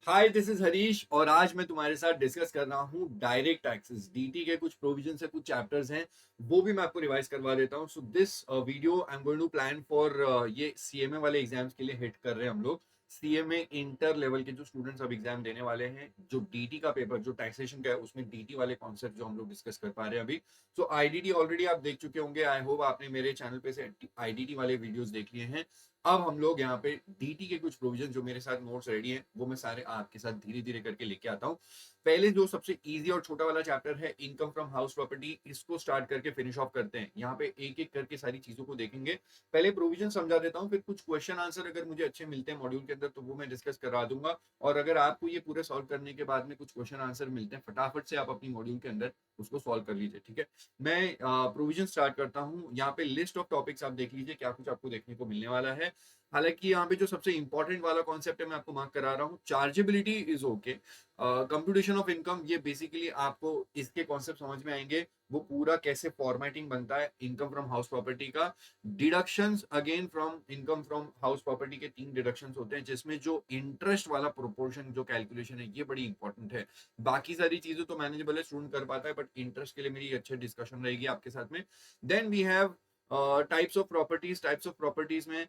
Hi, this is Harish और आज मैं तुम्हारे साथ डिस्कस कर रहा हूँ डायरेक्ट टैक्सेस। डीटी के कुछ प्रोविजन से कुछ चैप्टर्स हैं, वो भी मैं आपको रिवाइज करवा देता हूँ। So this video I am going to plan for ये सीएमए वाले एग्जाम्स के लिए हिट कर रहे हैं हम लोग। सीएमए इंटर लेवल के जो स्टूडेंट्स अब एग्जाम देने वाले हैं, जो डीटी का पेपर जो टैक्सेशन का है उसमें डीटी वाले कॉन्सेप्ट जो हम लोग डिस्कस कर पा रहे हैं अभी। सो आईडीटी ऑलरेडी आप देख चुके होंगे। आई होप आपने मेरे चैनल पे से आईडीटी वाले वीडियोस देख लिए हैं। अब हम लोग यहाँ पे डीटी के कुछ प्रोविजन जो मेरे साथ नोट्स रेडी हैं वो मैं सारे आपके साथ धीरे धीरे करके लेके आता हूँ। पहले जो सबसे इजी और छोटा वाला चैप्टर है इनकम फ्रॉम हाउस प्रॉपर्टी, इसको स्टार्ट करके फिनिश ऑफ करते हैं। यहाँ पे एक एक करके सारी चीजों को देखेंगे। पहले प्रोविजन समझा देता हूँ, फिर कुछ क्वेश्चन आंसर अगर मुझे अच्छे मिलते हैं मॉड्यूल के अंदर तो वो मैं डिस्कस करा दूंगा। और अगर आपको ये पूरे सॉल्व करने के बाद में कुछ क्वेश्चन आंसर मिलते हैं फटाफट से आप अपनी मॉड्यूल के अंदर उसको सॉल्व कर लीजिए। ठीक है, मैं प्रोविजन स्टार्ट करता हूँ। यहाँ पे लिस्ट ऑफ टॉपिक्स आप देख लीजिए क्या कुछ आपको देखने को मिलने वाला है। हालांकि यहाँ पे जो सबसे इंपॉर्टेंट वाला कॉन्सेप्ट है मैं आपको मार्क करा रहा हूँ, chargeability is okay. Computation of income, ये बेसिकली आपको इसके कॉन्सेप्ट समझ में आएंगे। वो पूरा कैसे फॉर्मेटिंग बनता है इनकम फ्रॉम हाउस प्रॉपर्टी का। Deductions again from income from house property के 3 डिडक्शंस होते हैं, जिसमें जो इंटरेस्ट वाला प्रोपोर्शन जो कैलकुलेशन है ये बड़ी इंपॉर्टेंट है। बाकी सारी चीजें तो मैनेजेबल है, स्टूडेंट कर पाता है, बट इंटरेस्ट के लिए मेरी अच्छी डिस्कशन रहेगी आपके साथ में। Then we have types of properties में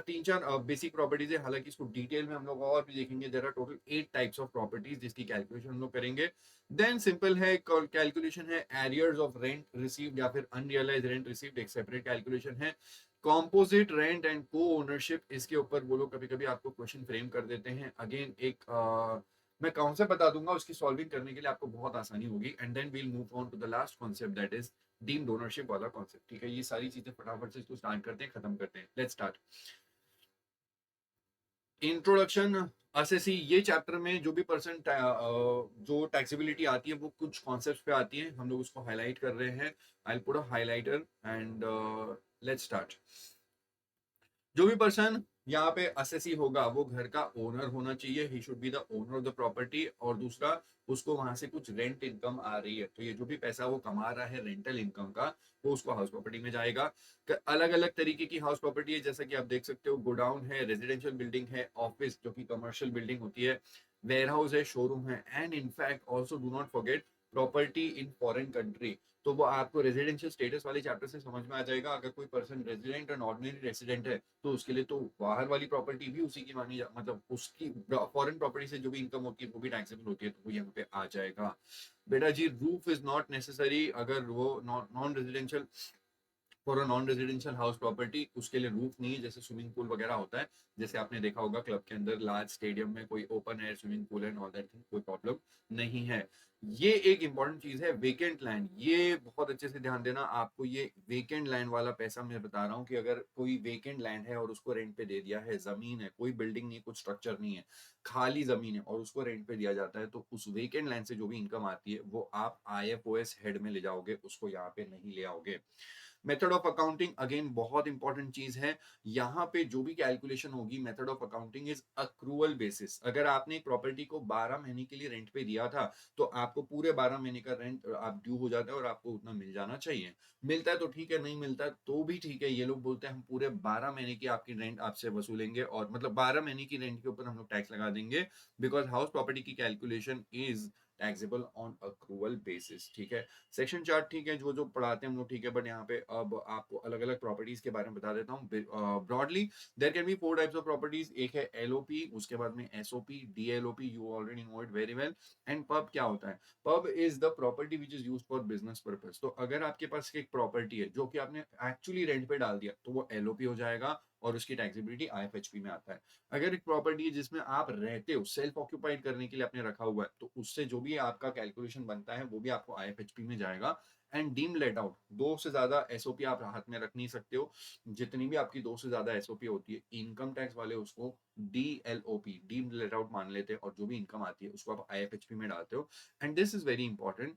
तीन चार बेसिक प्रॉपर्टीज है। हालांकि इसको डिटेल में हम लोग और भी देखेंगे। There are total 8 types of properties जिसकी कैलकुलेशन हम लोग करेंगे। देन सिंपल है, कैलकुलेशन है एरियर्स ऑफ रेंट रिसीव्ड या फिर अनरियलाइज रेंट रिसीव्ड, एक सेपरेट कैलकुलेशन है। Composite rent and co ownership, इसके ऊपर वो लोग कभी कभी आपको क्वेश्चन फ्रेम कर देते हैं। अगेन एक मैं कॉन्सेप्ट बता दूंगा, उसकी सॉल्विंग करने के लिए आपको बहुत आसानी होगी। And then we'll move on to the last concept, that is deemed ownership वाला कॉन्सेप्ट। ठीक है, ये सारी चीजें फटाफट से इसको स्टार्ट करते हैं, खत्म करते हैं। Let's start. इंट्रोडक्शन एसएससी, ये चैप्टर में जो भी परसेंट जो टैक्सेबिलिटी आती है वो कुछ कॉन्सेप्ट्स पे आती है, हम लोग उसको हाईलाइट कर रहे हैं। I will put a highlighter and let's start. जो भी पर्सन यहाँ पे असेसी होगा वो घर का ओनर होना चाहिए, he should be the owner of the property. और दूसरा, उसको वहां से कुछ रेंट इनकम आ रही है, तो ये जो भी पैसा वो कमा रहा है रेंटल इनकम का, वो उसको हाउस प्रॉपर्टी में जाएगा। अलग अलग तरीके की हाउस प्रॉपर्टी है, जैसा कि आप देख सकते हो। गोडाउन है, रेजिडेंशियल बिल्डिंग है, ऑफिस जो कि कमर्शियल बिल्डिंग होती है, वेयर हाउस है, शोरूम है, and in fact also do not forget property in foreign country. तो वो आपको रेजिडेंशियल स्टेटस वाले चैप्टर से समझ में आ जाएगा। अगर कोई person resident and ordinary resident है तो उसके लिए तो बाहर वाली प्रॉपर्टी भी उसी की मानी मतलब उसकी फॉरेन प्रॉपर्टी से जो भी इनकम होती है वो भी टैक्सेबल होती है, तो वो यहाँ पे आ जाएगा। बेटा जी, रूफ इज नॉट नेसेसरी। अगर वो non residential, for a non residential house property उसके लिए रूफ नहीं है, जैसे स्विमिंग पूल वगैरह होता है, जैसे आपने देखा होगा क्लब के अंदर लार्ज स्टेडियम में कोई open air swimming pool and all that thing, कोई प्रॉब्लम नहीं है। ये एक इंपॉर्टेंट चीज है, वेकेंट लैंड। ये बहुत अच्छे से ध्यान देना आपको। ये वेकेंट लैंड वाला पैसा मैं बता रहा हूँ कि अगर कोई वेकेंट लैंड है और उसको रेंट पे दे दिया है, जमीन है, कोई बिल्डिंग नहीं, कुछ स्ट्रक्चर नहीं है, खाली जमीन है और उसको रेंट पे दिया जाता है, तो उस वेकेंट लैंड से जो भी इनकम आती है वो आप आईएफओएस हेड में ले जाओगे, उसको यहाँ पे नहीं ले आओगे। मेथड ऑफ अकाउंटिंग अगेन बहुत इंपॉर्टेंट चीज है। यहाँ पे जो भी कैलकुलेशन होगी, method of accounting is accrual basis. अगर आपने एक प्रॉपर्टी को 12 महीने के लिए रेंट पे दिया था तो आपको पूरे 12 महीने का रेंट आप ड्यू हो जाता है और आपको उतना मिल जाना चाहिए। मिलता है तो ठीक है, नहीं मिलता है तो भी ठीक है। ये लोग बोलते हैं हम पूरे 12 महीने की आपकी रेंट आपसे वसूलेंगे, और मतलब 12 महीने की रेंट के ऊपर हम लोग टैक्स लगा देंगे, बिकॉज हाउस प्रॉपर्टी की calculation is taxable on accrual basis. ठीक है, सेक्शन चार्ट ठीक है, जो जो पढ़ाते हैं हम लोग ठीक है, बट यहाँ पे अब आपको अलग अलग प्रॉपर्टीज के बारे में बता देता हूँ broadly. There can be 4 types of properties. एक है एलओपी, उसके बाद में SOP, DLOP, you already know it very well. And PUB क्या होता है? PUB is the property which is used for business purpose. तो अगर आपके पास एक प्रॉपर्टी है जो कि आपने एक्चुअली रेंट पे डाल दिया तो वो एलओपी हो जाएगा और उसकी टैक्सेबिलिटी आईएफएचपी में आता है। अगर एक प्रॉपर्टी है जिसमें आप रहते हो, सेल्फ ऑक्यूपाइड करने के लिए आपने रखा हुआ है, तो उससे जो भी आपका कैलकुलेशन बनता है वो भी आपको आईएफएचपी में जाएगा। एंड डीम लेट आउट, दो से ज्यादा एसओपी आप हाथ में रख नहीं सकते हो। जितनी भी आपकी दो से ज्यादा एसओपी होती है, इनकम टैक्स वाले उसको डीएलओपी, डीम लेट आउट मान लेते हैं, और जो भी इनकम आती है उसको आप आईएफएचपी में डालते हो। And this is very important.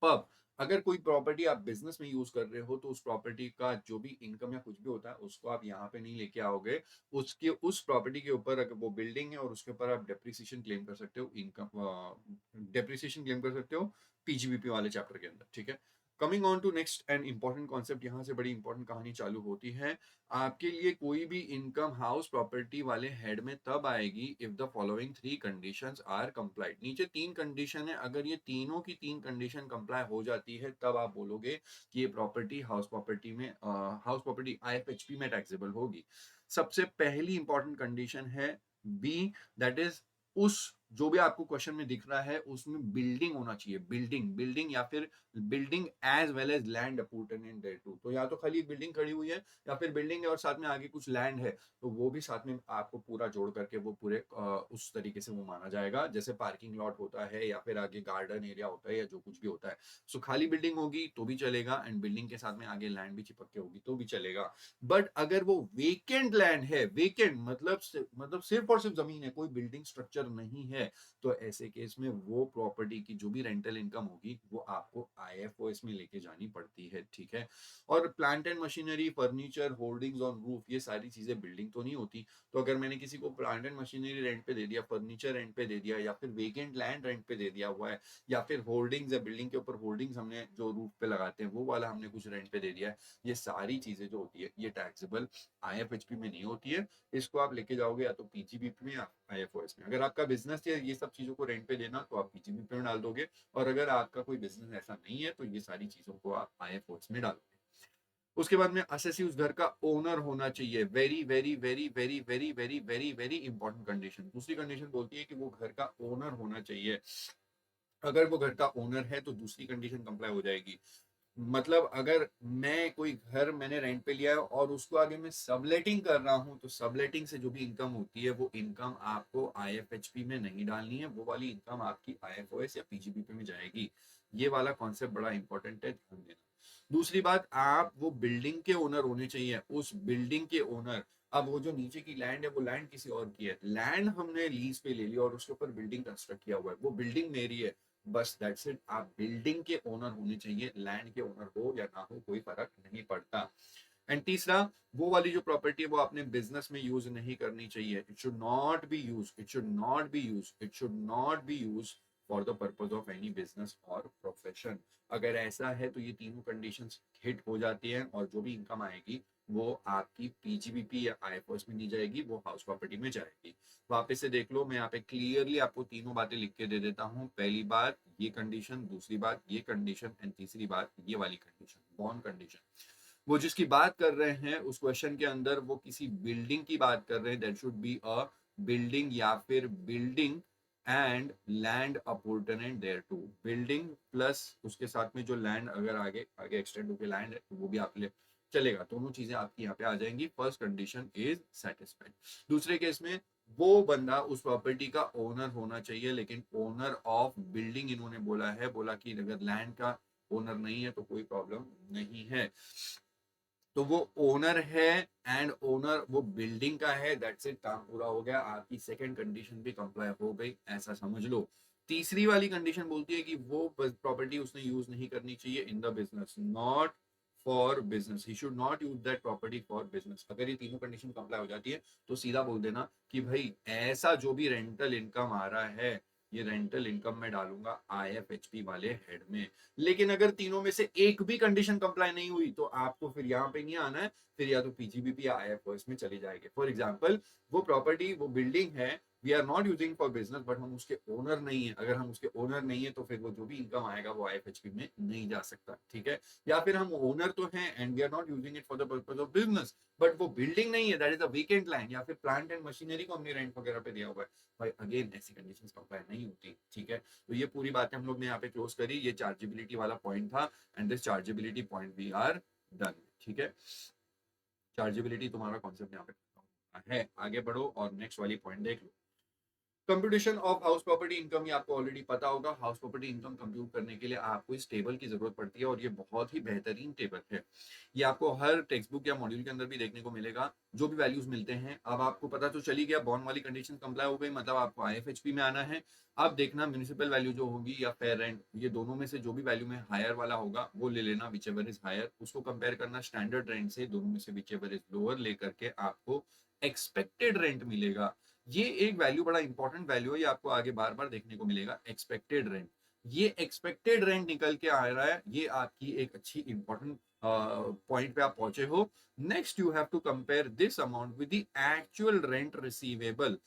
Pub, अगर कोई प्रॉपर्टी आप बिजनेस में यूज कर रहे हो तो उस प्रॉपर्टी का जो भी इनकम या कुछ भी होता है उसको आप यहाँ पे नहीं लेके आओगे। उसके उस प्रॉपर्टी के ऊपर अगर वो बिल्डिंग है और उसके ऊपर आप डेप्रिसिएशन क्लेम कर सकते हो, इनकम डेप्रिसिएशन क्लेम कर सकते हो पीजीबीपी वाले चैप्टर के अंदर। ठीक है, coming on to next and important concept, यहाँ से बड़ी इंपॉर्टेंट कहानी चालू होती है। आपके लिए कोई भी इनकम हाउस प्रॉपर्टी वाले हेड में तब आएगी if the following 3 conditions are complied. नीचे 3 कंडीशन है, अगर ये तीनों की 3 कंडीशन कंप्लाई हो जाती है तब आप बोलोगे कि ये प्रॉपर्टी हाउस प्रॉपर्टी में हाउस प्रॉपर्टी आईएफएचपी में टैक्सेबल होगी। सबसे पहली इंपॉर्टेंट कंडीशन है बी, दैट इज उस जो भी आपको क्वेश्चन में दिख रहा है उसमें बिल्डिंग होना चाहिए, बिल्डिंग या फिर building as well as land appurtenant thereto. तो या तो खाली बिल्डिंग खड़ी हुई है या फिर बिल्डिंग है और साथ में आगे कुछ लैंड है, तो वो भी साथ में आपको पूरा जोड़ करके वो पूरे उस तरीके से वो माना जाएगा, जैसे पार्किंग लॉट होता है या फिर आगे गार्डन एरिया होता है या जो कुछ भी होता है। सो खाली बिल्डिंग होगी तो भी चलेगा एंड बिल्डिंग के साथ में आगे लैंड भी चिपक के होगी तो भी चलेगा। बट अगर वो वेकेंट लैंड है, वेकेंट मतलब सिर्फ और सिर्फ जमीन है, कोई बिल्डिंग स्ट्रक्चर नहीं है, तो ऐसे केस में वो प्रॉपर्टी की जो भी रेंटल इनकम होगी वो आपको आईएफओएस में लेके जानी पड़ती है, ठीक है। और plant and machinery, furniture, holdings on roof, ये सारी चीजें बिल्डिंग तो नहीं होती। तो अगर मैंने किसी को प्लांट एंड मशीनरी रेंट पे दे दिया, फर्नीचर रेंट पे दे दिया, या फिर वेकेंट लैंड रेंट पे दे दिया हुआ है, या फिर होल्डिंग्स है, बिल्डिंग के ऊपर होल्डिंग्स हमने जो रूफ पे लगाते हैं वो वाला हमने कुछ रेंट पे दे दिया है, ये सारी चीजें जो होती है ये टैक्सेबल आईएफएचपी में नहीं होती है। इसको आप लेके जाओगे या तो पीजीबीपी में या आईएफओएस में। अगर आपका बिजनेस है ये सब चीजों को रेंट पे देना तो आप पीजीबीपी में डाल दोगे, और अगर आपका कोई बिजनेस ऐसा नहीं है तो ये सारी चीजों को आप आईएफओएस में डालोगे। उसके बाद में असेसी उस घर का ओनर होना चाहिए, very very very very very very very very important condition. दूसरी कंडीशन बोलती है कि वो घर का ओनर होना चाहिए। अगर वो घर का ओनर है तो दूसरी कंडीशन कंप्लाई हो जाएगी। मतलब अगर मैं कोई घर मैंने रेंट पे लिया है और उसको आगे मैं सबलेटिंग कर रहा हूँ, तो सबलेटिंग से जो भी इनकम होती है वो इनकम आपको आईएफएचपी में नहीं डालनी है, वो वाली इनकम आपकी आईएफओएस या पीजीबीपी में जाएगी। ये वाला कॉन्सेप्ट बड़ा इंपॉर्टेंट है, ध्यान देना। दूसरी बात, आप वो बिल्डिंग के ओनर होने चाहिए, उस बिल्डिंग के ओनर। अब वो जो नीचे की लैंड है वो लैंड किसी और की है, लैंड हमने लीज पे ले लिया और उसके ऊपर बिल्डिंग कंस्ट्रक्ट किया हुआ है, वो बिल्डिंग मेरी है, बस दैट्स इट। आप बिल्डिंग के ओनर होने चाहिए, लैंड के ओनर हो या ना हो कोई फर्क नहीं पड़ता। एंड तीसरा, वो वाली जो प्रॉपर्टी है वो आपने बिजनेस में यूज नहीं करनी चाहिए। It should not be use, it should not be use, it should not be use for the purpose of any business और प्रोफेशन। अगर ऐसा है तो ये तीनों कंडीशंस हिट हो जाती हैं और जो भी इनकम आएगी वो आपकी पीजीबीपी या आईएफओएस में नहीं जाएगी, वो हाउस प्रॉपर्टी में जाएगी। वापस से देख लो, मैं यहाँ पे क्लियरली आपको तीनों बातें लिख के दे देता हूँ। पहली बात ये कंडीशन, दूसरी बात ये कंडीशन एंड तीसरी बात ये वाली कंडीशन, बॉन्ड कंडीशन। वो जिसकी बात कर रहे हैं उस क्वेश्चन के अंदर वो किसी बिल्डिंग की बात कर रहे हैं, that should be a building या फिर building and land appurtenant thereto. Building plus उसके साथ में जो लैंड अगर आगे आगे एक्सटेंड होकर लैंड है तो वो भी आप ले चलेगा, दोनों चीजें आपकी यहाँ पे आ जाएंगी। First condition is satisfied. दूसरे केस में वो बंदा उस प्रॉपर्टी का ओनर होना चाहिए, लेकिन ओनर ऑफ बिल्डिंग इन्होंने बोला है, बोला कि अगर लैंड का ओनर नहीं है तो कोई प्रॉब्लम नहीं है। तो वो ओनर है एंड ओनर वो बिल्डिंग का है, दैट्स इट, काम पूरा हो गया, आपकी सेकंड कंडीशन भी कंप्लाई हो गई, ऐसा समझ लो। तीसरी वाली कंडीशन बोलती है कि वो प्रॉपर्टी उसने यूज नहीं करनी चाहिए in the business, not for business, he should not use that property for business. अगर ये तीनों कंडीशन कंप्लाई हो जाती है तो सीधा बोल देना कि भाई ऐसा जो भी रेंटल इनकम आ रहा है ये रेंटल इनकम में डालूंगा आईएफएचपी वाले हेड में। लेकिन अगर तीनों में से एक भी कंडीशन कंप्लाई नहीं हुई तो आपको फिर यहाँ पे नहीं आना है, फिर या तो पीजीबीपी या आईएफओएस में चले जाएंगे। फॉर एग्जांपल, वो प्रॉपर्टी वो बिल्डिंग है, we are not using for business, but हम उसके ओनर नहीं है। अगर हम उसके ओनर नहीं है तो फिर वो जो भी इनकम आएगा वो आईएफएचपी में नहीं जा सकता, ठीक है। या फिर हम ओनर तो हैं and we are not using it for the purpose of business, but वो बिल्डिंग नहीं है, that is a vacant land, या फिर प्लांट एंड मशीनरी को हमने रेंट वगैरह पे दिया हुआ है, भाई अगेन ऐसी कंडीशंस कंप्लाई नहीं होती, ठीक है। तो ये पूरी बातें हम लोग ने यहाँ पे क्लोज करी, ये चार्जेबिलिटी वाला पॉइंट था and this chargeability point we are done, ठीक है। चार्जेबिलिटी तुम्हारा कॉन्सेप्ट यहाँ पे है, आगे बढ़ो और नेक्स्ट वाली पॉइंट देख लो। Computation of house property income, ये आपको ऑलरेडी पता होगा। हाउस प्रॉपर्टी इनकम कंप्यूट करने के लिए आपको इस टेबल की जरूरत पड़ती है और ये बहुत ही बेहतरीन टेबल है। ये आपको हर टेक्स्ट बुक या मॉड्यूल के अंदर भी देखने को मिलेगा, जो भी वैल्यूज मिलते हैं। अब आपको पता तो चली गया, बॉन्ड वाली कंडीशन कंप्लाई हो गई, मतलब आपको आईएफएचपी में आना है। अब देखना म्यूनिसिपल वैल्यू जो होगी या फेयर रेंट, ये दोनों में से जो भी वैल्यू में हायर वाला होगा वो ले लेना, विच एवर इज हायर। उसको कंपेयर करना स्टैंडर्ड रेंट से, दोनों में से विच एवर इज लोअर लेकर के आपको एक्सपेक्टेड रेंट मिलेगा। ये एक वैल्यू बड़ा इंपॉर्टेंट वैल्यू है, ये आपको आगे बार बार देखने को मिलेगा, एक्सपेक्टेड रेंट। ये एक्सपेक्टेड रेंट निकल के आ रहा है, ये आपकी एक अच्छी इंपॉर्टेंट पॉइंट पे आप पहुंचे हो। Next you have to compare this amount with the actual rent receivable.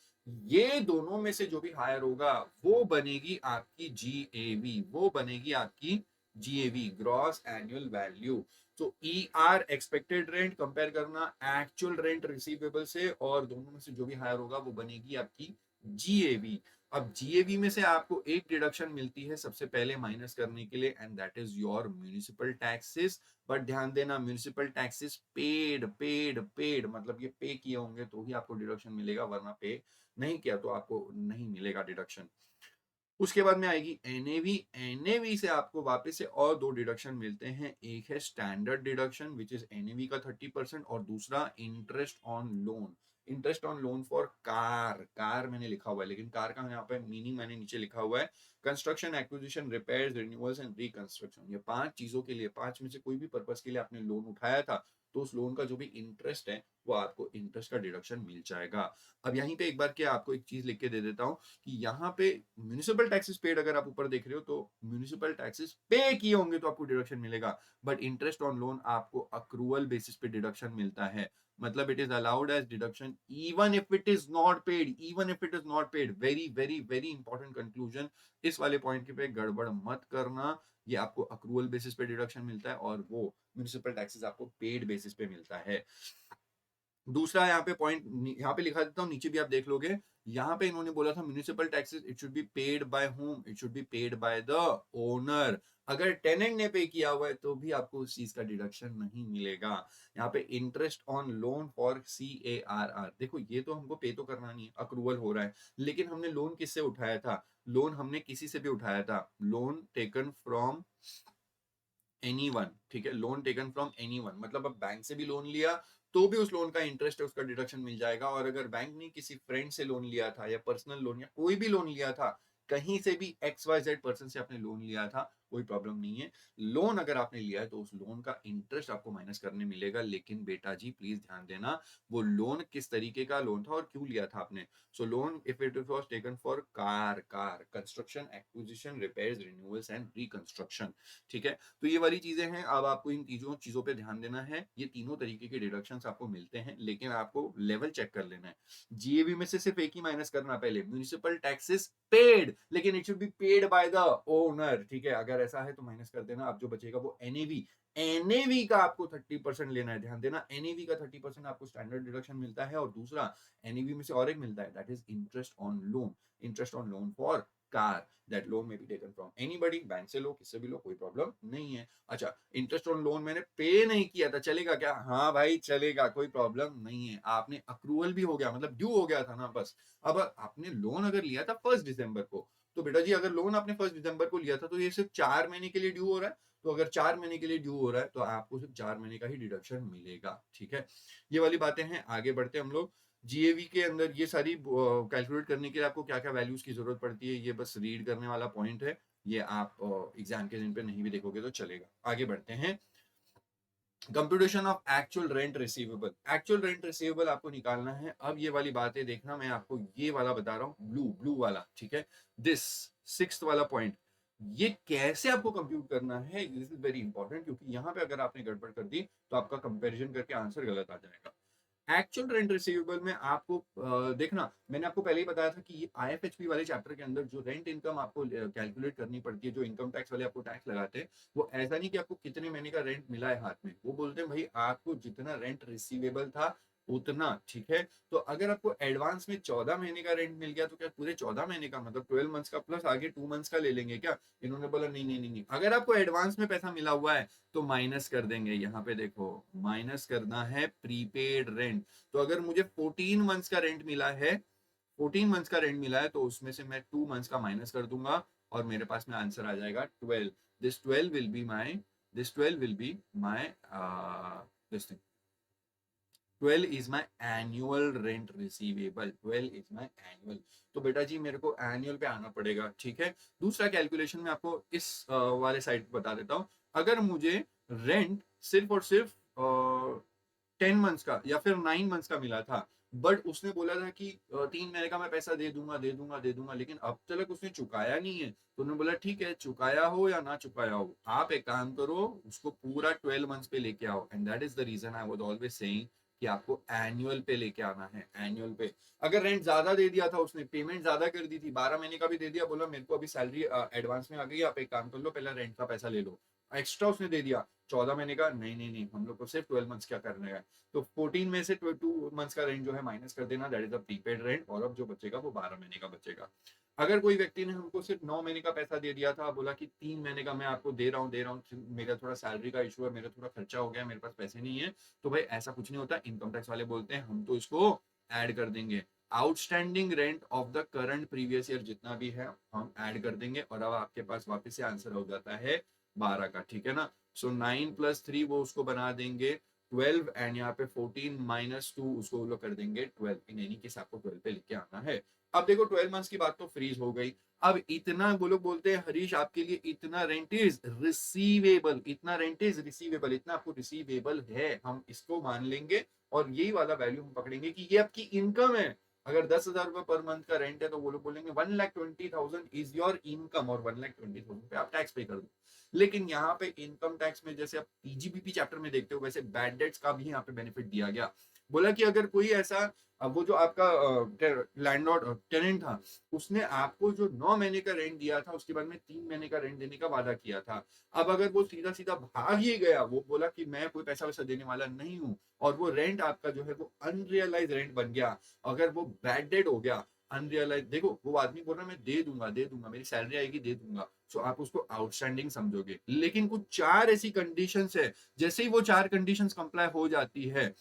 ये दोनों में से जो भी हायर होगा वो बनेगी आपकी जीएवी, वो बनेगी आपकी जीएवी, ग्रॉस एनुअल वैल्यू। तो E R expected rent compare करना एक्चुअल रेंट रिसीवेबल से, और दोनों में से जो भी हायर होगा वो बनेगी आपकी जीएवी। अब जीएवी में से आपको एक डिडक्शन मिलती है सबसे पहले माइनस करने के लिए, and that is your municipal taxes. But ध्यान देना, municipal taxes paid paid paid, मतलब ये पे किए होंगे तो ही आपको डिडक्शन मिलेगा, वरना पे नहीं किया तो आपको नहीं मिलेगा डिडक्शन। उसके बाद में आएगी एनएवी। एनएवी से आपको वापस से और दो डिडक्शन मिलते हैं, एक है standard deduction which is NAV का 30%, और दूसरा interest on loan. Interest on loan for car, car मैंने लिखा हुआ है लेकिन कार का यहाँ पे मीनिंग मैंने नीचे लिखा हुआ है, construction, acquisition, repairs, renewals and reconstruction. ये 5 चीजों के लिए, 5 में से कोई भी पर्पस के लिए आपने लोन उठाया था तो उस लोन का जो भी इंटरेस्ट है वो आपको इंटरेस्ट का डिडक्शन मिल जाएगा। अब यहीं पे एक बार क्या आपको एक चीज लिख के दे देता हूँ कि यहाँ पे म्यूनिसिपल टैक्सेस पेड अगर आप ऊपर देख रहे हो तो म्यूनिसिपल टैक्सेस पे किए होंगे तो आपको डिडक्शन मिलेगा, बट इंटरेस्ट ऑन लोन आपको अक्रूवल बेसिस पे डिडक्शन मिलता है। मतलब it is allowed as deduction even if it is not paid, even if it is not paid. Very very very important conclusion, इस वाले पॉइंट के पे गड़बड़ मत करना। ये आपको अक्रूवल बेसिस पे डिडक्शन मिलता है और वो म्यूनिसिपल टैक्सेस आपको पेड बेसिस पे मिलता है। दूसरा यहाँ पे पॉइंट यहाँ पे लिखा देता हूँ, नीचे भी आप देख लोगे, यहाँ पे इन्होंने बोला था municipal taxes it should be paid by home, it should be paid by the owner. अगर टेनेंट ने पे किया हुआ है तो भी आपको उस चीज का डिडक्शन नहीं मिलेगा। यहाँ पे interest on loan for CARR, देखो ये तो हमको पे तो करना नहीं है, अक्रूवल हो रहा है, लेकिन हमने लोन किससे उठाया था? लोन हमने किसी से भी उठाया था, लोन टेकन फ्रॉम एनीवन, ठीक है, लोन टेकन फ्रॉम एनीवन, मतलब अब बैंक से भी लोन लिया तो भी उस लोन का इंटरेस्ट है उसका डिडक्शन मिल जाएगा। और अगर बैंक ने किसी फ्रेंड से लोन लिया था या पर्सनल लोन या कोई भी लोन लिया था, कहीं से भी XYZ पर्सन से आपने लोन लिया था, कोई प्रॉब्लम नहीं है। लोन अगर आपने लिया है तो उस लोन का इंटरेस्ट आपको माइनस करने मिलेगा, लेकिन बेटा जी प्लीज ध्यान देना वो लोन किस तरीके का लोन था और क्यों लिया था आपने। So loan if it was taken for car construction, acquisition, repairs, renewals and reconstruction, ठीक है। तो ये वाली चीजें हैं, अब आपको इन चीजों चीजों पे ध्यान देना है। ये तीनों तरीके के डिडक्शंस आपको मिलते हैं, लेकिन आपको लेवल चेक कर लेना है। जीएवी में से सिर्फ एक ही माइनस करना, पहले म्यूनिसिपल टैक्सेस पेड, लेकिन it should be paid by the owner, ठीक है। अगर ऐसा है तो माइनस कर देना, अब जो बचेगा वो एनएवी। एनएवी का आपको 30% लेना है, ध्यान देना, एनएवी का 30% आपको स्टैंडर्ड डिडक्शन मिलता है, और दूसरा एनएवी में से और एक मिलता है, that is interest on loan, interest on loan for car. That loan may be taken from anybody, bank से लो, किससे भी लो, कोई प्रॉब्लम नहीं है। अच्छा, इंटरेस्ट ऑन लोन मैंने पे नहीं किया था, चलेगा क्या? हाँ भाई चलेगा, कोई प्रॉब्लम नहीं है। आपने अक्रूवल भी हो गया, मतलब ड्यू हो गया था ना, बस। अब आपने लोन अगर लिया था 1 दिसंबर को, तो बेटा जी अगर लोन आपने 1 दिसंबर को लिया था तो ये सिर्फ 4 महीने के लिए ड्यू हो रहा है। तो अगर 4 महीने के लिए ड्यू हो रहा है तो आपको सिर्फ 4 महीने का ही डिडक्शन मिलेगा, ठीक है। ये वाली बातें हैं, आगे बढ़ते हम लोग। जीएवी के अंदर ये सारी कैलकुलेट करने के लिए आपको क्या क्या वैल्यूज की जरूरत पड़ती है, ये बस रीड करने वाला पॉइंट है, ये आप एग्जाम के दिन पे नहीं भी देखोगे तो चलेगा। आगे बढ़ते हैं। Computation of actual rent receivable, actual rent receivable आपको निकालना है। अब ये वाली बातें देखना, मैं आपको ये वाला बता रहा हूँ, ब्लू ब्लू वाला, ठीक है, दिस 6th वाला पॉइंट। ये कैसे आपको कंप्यूट करना है, दिस इज वेरी इंपॉर्टेंट, क्योंकि यहाँ पे अगर आपने गड़बड़ कर दी तो आपका कंपैरिजन करके आंसर गलत आ जाएगा। एक्चुअल रेंट रिसीवेबल में आपको देखना, मैंने आपको पहले ही बताया था कि ये IFHP वाले चैप्टर के अंदर जो रेंट इनकम आपको कैलकुलेट करनी पड़ती है, जो इनकम टैक्स वाले आपको टैक्स लगाते हैं, वो ऐसा नहीं कि आपको कितने महीने का रेंट मिला है हाथ में, वो बोलते हैं भाई आपको जितना रेंट रिसीवेबल था उतना, ठीक है। तो अगर आपको एडवांस में 14 महीने का रेंट मिल गया तो क्या पूरे 14 महीने का, मतलब 12 मंथ्स का प्लस आगे 2 मंथ्स का ले लेंगे क्या? इन्होंने बोला नहीं नहीं नहीं नहीं, अगर आपको एडवांस में पैसा मिला हुआ है तो माइनस कर देंगे। यहाँ पे देखो, माइनस करना है प्रीपेड रेंट। तो अगर मुझे 14 मंथ्स का रेंट मिला है, 14 मंथ्स का रेंट मिला है, तो उसमें से मैं 2 मंथ्स का माइनस कर दूंगा और मेरे पास में आंसर आ जाएगा 12। This 12 will be my, this 12 will be my this thing, 12 is my annual rent receivable, 12 is my annual. तो बेटा जी मेरे को एनुअल पे आना पड़ेगा, ठीक है। दूसरा कैलकुलेशन में आपको इस वाले साइड बता देता हूँ। अगर मुझे रेंट सिर्फ और सिर्फ 10 मंथ्स का या फिर 9 मंथ्स का मिला था, बट उसने बोला था कि 3 महीने का मैं पैसा दे दूंगा, लेकिन अब तक उसने चुकाया नहीं है। तो उन्होंने बोला ठीक है, चुकाया हो या ना चुकाया हो, आप एक काम करो, उसको पूरा 12 मंथ्स पे लेके आओ। And that is the reason I was always saying कि आपको एनुअल पे लेके आना है, एनुअल पे। अगर रेंट ज्यादा दे दिया था उसने, पेमेंट ज्यादा कर दी थी, 12 महीने का भी दे दिया, बोला मेरे को अभी सैलरी एडवांस में आ गई, आप एक काम कर लो, पहले रेंट का पैसा ले लो, एक्स्ट्रा उसने दे दिया 14 महीने का, नहीं नहीं नहीं, हम लोग को सिर्फ 12 मंथ्स क्या करने का है। तो 14 में से 2 मंथ्स का रेंट जो है माइनस कर देना, that is a prepaid rent, और अब जो बचेगा वो 12 महीने का बचेगा। अगर कोई व्यक्ति ने हमको सिर्फ 9 महीने का पैसा दे दिया था, बोला कि 3 महीने का मैं आपको दे रहा हूँ, मेरा थोड़ा सैलरी का इशू है, मेरा थोड़ा खर्चा हो गया, मेरे पास पैसे नहीं है, तो भाई ऐसा कुछ नहीं होता। इनकम टैक्स वाले बोलते हैं हम तो इसको ऐड कर देंगे, outstanding rent of the current previous year जितना भी है हम ऐड कर देंगे, और अब आपके पास वापस से आंसर हो जाता है 12 का, ठीक है ना। सो 9 + 3 वो उसको बना देंगे 12, एंड यहाँ पे 14 - 2 उसको वो लोग कर देंगे 12। इन एनी केस आपको 12 पे लेके आना है। अब देखो 12 मंथ्स की बात तो फ्रीज हो गई। अब इतना वो लोग बोलते हैं हरीश आपके लिए इतना रेंट इज रिसीवेबल, इतना रेंट इज रिसीवेबल, इतना आपको रिसीवेबल है, हम इसको मान लेंगे, और यही वाला वैल्यू हम पकड़ेंगे कि ये आपकी इनकम है। अगर 10,000 रुपए पर मंथ का रेंट है तो वो लोग बोलेंगे 1,20,000 इज योर इनकम, और 1,20,000 पे आप टैक्स पे कर दो। लेकिन यहाँ पे इनकम टैक्स में जैसे आप पीजीबीपी चैप्टर में देखते हो, वैसे बैड डेट्स का भी यहाँ पे बेनिफिट दिया गया। बोला कि अगर कोई ऐसा, अब वो जो आपका लैंडलॉर्ड टेनेंट था, उसने आपको जो 9 महीने का रेंट दिया था, उसके बाद में 3 महीने का रेंट देने का वादा किया था। अब अगर वो सीधा सीधा भाग ही गया, वो बोला कि मैं कोई पैसा वैसा देने वाला नहीं हूँ, और वो रेंट आपका जो है वो अनरियलाइज रेंट बन गया, अगर वो बैड डेट हो गया, अनरियलाइज, देखो वो आदमी बोल रहा है मैं दे दूंगा, मेरी सैलरी आएगी दे दूंगा, सो आप उसको आउटस्टैंडिंग समझोगे। लेकिन कुछ 4 ऐसी कंडीशंस है, जैसे ही वो 4 कंडीशंस कंप्लाई हो जाती है,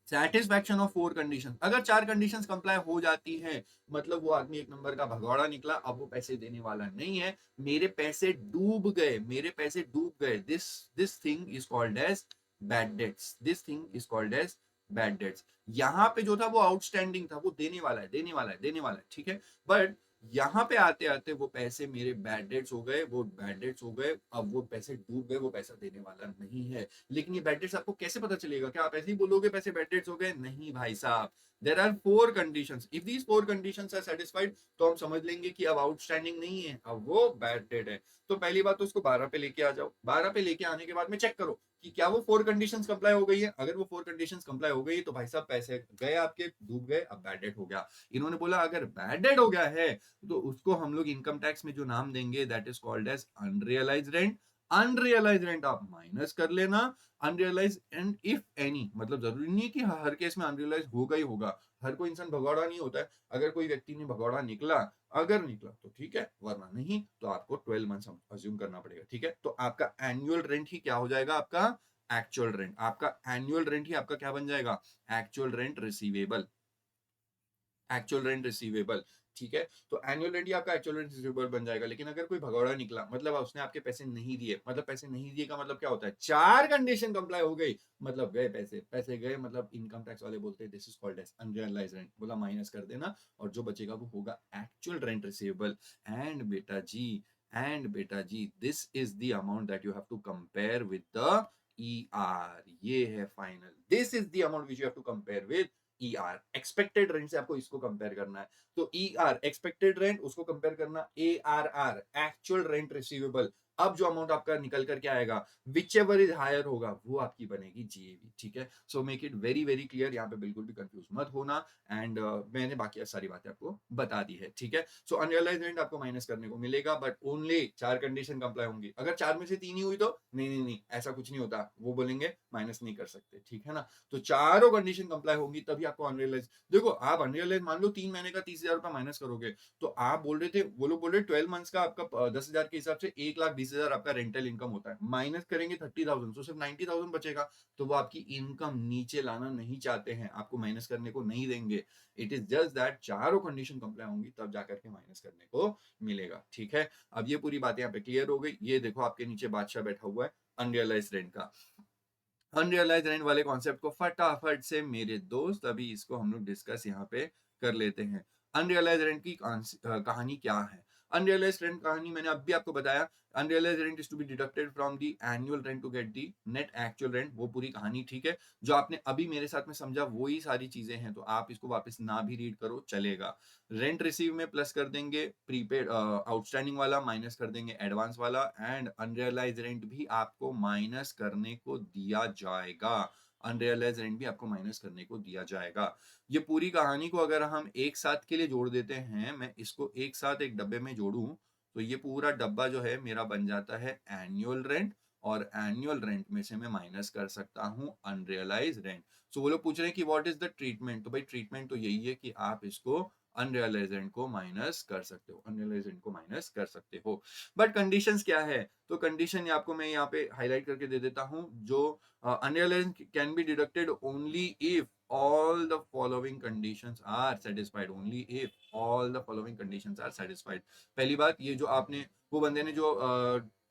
सेटिस्फैक्शन ऑफ 4 कंडीशन, अगर 4 कंडीशंस कंप्लाई हो जाती है, मतलब वो आदमी एक नंबर का भगौड़ा निकला, अब वो पैसे देने वाला नहीं है, मेरे पैसे डूब गए, मेरे पैसे डूब गए, this this thing is called as bad debts, this thing is called as bad debts. यहाँ पे जो था वो आउटस्टैंडिंग था, वो देने वाला है, देने वाला है, देने वाला है, ठीक है। बट यहाँ पे आते आते वो पैसे मेरे बैड डेट्स हो गए, वो बैड डेट्स हो गए, अब वो पैसे डूब गए, वो पैसा देने वाला नहीं है। लेकिन ये बैड डेट्स आपको कैसे पता चलेगा? क्या आप ऐसे ही बोलोगे पैसे बैड डेट्स हो गए? नहीं भाई साहब, there are 4 conditions, if these 4 conditions are satisfied, तो हम समझ लेंगे कि अब आउटस्टैंडिंग नहीं है, अब वो बैड डेट है। तो पहली बात तो उसको 12 पे लेके आ जाओ, 12 पे लेके आने के बाद में चेक करो कि क्या वो 4 कंडीशंस कंप्लाई हो गई है। अगर वो 4 कंडीशंस कंप्लाई हो गई तो भाई साहब पैसे गए आपके, डूब गए, अब बैड डेट हो गया। इन्होंने बोला अगर बैड डेट हो गया है तो उसको हम लोग इनकम टैक्स में जो नाम देंगे that is called as unrealised rent. Unrealised rent आप माइनस कर लेना, अनरियलाइज एंड इफ एनी, मतलब जरूरी नहीं है कि हर केस में अनरियलाइज होगा ही होगा, हर कोई इंसान भगौड़ा नहीं होता है। अगर कोई व्यक्ति ने भगौड़ा निकला, अगर निकला तो ठीक है, वरना नहीं तो आपको 12 मंथ्स अज्यूम करना पड़ेगा, ठीक है। तो आपका एनुअल रेंट ही क्या हो जाएगा? आपका एक्चुअल रेंट, आपका एनुअल रेंट ही आपका क्या बन जाएगा? Actual rent receivable, actual rent receivable, ठीक है। तो एनुअल रेंट ही आपका एक्चुअल रेंट रिसीवेबल बन जाएगा। लेकिन अगर कोई भगौड़ा निकला, मतलब उसने आपके पैसे नहीं दिए, मतलब पैसे नहीं दिए का मतलब क्या होता है? 4 कंडीशन कंप्लाई हो गई, मतलब गए पैसे, पैसे गए, मतलब इनकम टैक्स वाले बोलते हैं this is called as unrealised rent, बोला माइनस कर देना, और जो बचेगा वो होगा एक्चुअल रेंट रिसीवेबल। एंड बेटा जी, एंड बेटा जी, this is the amount that you have to compare with the ER, ये है final, this is the amount which you have to compare with ER। Expected rent से आपको इसको compare करना है। तो ER एक्सपेक्टेड रेंट, उसको कंपेयर करना ARR एक्चुअल रेंट रिसीवेबल। अब जो अमाउंट आपका निकल करके आएगा, विच एवर इज हायर होगा, वो आपकी बनेगी GAV, ठीक है। So make it very very clear, यहाँ पे बिल्कुल भी कंफ्यूज मत होना। एंड मैंने बाकी सारी बातें आपको बता दी है, ठीक है। सो अनरियलाइज रेंट आपको माइनस करने को मिलेगा, बट ओनली 4 कंडीशन कंप्लाई होंगी। अगर 4 में से 3 ही हुई तो नहीं नहीं नहीं, ऐसा कुछ नहीं होता, वो बोलेंगे माइनस नहीं कर सकते, ठीक है ना। तो चारों कंडीशन कंप्लाई होंगी तभी आपको अनरियलाइज, देखो आप अनरियलाइज मान लो 3 महीने का 30,000 रुपया माइनस करोगे, तो आप बोल रहे थे, वो लोग बोल रहे 12 मंथ्स का आपका 10,000 के हिसाब से 1,20,000 आपका रेंटल इनकम होता है, माइनस करेंगे 30,000, तो सिर्फ 90,000 बचेगा। तो वो आपकी इनकम नीचे लाना नहीं चाहते हैं, आपको माइनस करने को नहीं देंगे। इट इज जस्ट दैट चारों कंडीशन कंप्लाई होंगी तब जाकर के माइनस करने को मिलेगा, ठीक है। अब ये पूरी बातें यहाँ पे क्लियर हो गई। ये देखो आपके नीचे बादशाह बैठा हुआ है अनरियलाइज रेंट का। अनरियलाइज रेंट वाले कॉन्सेप्ट को फटाफट से मेरे दोस्त अभी इसको हम लोग डिस्कस यहाँ पे कर लेते हैं। अनरियलाइज रेंट की कहानी क्या है? अनरियलाइज्ड रेंट कहानी मैंने अभी आपको बताया, unrealised rent is to be deducted from the annual rent to get the net actual rent, वो पूरी कहानी ठीक है। जो आपने अभी मेरे साथ में समझा वही सारी चीजें हैं, तो आप इसको वापस ना भी रीड करो चलेगा। रेंट रिसीव में प्लस कर देंगे प्रीपेड आउटस्टैंडिंग वाला, माइनस कर देंगे एडवांस वाला, एंड अनरियलाइज रेंट भी आपको माइनस करने को दिया जाएगा। अनरियलाइज रेंट भी आपको माइनस करने को दिया जाएगा। ये पूरी कहानी को अगर हम एक साथ के लिए जोड़ देते हैं, मैं इसको एक साथ एक डब्बे में जोड़ूं, तो ये पूरा डब्बा जो है मेरा बन जाता है एनुअल रेंट, और एनुअल रेंट में से मैं माइनस कर सकता हूं अनरियलाइज रेंट। सो वो लोग पूछ रहे हैं कि व्हाट इज द ट्रीटमेंट, तो भाई ट्रीटमेंट तो यही है कि आप इसको अनरियलाइज रेंट को माइनस कर सकते हो, अनरियलाइज रेंट को माइनस कर सकते हो। बट कंडीशंस क्या है, तो कंडीशन आपको मैं यहाँ पे हाईलाइट करके दे देता हूँ। जो unrealised can be deducted only if all the following conditions are satisfied, only if all the following conditions are satisfied। पहली बात, ये जो आपने वो बंदे ने जो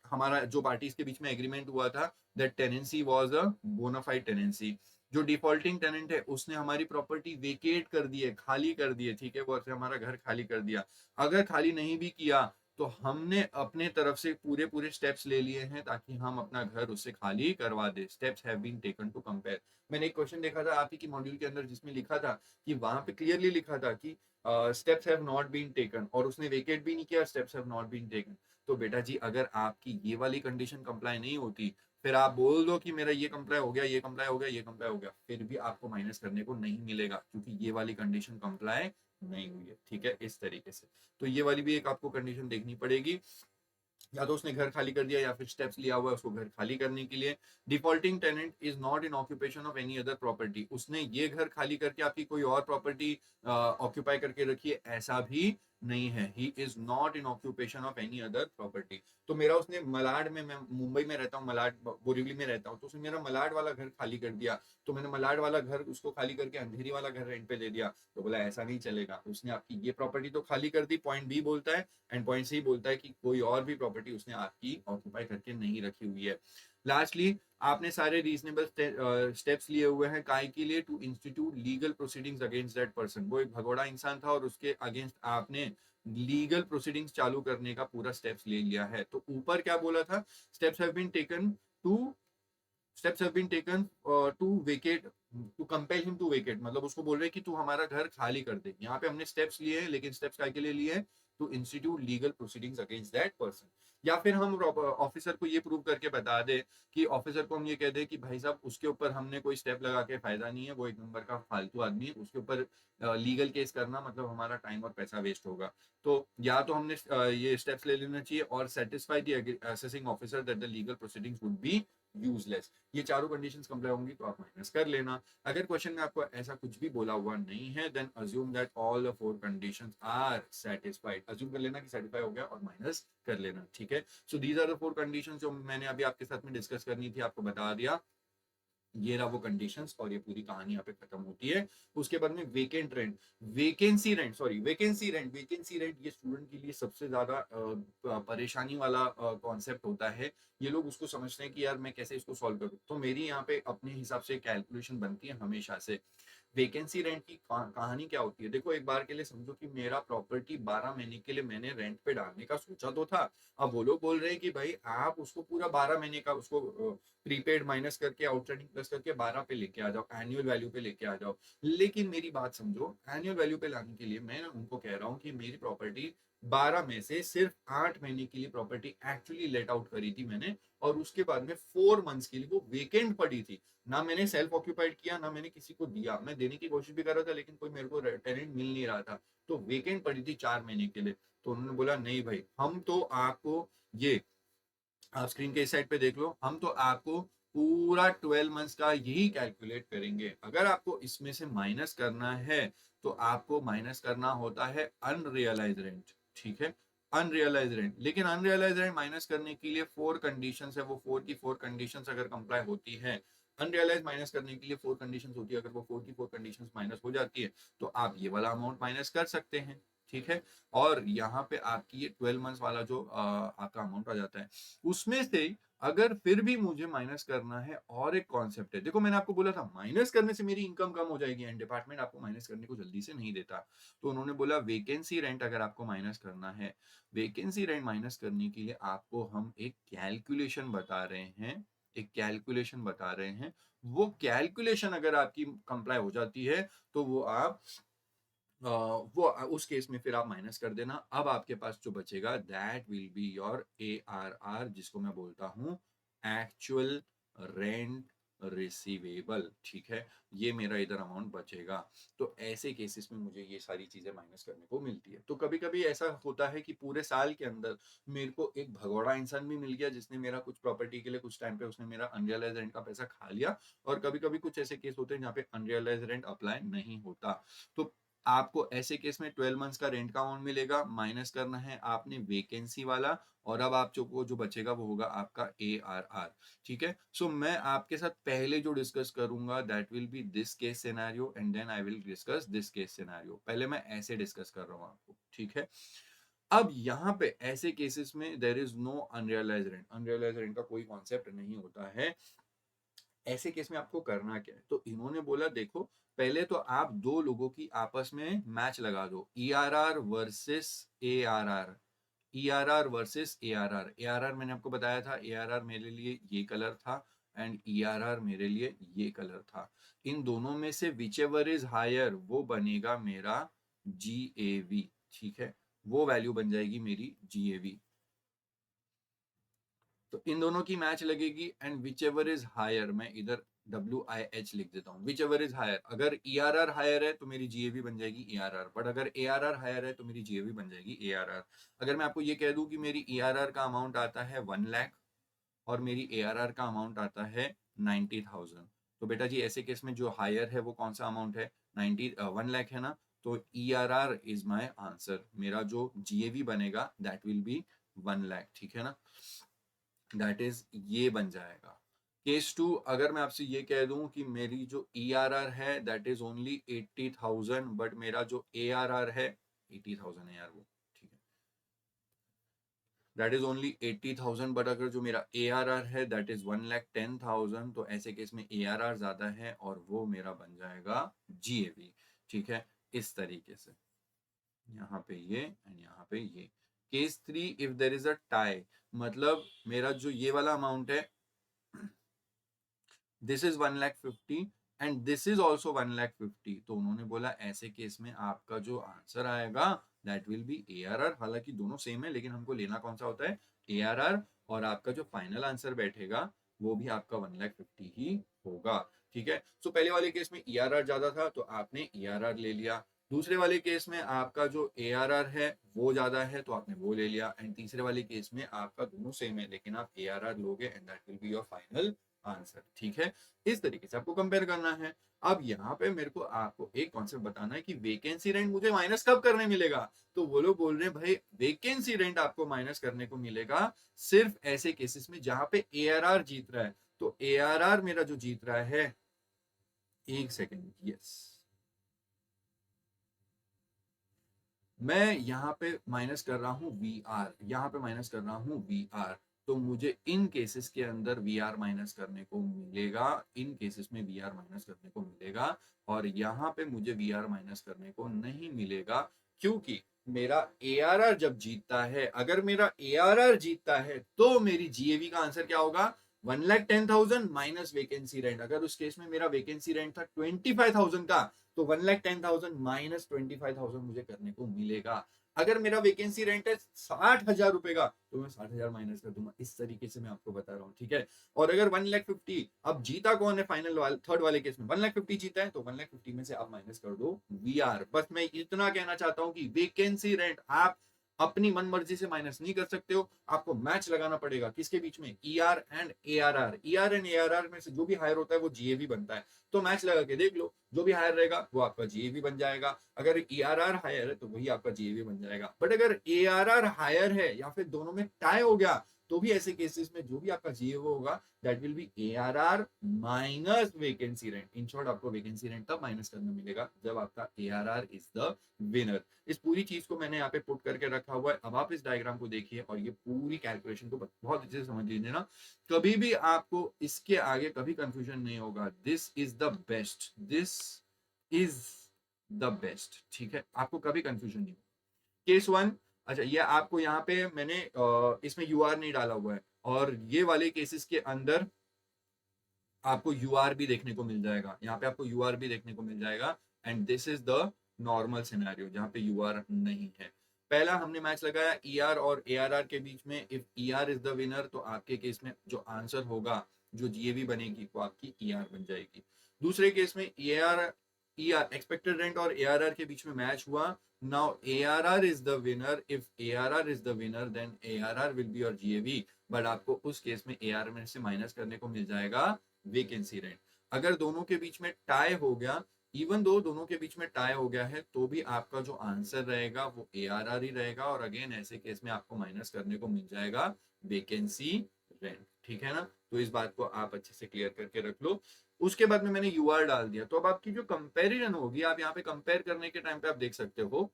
हमारा जो पार्टीज के बीच में एग्रीमेंट हुआ था, that tenancy was a bona fide tenancy. जो डिफॉल्टिंग टेनेंट है उसने हमारी प्रॉपर्टी वेकेट कर दी है, खाली कर दी है, ठीक है, वो हमारा घर खाली कर दिया। अगर खाली नहीं भी किया तो हमने अपने तरफ से पूरे पूरे स्टेप्स ले लिए हैं ताकि हम अपना घर उससे खाली करवा दे। Steps have been taken to compare. मैंने एक क्वेश्चन देखा था आप ही की मॉड्यूल के अंदर जिसमें लिखा था कि वहां पे क्लियरली लिखा था कि steps have not been taken, और उसने वेकेट भी नहीं किया, steps have not been taken. तो बेटा जी अगर आपकी ये वाली कंडीशन कंप्लाई नहीं होती, फिर आप बोल दो कि मेरा ये कंप्लाई हो गया, ये कंप्लाई हो गया, ये कंप्लाई हो गया, फिर भी आपको माइनस करने को नहीं मिलेगा क्योंकि ये वाली कंडीशन कंप्लाई नहीं हुई है, ठीक है, इस तरीके से। तो ये वाली भी एक आपको कंडीशन देखनी पड़ेगी, या तो उसने घर खाली कर दिया या फिर स्टेप्स लिया हुआ है उसको घर खाली करने के लिए। Defaulting tenant is not in occupation of any other property, उसने ये घर खाली करके आपकी कोई और प्रॉपर्टी ऑक्यूपाई करके रखी है, ऐसा भी नहीं है। He is not in occupation of any other property. तो मेरा उसने मलाड में, मैं मुंबई में रहता हूँ, मलाड बोरीवली में रहता हूँ, तो उसने मेरा मलाड वाला घर खाली कर दिया, तो मैंने मलाड वाला घर उसको खाली करके अंधेरी वाला घर रेंट पे दे दिया, तो बोला ऐसा नहीं चलेगा, उसने आपकी ये प्रॉपर्टी तो खाली कर दी, पॉइंट बी बोलता है, एंड पॉइंट सी बोलता है कि कोई और भी प्रॉपर्टी उसने आपकी ऑक्यूपाई करके नहीं रखी हुई है। लास्टली, आपने सारे रीजनेबल स्टेप्स लिए हुए हैं काय के लिए, to institute legal proceedings against that person. वो एक भगोड़ा इंसान था और उसके अगेंस्ट आपने लीगल प्रोसीडिंग्स चालू करने का पूरा स्टेप्स ले लिया है। तो ऊपर क्या बोला था, steps have been taken to steps have been taken to vacate, to compel him to vacate, मतलब उसको बोल रहे हैं कि तू हमारा घर खाली कर दे। यहाँ पे हमने स्टेप्स लिए हैं, लेकिन स्टेप्स काय के लिए लिए हैं, to institute legal proceedings against that person. या फिर हम ऑफिसर को ये प्रूव करके बता दे कि ऑफिसर को हम ये कह दे कि भाई साहब उसके ऊपर हमने कोई स्टेप लगा के फायदा नहीं है, वो एक नंबर का फालतू आदमी है, उसके ऊपर लीगल केस करना मतलब हमारा टाइम और पैसा वेस्ट होगा। तो या तो हमने ये स्टेप्स ले लेना चाहिए और satisfy the assessing officer that the legal proceedings would be useless. ये चारों कंडीशंस कंप्लाई होंगी तो आप माइनस कर लेना। अगर क्वेश्चन में आपको ऐसा कुछ भी बोला हुआ नहीं है, then assume that all the four conditions are satisfied. Assume कर लेना कि सेटिस्फाई हो गया और माइनस कर लेना, ठीक है। So these are the four conditions जो मैंने अभी आपके साथ में डिस्कस करनी थी, आपको बता दिया। ये रहा वो कंडीशंस और ये पूरी कहानी यहाँ पे खत्म होती है। उसके बाद में वेकेंट रेंट, वैकेंसी रेंट ये स्टूडेंट के लिए सबसे ज्यादा परेशानी वाला कॉन्सेप्ट होता है। ये लोग उसको समझते हैं कि यार मैं कैसे इसको सॉल्व करूँ, तो मेरी यहाँ पे अपने हिसाब से कैलकुलेशन बनती है हमेशा से। वैकेंसी रेंट की कहानी क्या होती है, देखो एक बार के लिए समझो कि मेरा प्रॉपर्टी 12 महीने के लिए मैंने रेंट पे डालने का सोचा तो था। अब वो लोग बोल रहे हैं कि भाई आप उसको पूरा 12 महीने का उसको प्रीपेड माइनस करके आउटस्टैंडिंग प्लस करके 12 पे लेके आ जाओ, एनुअल वैल्यू पे लेके आ जाओ। लेकिन मेरी बात समझो, एनुअल वैल्यू पे लाने के लिए मैं उनको कह रहा हूँ कि मेरी प्रॉपर्टी 12 में से सिर्फ 8 महीने के लिए प्रॉपर्टी एक्चुअली लेट आउट करी थी मैंने, और उसके बाद में 4 मंथ्स के लिए वो वेकेंट पड़ी थी। ना मैंने सेल्फ ऑक्यूपाइड किया, ना मैंने किसी को दिया, मैं देने की कोशिश भी कर रहा था लेकिन कोई मेरे को टेनेंट मिल नहीं रहा था, तो वेकेंट पड़ी थी 4 महीने के लिए। तो उन्होंने बोला नहीं भाई, हम तो आपको ये, आप स्क्रीन के इस साइड पे देख लो, हम तो आपको पूरा 12 मंथ्स का यही कैलकुलेट करेंगे। अगर आपको इसमें से माइनस करना है तो आपको माइनस करना होता है अनरियलाइज रेंट, ठीक है, अनरियलाइज रेंट। लेकिन अनरियलाइज रेंट माइनस करने के लिए 4 कंडीशंस है, वो 4 की 4 कंडीशंस अगर कंप्लाई होती है, अनरियलाइज माइनस करने के लिए 4 कंडीशंस होती है, अगर वो 4 की 4 कंडीशंस माइनस हो जाती है तो आप ये वाला अमाउंट माइनस कर सकते हैं, ठीक है। और यहाँ पे आपकी ये 12 मंथ्स वाला जो आपका अमाउंट आ जाता है, उसमें से अगर फिर भी मुझे माइनस करना है, और एक कॉन्सेप्ट है, देखो मैंने आपको बोला था माइनस करने से मेरी इनकम कम हो जाएगी, एंड डिपार्टमेंट आपको माइनस करने को जल्दी से नहीं देता। तो उन्होंने बोला वैकेंसी रेंट अगर आपको माइनस करना है, वैकेंसी रेंट माइनस करने के लिए आपको हम एक कैलकुलेशन बता रहे हैं, एक कैलकुलेशन बता रहे हैं। वो कैलकुलेशन अगर आपकी कंप्लाई हो जाती है, तो वो आप वो उस केस में फिर आप माइनस कर देना। अब आपके पास जो बचेगा that will be your ARR, जिसको मैं बोलता हूं एक्चुअल रेंट रिसीवेबल। ठीक है, ये मेरा इधर अमाउंट बचेगा। तो ऐसे केसेस में मुझे ये सारी चीजें माइनस करने को मिलती है। तो कभी कभी ऐसा होता है कि पूरे साल के अंदर मेरे को एक भगोड़ा इंसान भी मिल गया जिसने मेरा कुछ प्रॉपर्टी के लिए कुछ टाइम पे उसने मेरा अनरियलाइज रेंट का पैसा खा लिया। और कभी कभी कुछ ऐसे केस होते हैं जहाँ पे अनरियलाइज रेंट अप्लाई नहीं होता। तो आपको ऐसे केस में 12 मंथ्स का रेंट का अमाउंट मिलेगा, माइनस करना है आपने वैकेंसी वाला, और अब आप जो बचेगा वो होगा आपका ARR। ठीक है। सो मैं आपके साथ पहले जो डिस्कस करूंगा that will be this case scenario, and then I will discuss this case scenario. पहले मैं ऐसे डिस्कस कर रहा हूं आपको। ठीक है। अब यहाँ पे ऐसे केसेस में there is no unrealised rent, unrealised rent का कोई कॉन्सेप्ट नहीं होता है। ऐसे केस में आपको करना क्या है, तो इन्होंने बोला देखो पहले तो आप दो लोगों की आपस में मैच लगा दो, ERR versus ARR, ERR versus ARR। ARR मैंने आपको बताया था, ARR मेरे लिए ये कलर था एंड ERR मेरे लिए ये कलर था। इन दोनों में से विच एवर इज हायर वो बनेगा मेरा GAV। ठीक है, वो वैल्यू बन जाएगी मेरी GAV। तो इन दोनों की मैच लगेगी and whichever is higher, मैं इधर WIH लिख देता हूँ, विच एवर इज हायर। अगर ERR हायर है तो मेरी GAV बन जाएगी ERR, बट अगर ARR हायर है तो मेरी GAV बन जाएगी ARR। अगर मैं आपको ये कह दूं कि मेरी ERR का अमाउंट आता है 1 लाख और मेरी ARR का अमाउंट आता है 90,000, तो बेटा जी ऐसे केस में जो हायर है वो कौन सा अमाउंट है, 1 लाख है ना। तो ERR इज माई आंसर, मेरा जो GAV बनेगा दैट विल बी 1 लाख। ठीक है ना, दैट इज ये बन जाएगा। केस टू, अगर मैं आपसे ये कह दूं कि मेरी जो ERR है दैट इज ओनली 80,000, बट मेरा जो ARR है 80,000 है यार वो, ठीक है, दैट इज ओनली 80,000, बट अगर जो मेरा ARR है दैट इज 1,10,000, तो ऐसे केस में ARR ज्यादा है और वो मेरा बन जाएगा GAV। ठीक है, इस तरीके से यहाँ पे ये एंड यहाँ पे ये। Case three, if there is a tie, मतलब मेरा जो ये वाला अमाउंट है this is 1,50,000 and this is also 1,50,000, तो उन्होंने बोला ऐसे केस में आपका जो आंसर आएगा दैट विल बी ARR। हालांकि दोनों सेम है लेकिन हमको लेना कौन सा होता है, ARR, और आपका जो फाइनल आंसर बैठेगा वो भी आपका 1,50,000 ही होगा। ठीक है। सो पहले वाले केस में ERR ज्यादा था तो आपने ERR ले लिया, दूसरे वाले केस में आपका जो ARR है वो ज्यादा है तो आपने वो ले लिया, एंड तीसरे वाले केस में आपका दोनों सेम है लेकिन आप ARR लोगे and that will be your final answer. ठीक है, इस तरीके से आपको कंपेयर करना है। अब यहाँ पे मेरे को आपको एक कॉन्सेप्ट बताना है कि वैकेंसी रेंट मुझे माइनस कब करने मिलेगा। तो वो लोग बोल रहे हैं भाई वैकेंसी रेंट आपको माइनस करने को मिलेगा सिर्फ ऐसे केसेस में जहां पे ARR जीत रहा है। तो ARR मेरा जो जीत रहा है, एक सेकेंड, यस, मैं यहाँ पे माइनस कर रहा हूँ VR, यहाँ पे माइनस कर रहा हूँ VR। तो मुझे इन केसेस के अंदर VR माइनस करने को मिलेगा, इन केसेस में VR माइनस करने को मिलेगा, और यहाँ पे मुझे VR माइनस करने को नहीं मिलेगा, क्योंकि मेरा ARR जब जीतता है, अगर मेरा ARR जीतता है तो मेरी GAV का आंसर क्या होगा, 1,10,000 माइनस वैकेंसी रेंट। अगर उस केस में मेरा वैकेंसी रेंट था 25,000 का, तो 1,10,000 माइनस 25,000 मुझे करने को मिलेगा। अगर मेरा वैकेंसी रेंट है 60,000 रुपए का, तो मैं 60,000 माइनस कर दूंगा। इस तरीके से मैं आपको बता रहा हूँ। ठीक है। और अगर 1,50,000, अब जीता कौन है फाइनल वाले थर्ड वाले केस में, 1,50,000 जीता है, तो 1,50,000 में से आप माइनस कर दो VR। बस मैं इतना कहना चाहता हूँ कि वैकेंसी रेंट आप अपनी मन मर्जी से माइनस नहीं कर सकते हो, आपको मैच लगाना पड़ेगा किसके बीच में, ER and ARR। ER and ARR में से जो भी हायर होता है वो GAV बनता है। तो मैच लगा के देख लो, जो भी हायर रहेगा वो आपका GAV बन जाएगा। अगर ERR हायर है तो वही आपका GAV बन जाएगा, बट अगर ARR हायर है या फिर दोनों में टाई हो गया तो भी ऐसे केसेस में जो भी आपका जीएओ होगा that will B ARR minus vacancy rent. In short आपको वैकेंसी रेंट तब माइनस करना मिलेगा जब आपका एआरआर इज द विनर। इस पूरी चीज को मैंने यहाँ पे पुट करके रखा हुआ है। अब आप इस डायग्राम को देखिए और ये पूरी कैलकुलेशन को बहुत अच्छे से समझ लीजिए ना, कभी भी आपको इसके आगे कभी कंफ्यूजन नहीं होगा। This is the best, this is the best, ठीक है, आपको कभी कंफ्यूजन नहीं होगा। केस वन, अच्छा ये आपको यहाँ पे मैंने इसमें यूआर नहीं डाला हुआ है, और ये वाले केसेस के अंदर आपको यूआर भी देखने को मिल जाएगा, यहाँ पे आपको यूआर भी देखने को मिल जाएगा। And this is the normal scenario जहाँ पे यूआर नहीं है। पहला हमने मैच लगाया ईआर और एआरआर के बीच में। If ER is the winner तो आपके केस में जो आंसर होगा, जो जीएवी बनेगी वो आपकी ईआर बन जाएगी। दूसरे केस में ईआर ईआर एक्सपेक्टेड रेंट और एआरआर के बीच में मैच हुआ। Now ARR is the winner, if ARR is the winner then ARR will be your GAV, but आपको उस केस में एआर में से माइनस करने को मिल जाएगा वेकेंसी रेंट। अगर दोनों के बीच में टाई हो गया, इवन दो दोनों के बीच में टाई हो गया है, तो भी आपका जो आंसर रहेगा वो एआरआर ही रहेगा, और अगेन ऐसे केस में आपको माइनस करने को मिल जाएगा वेकेंसी रेंट, ठीक है ना। तो इस बात को आप अच्छे से क्लियर करके रख लो। उसके बाद में मैंने यूआर डाल दिया, तो अब आपकी जो कंपैरिजन होगी, आप यहाँ पे कंपेयर करने के टाइम पे आप देख सकते हो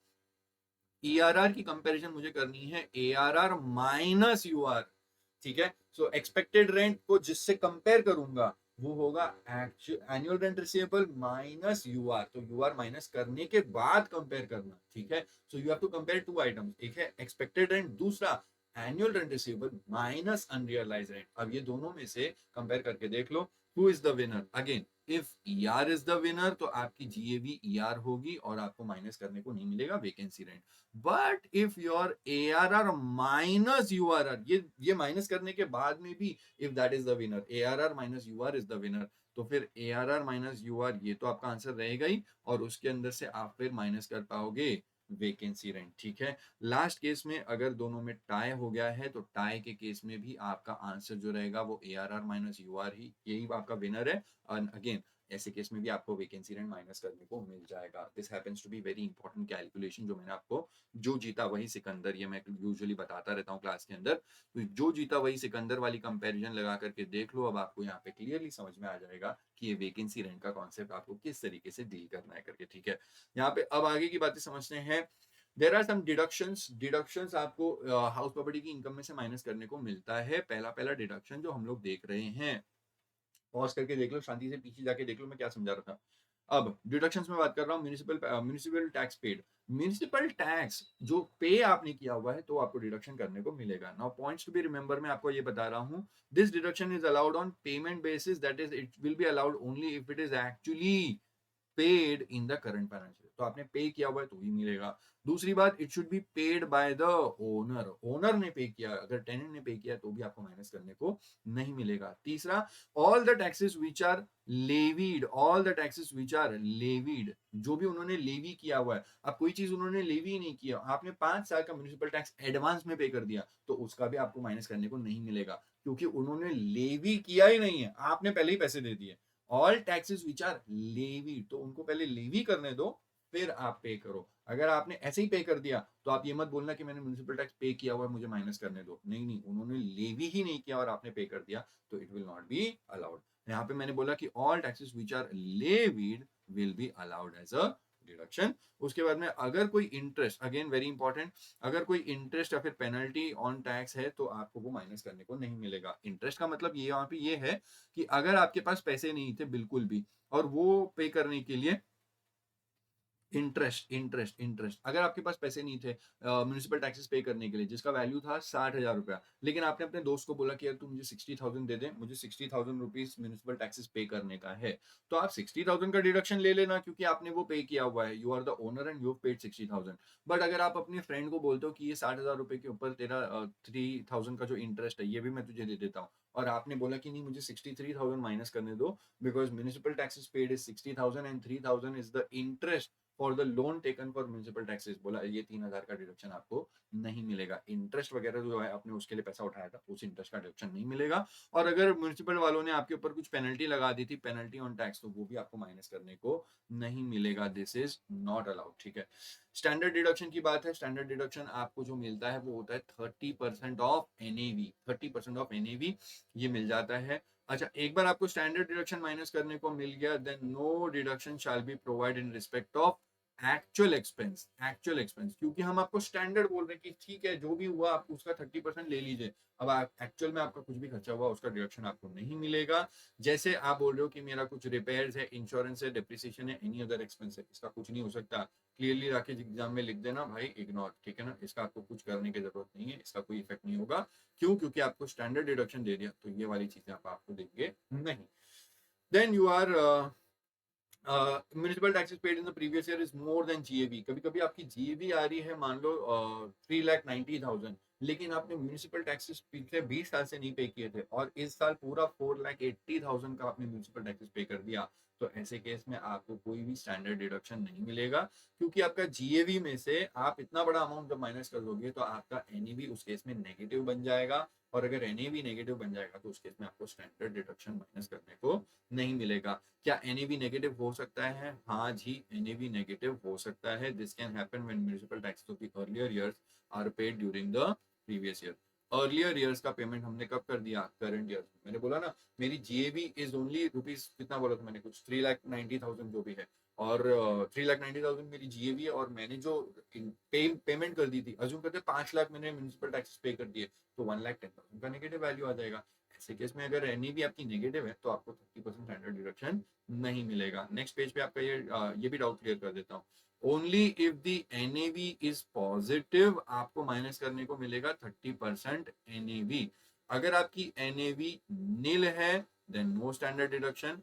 ईआरआर की कंपैरिजन मुझे करनी है एआरआर माइनस यूआर, ठीक है। सो एक्सपेक्टेड रेंट को जिससे कंपेयर करूंगा वो होगा annual rent receivable minus UR, तो यूआर माइनस करने के बाद कंपेयर करना, ठीक है। So you have to compare two items, एक है एक्सपेक्टेड रेंट, दूसरा annual rent receivable minus unrealise rent. अब ये दोनों में से कंपेयर करके देख लो who is the winner. Again if ER is the winner तो आपकी जीएवी ईआर होगी और आपको माइनस करने को नहीं मिलेगा vacancy rent. But if your ARR minus URR, ये माइनस करने के बाद में भी if that is the winner, ARR minus UR is the winner, तो फिर एआरआर माइनस यूआर ये तो आपका आंसर रहेगा ही, और उसके अंदर से आप फिर माइनस कर पाओगे वेकेंसी रेंट, ठीक है। लास्ट केस में अगर दोनों में टाई हो गया है तो टाई के केस में भी आपका आंसर जो रहेगा वो एआरआर माइनस यूआर ही, यही आपका विनर है। और अगेन ऐसे केस में भी आपको वैकेंसी रेंट माइनस करने को मिल जाएगा। This happens to be very important calculation, जो मैंने आपको जो जीता वही सिकंदर, ये मैं यूजुअली बताता रहता हूँ क्लास के अंदर, तो जो जीता वही सिकंदर वाली कंपैरिजन लगा करके देख लो। अब आपको यहाँ पे क्लियरली समझ में आ जाएगा कि ये वैकेंसी रेंट का कॉन्सेप्ट आपको किस तरीके से डील करना है करके, ठीक है। यहाँ पे अब आगे की बातें समझते हैं। देर आर सम डिडक्शंस आपको हाउस प्रॉपर्टी की इनकम में से माइनस करने को मिलता है। पहला पहला डिडक्शन जो हम लोग देख रहे हैं, पॉज करके देख लो, शांति से पीछे जाके देख लो मैं क्या समझा रहा था। अब डिडक्शंस में बात कर रहा हूँ, municipal tax paid, municipal tax जो पे आपने किया हुआ है तो आपको डिडक्शन करने को मिलेगा। Now points to be remember, मैं आपको ये बता रहा हूँ, this deduction is allowed on payment basis, that is it will be allowed only if it is actually paid in the current financial, तो आपने पे किया हुआ है तो ही मिलेगा। दूसरी बात, it should be paid by the owner, owner ने पे किया, अगर टेनेंट ने पे किया तो भी आपको माइनस करने को नहीं मिलेगा। तीसरा, all the taxes which are levied, all the taxes which are levied, जो भी उन्होंने लेवी किया हुआ है। अब कोई चीज उन्होंने लेवी नहीं किया, आपने 5 साल का म्युनिसिपल टैक्स एडवांस में पे कर दिया, तो उसका भी आपको माइनस करने को नहीं मिलेगा, क्योंकि उन्होंने लेवी किया ही नहीं है, आपने पहले ही पैसे दे दिए। All taxes which are levy, तो उनको पहले लेवी करने दो फिर आप पे करो। अगर आपने ऐसे ही पे कर दिया तो आप ये मत बोलना कि मैंने म्युनिसिपल टैक्स पे किया हुआ है मुझे माइनस करने दो, नहीं नहीं, उन्होंने लेवी ही नहीं किया और आपने पे कर दिया तो it will not be allowed. यहाँ पे मैंने बोला कि all taxes which are levied will be allowed as a deduction. उसके बाद में अगर कोई इंटरेस्ट, अगेन वेरी इंपॉर्टेंट, अगर कोई इंटरेस्ट या फिर पेनल्टी ऑन टैक्स है तो आपको वो माइनस करने को नहीं मिलेगा। इंटरेस्ट का मतलब ये यहाँ पे ये है कि अगर आपके पास पैसे नहीं थे बिल्कुल भी, और वो पे करने के लिए इंटरेस्ट अगर आपके पास पैसे नहीं थे म्यूनिसिपल टैक्सेस पे करने के लिए, जिसका वैल्यू था 60,000 रुपया, लेकिन आपने अपने दोस्त को बोला कि यार तू मुझे 60,000 दे दे, मुझे 60,000 रुपीज म्यूनिसिपल टैक्सेस पे करने का है, तो आप 60,000 का डिडक्शन ले लेना क्योंकि आपने वो पे किया हुआ है, you are the owner and you paid 60,000। But अगर आप अपने फ्रेंड को बोलते हो कि ये 60,000 रुपए के ऊपर तेरा 3,000 का जो इंटरेस्ट है ये भी मैं तुझे दे देता हूँ, और आपने बोला कि नहीं मुझे 63,000 माइनस करने दो, because municipal taxes paid is 60,000 and 3,000 is the interest for the loan taken for municipal taxes, बोला ये 3,000 का डिडक्शन आपको नहीं मिलेगा। इंटरेस्ट वगैरह जो है आपने उसके लिए पैसा उठाया था, उस इंटरेस्ट का डिडक्शन नहीं मिलेगा। और अगर म्यूनिसिपल वालों ने आपके ऊपर कुछ पेनल्टी लगा दी थी, पेनल्टी ऑन टैक्स, तो वो भी आपको माइनस करने को नहीं मिलेगा। दिस इज नॉट अलाउड, ठीक है। स्टैंडर्ड डिडक्शन की बात है। स्टैंडर्ड डिडक्शन आपको जो मिलता है वो होता है 30% ऑफ एनएवी। 30% ऑफ एनएवी ये मिल जाता है। अच्छा, एक बार आपको स्टैंडर्ड डिडक्शन माइनस करने को मिल गया, then no deduction shall be provide in respect of actual expense. Actual expense, क्योंकि हम आपको स्टैंडर्ड बोल रहे हैं कि ठीक है जो भी हुआ आप उसका 30% ले लीजिए। अब आप एक्चुअल में आपका कुछ भी खर्चा हुआ उसका डिडक्शन आपको नहीं मिलेगा। जैसे आप बोल रहे हो कि मेरा कुछ रिपेयर्स है, इंश्योरेंस है, डेप्रिसिएशन है, एनी अदर एक्सपेंस है, इसका कुछ नहीं हो सकता। क्लियरली राके एग्जाम में लिख देना भाई इग्नोर, ठीक है ना, इसका आपको कुछ करने की जरूरत नहीं है, इसका कोई इफेक्ट नहीं होगा। क्यों? क्योंकि आपको स्टैंडर्ड डिडक्शन दे दिया तो ये वाली चीजें आप आपको देंगे नहीं। Then you are municipal taxes paid in the previous year is more than GAV. कभी कभी आपकी जीएवी आ रही है मान लो 3,90,000, लेकिन आपने म्यूनिसिपल टैक्सेस पिछले 20 साल से नहीं पे किए थे और इस साल पूरा 4,80,000 का आपने म्यूनिसिपल टैक्सेस पे कर दिया, तो ऐसे केस में आपको कोई भी स्टैंडर्ड डिडक्शन नहीं मिलेगा। क्योंकि आपका जीएवी में से आप इतना बड़ा अमाउंट जब माइनस कर दोगे तो आपका एनईवी उस केस में नेगेटिव बन जाएगा, और अगर एनईवी नेगेटिव बन जाएगा तो उस केस में आपको स्टैंडर्ड डिडक्शन माइनस करने को नहीं मिलेगा। क्या एनईवी नेगेटिव हो सकता है? हाँ जी, एनईवी नेगेटिव हो सकता है। This can happen when municipal taxes of the earlier years are paid during the previous year. Earlier years का पेमेंट हमने कब कर दिया? Current year. मैंने बोला ना मेरी जीएवी इज ओनली रुपीज, कितना बोला था मैंने, कुछ 3,90,000 जो भी है, और 3,90,000 मेरी जीएवी है, और मैंने जो पेमेंट कर दी थी, अज्यूम करते 5 लाख मैंने म्यूनिसिपल टैक्सेस पे कर दिए, तो 1,10,000 का नेगेटिव वैल्यू आ जाएगा। ऐसे केस में अगर एनईवी आपकी नेगेटिव है तो आपको 30% स्टैंडर्ड डिडक्शन नहीं मिलेगा। नेक्स्ट पेज पे आपका ये भी डाउट क्लियर कर देता हूँ। Only if the NAV is positive आपको माइनस करने को मिलेगा 30% एनएवी। अगर आपकी एनएवी नील है then no standard deduction.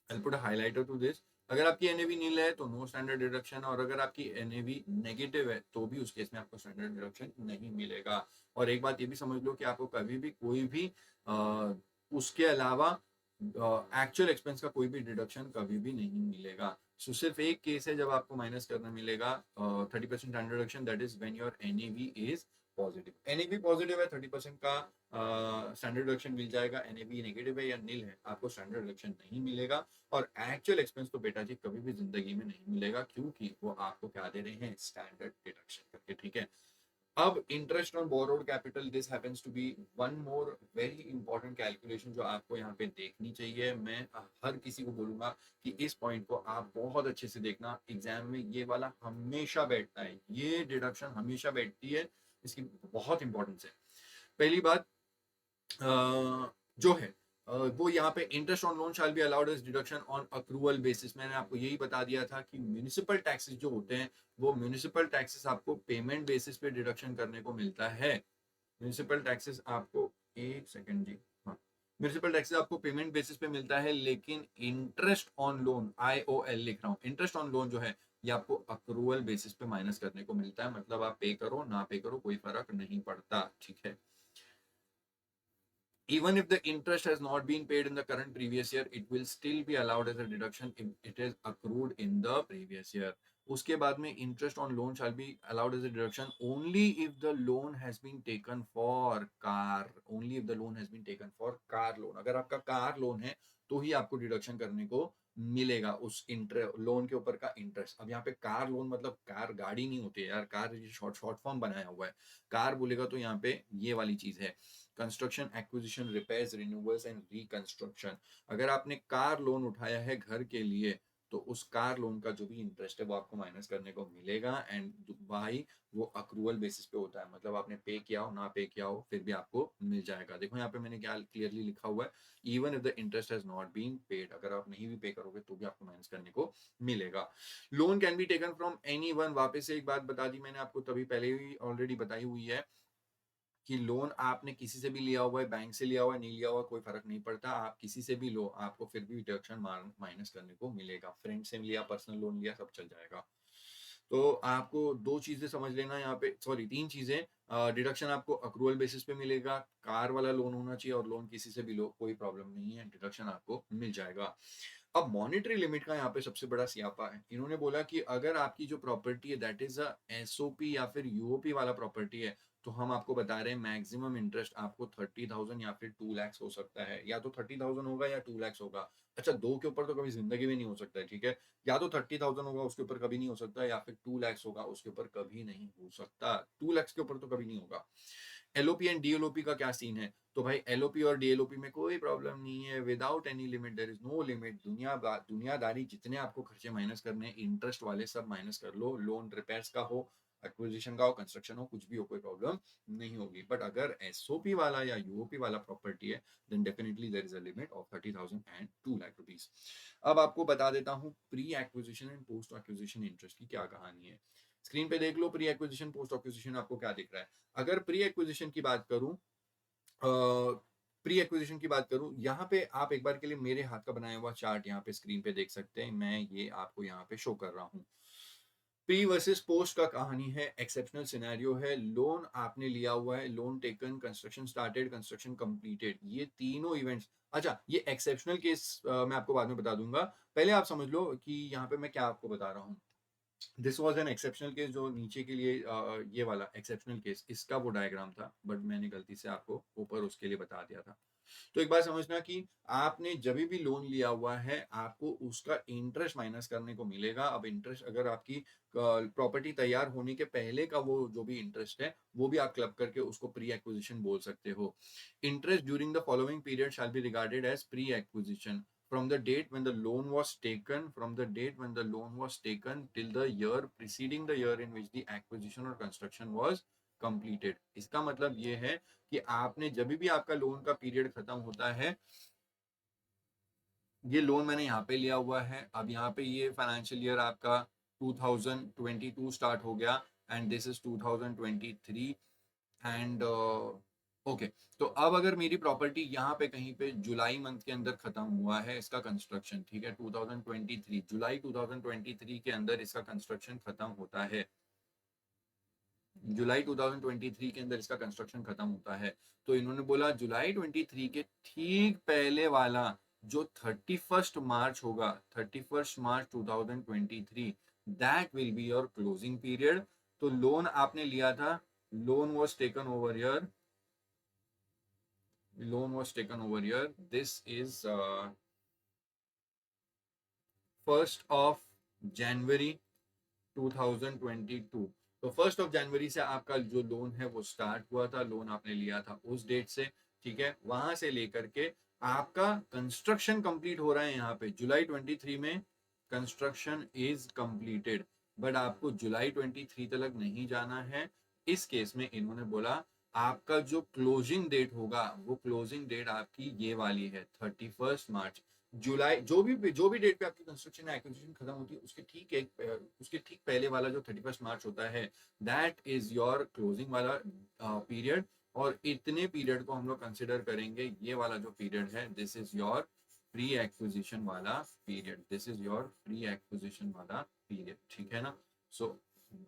I'll put a highlighter to this. अगर आपकी एनएवी नील है तो नो स्टैंडर्ड डिडक्शन, और अगर आपकी एनएवी नेगेटिव है तो भी उस केस में आपको स्टैंडर्ड डिडक्शन नहीं मिलेगा। और एक बात ये भी समझ लो कि आपको कभी भी कोई भी उसके अलावा एक्चुअल एक्सपेंस का कोई भी डिडक्शन कभी भी नहीं मिलेगा। सो सिर्फ एक केस है जब आपको माइनस करना मिलेगा 30% standard deduction, that is when your NAV is positive. NAV positive है 30% का स्टैंडर्ड डिडक्शन मिल जाएगा। एनएवी नेगेटिव है या नील है आपको स्टैंडर्ड डिडक्शन नहीं मिलेगा। और एक्चुअल एक्सपेंस तो बेटा जी कभी भी जिंदगी में नहीं मिलेगा, क्योंकि वो आपको क्या दे रहे हैं? स्टैंडर्ड डिडक्शन करके, ठीक है। अब interest on borrowed capital, this happens to be one more very important calculation जो आपको यहाँ पे देखनी चाहिए। मैं हर किसी को बोलूंगा कि इस पॉइंट को आप बहुत अच्छे से देखना, एग्जाम में ये वाला हमेशा बैठता है, ये डिडक्शन हमेशा बैठती है, इसकी बहुत इंपॉर्टेंस है। पहली बात जो है वो यहाँ पे interest on loan shall be allowed as deduction on accrual basis. मैंने आपको यही बता दिया था कि म्यूनिसिपल टैक्सेस जो होते हैं वो म्यूनिसिपल टैक्सेस आपको पेमेंट बेसिस पे डिडक्शन करने को मिलता है। म्यूनिसिपल टैक्सेस आपको, एक सेकंड जी, हाँ, म्यूनिसिपल टैक्सेस आपको पेमेंट बेसिस पे मिलता है, लेकिन इंटरेस्ट ऑन लोन, IOL लिख रहा हूँ, इंटरेस्ट ऑन लोन जो है ये आपको अक्रूवल बेसिस पे माइनस करने को मिलता है। मतलब आप पे करो ना पे करो कोई फर्क नहीं पड़ता, ठीक है। Even if the interest has not been paid in the current previous year, it will still be allowed as a deduction if it is accrued in the previous year. उसके बाद में interest on loan shall be allowed as a deduction only if the loan has been taken for car. Only if the loan has been taken for car loan. अगर आपका car loan है तो ही आपको deduction करने को मिलेगा उस loan के ऊपर का इंटरेस्ट। अब यहाँ पे कार लोन मतलब कार गाड़ी नहीं होती है यार, कार शॉर्ट फॉर्म बनाया हुआ है। कार बोलेगा तो यहाँ पे ये वाली चीज है, construction, acquisition, repairs, renewals and reconstruction. अगर आपने कार लोन उठाया है घर के लिए तो उस कार लोन का जो भी इंटरेस्ट है वो आपको माइनस करने को मिलेगा। एंड भाई वो अक्रूवल बेसिस पे होता है, मतलब आपने पे किया हो ना पे किया हो फिर भी आपको मिल जाएगा। देखो यहाँ पे मैंने क्या क्लियरली लिखा हुआ है, even if the interest has not been paid, अगर आप नहीं भी पे करोगे तो भी आपको माइनस करने को मिलेगा। Loan can be taken from any one. वापस से एक बात बता दी मैंने आपको, तभी पहले ही ऑलरेडी बताई हुई है कि लोन आपने किसी से भी लिया हुआ है, बैंक से लिया हुआ है, नहीं लिया हुआ, कोई फर्क नहीं पड़ता, आप किसी से भी लो आपको फिर भी डिडक्शन माइनस करने को मिलेगा। फ्रेंड से लिया, पर्सनल लोन लिया, सब चल जाएगा। तो आपको दो चीजें समझ लेना यहाँ पे, सॉरी तीन चीजें। डिडक्शन आपको अक्रूवल बेसिस पे मिलेगा, कार वाला लोन होना चाहिए, और लोन किसी से भी लो कोई प्रॉब्लम नहीं है, डिडक्शन आपको मिल जाएगा। अब मॉनेटरी लिमिट का यहाँ पे सबसे बड़ा स्यापा है। इन्होंने बोला कि अगर आपकी जो प्रॉपर्टी है दैट इज अ एसओपी या फिर यूओपी वाला प्रॉपर्टी है, तो हम आपको बता रहे हैं मैक्सिमम इंटरेस्ट आपको 30,000 या फिर 2 लाख हो सकता है, या तो 30,000 होगा या 2 लाख होगा। अच्छा, दो के ऊपर तो कभी जिंदगी में नहीं हो सकता है, ठीक है। या तो 30,000 होगा उसके ऊपर कभी नहीं हो सकता, या फिर 2 लाख होगा उसके ऊपर कभी नहीं हो सकता। 2 लाख के ऊपर तो कभी नहीं होगा। एलओपी एंड डीएलओपी का क्या सीन है? तो भाई एलओपी और डीएलओपी में कोई प्रॉब्लम नहीं है, without any limit, there is no limit. दुनियादारी जितने आपको खर्चे माइनस करने हैं, इंटरेस्ट वाले सब माइनस कर लो। लोन रिपेयर्स का हो, एक्विजिशन का हो, कंस्ट्रक्शन हो, कुछ भी हो, कोई प्रॉब्लम नहीं होगी। बट अगर एसओपी वाला या यूओपी वाला प्रॉपर्टी है, then definitely there is a limit of 30,000 and 2 lakh rupees. अब आपको बता देता हूँ pre acquisition and post acquisition interest की क्या कहानी है। स्क्रीन पे देख लो, प्री एक्विजिशन पोस्ट एक्विजिशन आपको क्या दिख रहा है। अगर प्री एक्विजिशन की बात करूं, प्री एक्विजिशन की बात करूं, यहाँ पे आप एक बार के लिए मेरे हाथ का बनाया हुआ चार्ट यहाँ पे स्क्रीन पे देख सकते हैं। मैं ये आपको यहाँ पे शो कर रहा हूँ। प्री वर्सेस पोस्ट का कहानी है, एक्सेप्शनल सिनेरियो है। लोन आपने लिया हुआ है, loan taken, construction started, construction completed, ये तीनों इवेंट्स। अच्छा, ये एक्सेप्शनल केस मैं आपको बाद में बता दूंगा। पहले आप समझ लो कि यहाँ पे मैं क्या आपको बता रहा हूँ। This was an exceptional case, जो नीचे के लिए ये वाला एक्सेप्शनल केस, इसका वो डायग्राम था, बट मैंने गलती से आपको ऊपर उसके लिए बता दिया था। तो एक बात समझना कि आपने जब भी लोन लिया हुआ है, आपको उसका इंटरेस्ट माइनस करने को मिलेगा। अब इंटरेस्ट अगर आपकी प्रॉपर्टी तैयार होने के पहले का वो जो भी इंटरेस्ट है, वो भी आप क्लब करके उसको प्री एक्विजिशन बोल सकते हो। Interest during the following period shall be regarded as pre acquisition from the date when the loan was taken till the year preceding the year in which the acquisition or construction was completed। इसका मतलब ये है कि आपने जब भी आपका loan का पीरियड खत्म होता है, ये लोन मैंने यहाँ पे लिया हुआ है, अब यहाँ पे ये फाइनेंशियल ईयर आपका 2022 स्टार्ट हो गया and this is 2023 and okay. तो अब अगर मेरी प्रॉपर्टी यहाँ पे कहीं पे जुलाई मंथ के अंदर खत्म हुआ है इसका कंस्ट्रक्शन, ठीक है, 2023 जुलाई 2023 के अंदर इसका कंस्ट्रक्शन खत्म होता है, जुलाई 2023 के अंदर इसका कंस्ट्रक्शन खत्म होता है। तो इन्होंने बोला जुलाई 23 के ठीक पहले वाला जो 31 मार्च होगा, 31 मार्च 2023, that will be your closing period. तो लोन आपने लिया था, loan was taken over year, loan was taken over here. This is 1st of January 2022। तो 1st ऑफ जनवरी से आपका जो लोन है वो स्टार्ट हुआ था, लोन आपने लिया था उस डेट से, ठीक है। वहां से लेकर के आपका कंस्ट्रक्शन कंप्लीट हो रहा है यहाँ पे जुलाई 23 में, कंस्ट्रक्शन इज कंप्लीटेड। बट आपको जुलाई 23 तक नहीं जाना है। इस केस में इन्होंने बोला आपका जो क्लोजिंग डेट होगा, वो क्लोजिंग डेट आपकी ये वाली है 31 मार्च। जुलाई जो भी डेट पे आपकी कंस्ट्रक्शन एक्विजिशन खत्म होती है, उसके ठीक पहले वाला जो 31 मार्च होता है, दैट इज योर क्लोजिंग वाला पीरियड। और इतने पीरियड को हम लोग कंसिडर करेंगे, ये वाला जो पीरियड है, this is your pre acquisition वाला period, this is your pre acquisition वाला पीरियड, ठीक है ना। So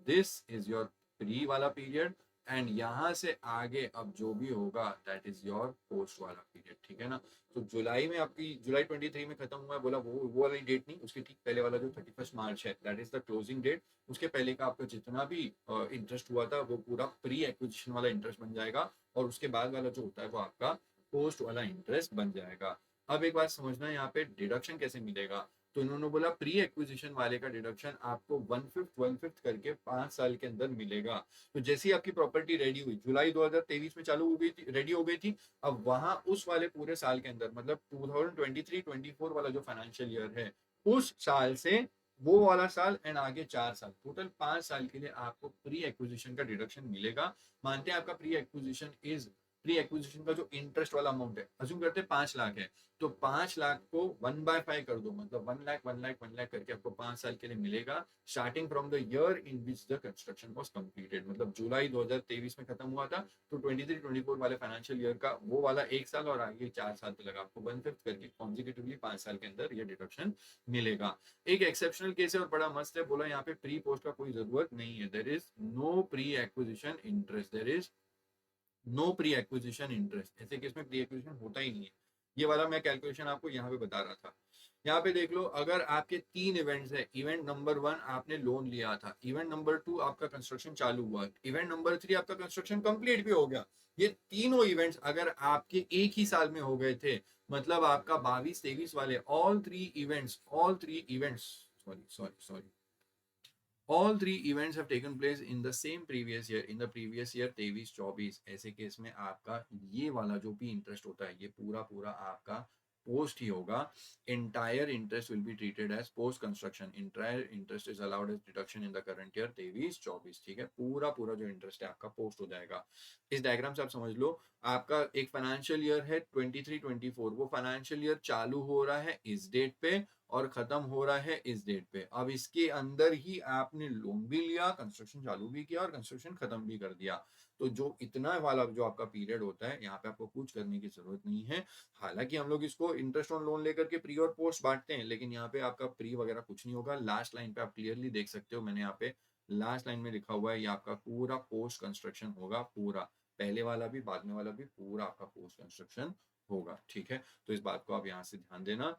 this is your pre वाला पीरियड एंड यहां से आगे अब जो भी होगा दैट इज योर पोस्ट वाला पीरियड, ठीक है ना। तो जुलाई में आपकी जुलाई 23 में खत्म हुआ है, बोला वो वाली डेट नहीं, उसके ठीक पहले वाला जो 31 मार्च है, that is the closing date. उसके पहले का आपका जितना भी इंटरेस्ट हुआ था वो पूरा प्री एक्विजिशन वाला इंटरेस्ट बन जाएगा, और उसके बाद वाला जो होता है वो आपका पोस्ट वाला इंटरेस्ट बन जाएगा। अब एक बात समझना, यहाँ पे डिडक्शन कैसे मिलेगा। तो इन्होंने बोला प्री एक्विजिशन वाले का डिडक्शन आपको 1/5 करके 5 साल के अंदर मिलेगा। तो जैसी आपकी प्रॉपर्टी रेडी हुई, जुलाई 2023 में चालू हो गई थी, रेडी हो गई थी, अब वहां उस वाले पूरे साल के अंदर, मतलब 2023-24 वाला जो फाइनेंशियल ईयर है, उस साल से वो वाला साल एंड आगे 4 साल, टोटल 5 साल के लिए आपको प्री एक्विजिशन का डिडक्शन मिलेगा। मानते हैं आपका प्री एक्विजिशन का जो इंटरेस्ट वाला अमाउंट है, अज्यूम करते हैं 5 लाख है, तो 5 लाख को 1/5 कर दो, मतलब 1 लाख करके आपको 5 साल के लिए मिलेगा, starting from the year in which the construction was completed. मतलब जुलाई 2023 में खत्म हुआ था, तो 23-24 वाले फाइनेंशियल ईयर का वो वाला 1 साल और आगे 4 साल तक आपको 1/5 करके कॉन्जिक्यूटिवली 5 साल के अंदर ये डिडक्शन मिलेगा। एक एक्सेप्शनल केस है और बड़ा मस्त है, बोला यहाँ पे प्री पोस्ट का कोई जरूरत नहीं है, there is no pre acquisition interest, there is no pre acquisition interest. ऐसे केस में प्री एक्विजिशन होता ही नहीं है। ये वाला मैं कैलकुलेशन आपको यहाँ पे बता रहा था। यहाँ पे देख लो, अगर आपके 3 इवेंट्स है, इवेंट नंबर 1 आपने लोन लिया था, इवेंट नंबर 2 आपका कंस्ट्रक्शन चालू हुआ, इवेंट नंबर 3 आपका कंस्ट्रक्शन कंप्लीट भी हो गया, ये तीनों इवेंट्स अगर आपके एक ही साल में हो गए थे, मतलब आपका 22-23 वाले all three events have taken place in the same previous year, in the previous year 23-24, ऐसे केस में आपका ये वाला जो भी इंटरेस्ट होता है ये पूरा पूरा आपका पोस्ट ही होगा। entire interest will be treated as post construction, entire interest is allowed as deduction in the current year 23-24, ठीक है, पूरा पूरा जो इंटरेस्ट है आपका पोस्ट हो जाएगा। इस डायग्राम से आप समझ लो, आपका एक फाइनेंशियल ईयर है 23-24, वो फाइनेंशियल ईयर चालू हो रहा है इस डेट पे और खत्म हो रहा है इस डेट पे। अब इसके अंदर ही आपने लोन भी लिया, कंस्ट्रक्शन चालू भी किया और कंस्ट्रक्शन खत्म भी कर दिया। तो जो इतना वाला जो आपका पीरियड होता है, यहाँ पे आपको कुछ करने की जरूरत नहीं है। हालांकि हम लोग इसको इंटरेस्ट ऑन लोन लेकर के प्री और पोस्ट बांटते हैं, लेकिन यहाँ पे आपका प्री वगैरह कुछ नहीं होगा। लास्ट लाइन पे आप क्लियरली देख सकते हो, मैंने यहाँ पे लास्ट लाइन में लिखा हुआ है, ये आपका पूरा पोस्ट कंस्ट्रक्शन होगा, पूरा पहले वाला भी बाद में वाला भी पूरा आपका पोस्ट कंस्ट्रक्शन होगा, ठीक है। तो इस बात को आप यहाँ से ध्यान देना।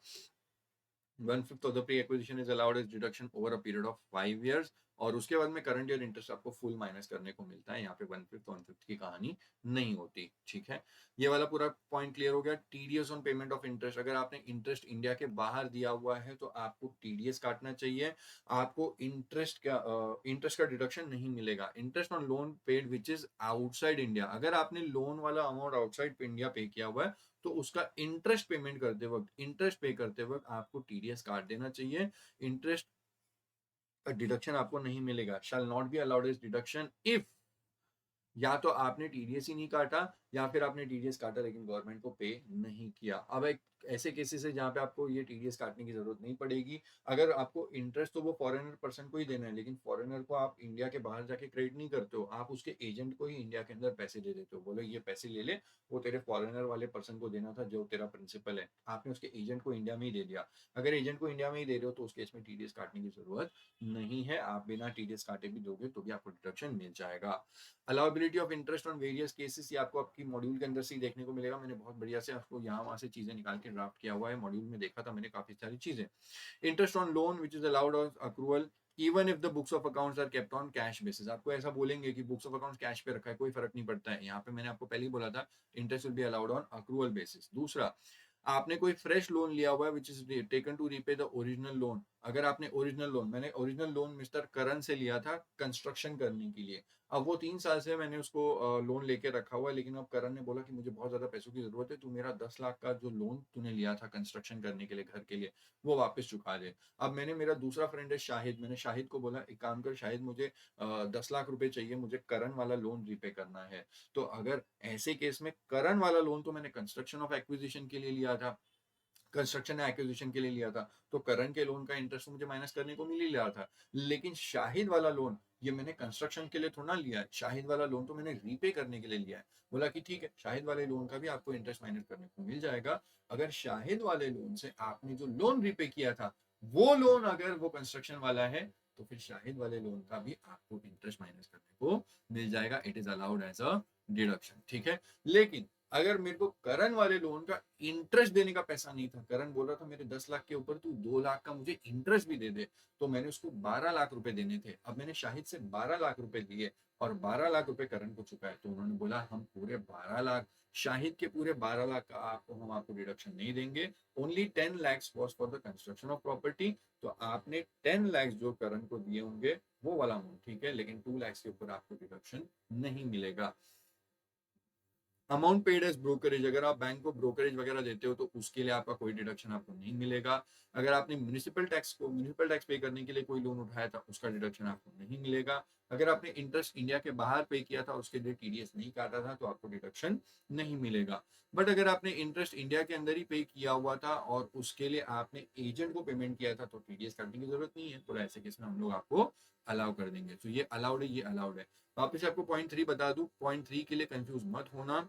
1/5 of the pre-acquisition is allowed as deduction over a period of 5 years, और उसके बाद में करंट ईयर इंटरेस्ट आपको फुल माइनस करने को मिलता है। यहाँ पे 1/5 की कहानी नहीं होती, ठीक है। ये वाला पूरा पॉइंट क्लियर हो गया। TDS on payment of interest, अगर आपने इंटरेस्ट इंडिया के बाहर दिया हुआ है तो आपको टीडीएस काटना चाहिए, आपको इंटरेस्ट का डिडक्शन नहीं मिलेगा। Interest on loan paid which is outside India, अगर आपने लोन वाला अमाउंट आउटसाइड इंडिया पे किया हुआ है तो उसका इंटरेस्ट पेमेंट करते वक्त, इंटरेस्ट पे करते वक्त आपको टीडीएस काट देना चाहिए। इंटरेस्ट डिडक्शन आपको नहीं मिलेगा। Shall not be allowed is deduction if, या तो आपने टीडीएस ही नहीं काटा या फिर आपने टीडीएस काटा लेकिन गवर्नमेंट को पे नहीं किया। अब एक ऐसे केसेस है जहां पे आपको ये टीडीएस काटने की जरूरत नहीं पड़ेगी। अगर आपको इंटरेस्ट तो वो फॉरेनर पर्सन को ही देना है, लेकिन फॉरेनर को आप इंडिया के बाहर जाके क्रेडिट नहीं करते हो, आप उसके एजेंट को ही इंडिया के अंदर पैसे दे देते हो, बोलो ये पैसे ले ले, वो तेरे फॉरेनर वाले पर्सन को देना था जो तेरा प्रिंसिपल है, आपने उसके एजेंट को इंडिया में ही दे दिया। अगर एजेंट को इंडिया में ही दे रहे हो तो उस केस में टीडीएस काटने की जरूरत नहीं है, आप बिना टीडीएस काटे भी दोगे तो भी आपको डिडक्शन मिल जाएगा। Allowability of interest on various cases, ये आपको आपकी मॉड्यूल के अंदर से ही देखने को मिलेगा। मैंने बहुत बढ़िया से आपको यहाँ वहां से चीजें निकाल के ड्राफ्ट किया हुआ है, मॉड्यूल में देखा था मैंने काफी सारी चीजें। Interest on loan which is allowed on accrual even if the books of accounts are kept on cash basis, आपको ऐसा बोलेंगे कि बुक्स ऑफ अकाउंट्स कैश पे रखा है कोई फर्क नहीं पड़ता है, यहाँ पे मैंने आपको पहले ही बोला था interest will be allowed on accrual basis. दूसरा, आपने कोई फ्रेश लोन लिया हुआ है which is taken to repay the original loan, अगर आपने ओरिजिनल लोन, मैंने ओरिजिनल लोन मिस्टर करण से लिया था कंस्ट्रक्शन करने के लिए, अब वो 3 साल से मैंने उसको लोन लेके रखा हुआ है, लेकिन अब करण ने बोला कि मुझे बहुत ज्यादा पैसों की जरूरत है, तू मेरा 10 लाख का जो लोन तूने लिया था कंस्ट्रक्शन करने के लिए घर के लिए वो वापस चुका दे। अब मैंने, मेरा दूसरा फ्रेंड है शाहिद, मैंने शाहिद को बोला एक काम कर शाहिद, मुझे 10 लाख रुपए चाहिए, मुझे करण वाला लोन रीपे करना है। तो अगर ऐसे केस में करण वाला लोन तो मैंने कंस्ट्रक्शन ऑफ एक्विजिशन के लिए लिया था, कंस्ट्रक्शन एक्विजिशन के लिए लिया था, तो करंट के लोन का इंटरेस्ट मुझे माइनस करने को मिल ही रहा था। लेकिन शाहिद वाला लोन ये मैंने कंस्ट्रक्शन के लिए थोड़ा लिया है, शाहिद वाला लोन तो मैंने रीपे करने के लिए लिया है। बोला कि ठीक है, शाहिद वाले लोन का भी आपको इंटरेस्ट माइनस करने को मिल जाएगा। अगर शाहिद वाले लोन से आपने जो लोन रीपे किया था वो लोन अगर वो कंस्ट्रक्शन वाला है तो फिर शाहिद वाले लोन का भी आपको इंटरेस्ट माइनस करने को मिल जाएगा। It is allowed as a deduction, ठीक है। लेकिन अगर मेरे को करण वाले लोन का इंटरेस्ट देने का पैसा नहीं था, करण बोल रहा था मेरे 10 लाख के ऊपर तू 2 लाख का मुझे इंटरेस्ट भी दे दे, तो मैंने उसको 12 लाख रुपए देने थे। अब मैंने शाहिद से 12 लाख रुपए दिए और 12 लाख रुपए करण को चुका है, तो उन्होंने बोला हम पूरे 12 लाख, शाहिद के पूरे 12 लाख का आपको हम आपको डिडक्शन नहीं देंगे, only 10 lakhs was for the construction of property. तो आपने 10 lakhs जो करण को दिए होंगे वो वाला अमाउंट ठीक है, लेकिन 2 lakhs के ऊपर आपको डिडक्शन नहीं मिलेगा। अमाउंट पेड एज ब्रोकरेज, अगर आप बैंक को ब्रोकरेज वगैरह देते हो तो उसके लिए आपका कोई डिडक्शन आपको नहीं मिलेगा। अगर आपने म्यूनिसिपल टैक्स पे करने के लिए कोई लोन उठाया था उसका डिडक्शन आपको नहीं मिलेगा। अगर आपने इंटरेस्ट इंडिया के बाहर पे किया था उसके लिए टीडीएस नहीं काटा था तो आपको डिडक्शन नहीं मिलेगा। बट अगर आपने इंटरेस्ट इंडिया के अंदर ही पे किया हुआ था और उसके लिए आपने एजेंट को पेमेंट किया था तो टीडीएस काटने की जरूरत नहीं है, तो ऐसे केस में हम लोग आपको अलाउ कर देंगे। तो ये अलाउड है, ये अलाउड है। वापस आपको पॉइंट 3 बता दूं, पॉइंट 3 के लिए कंफ्यूज मत होना।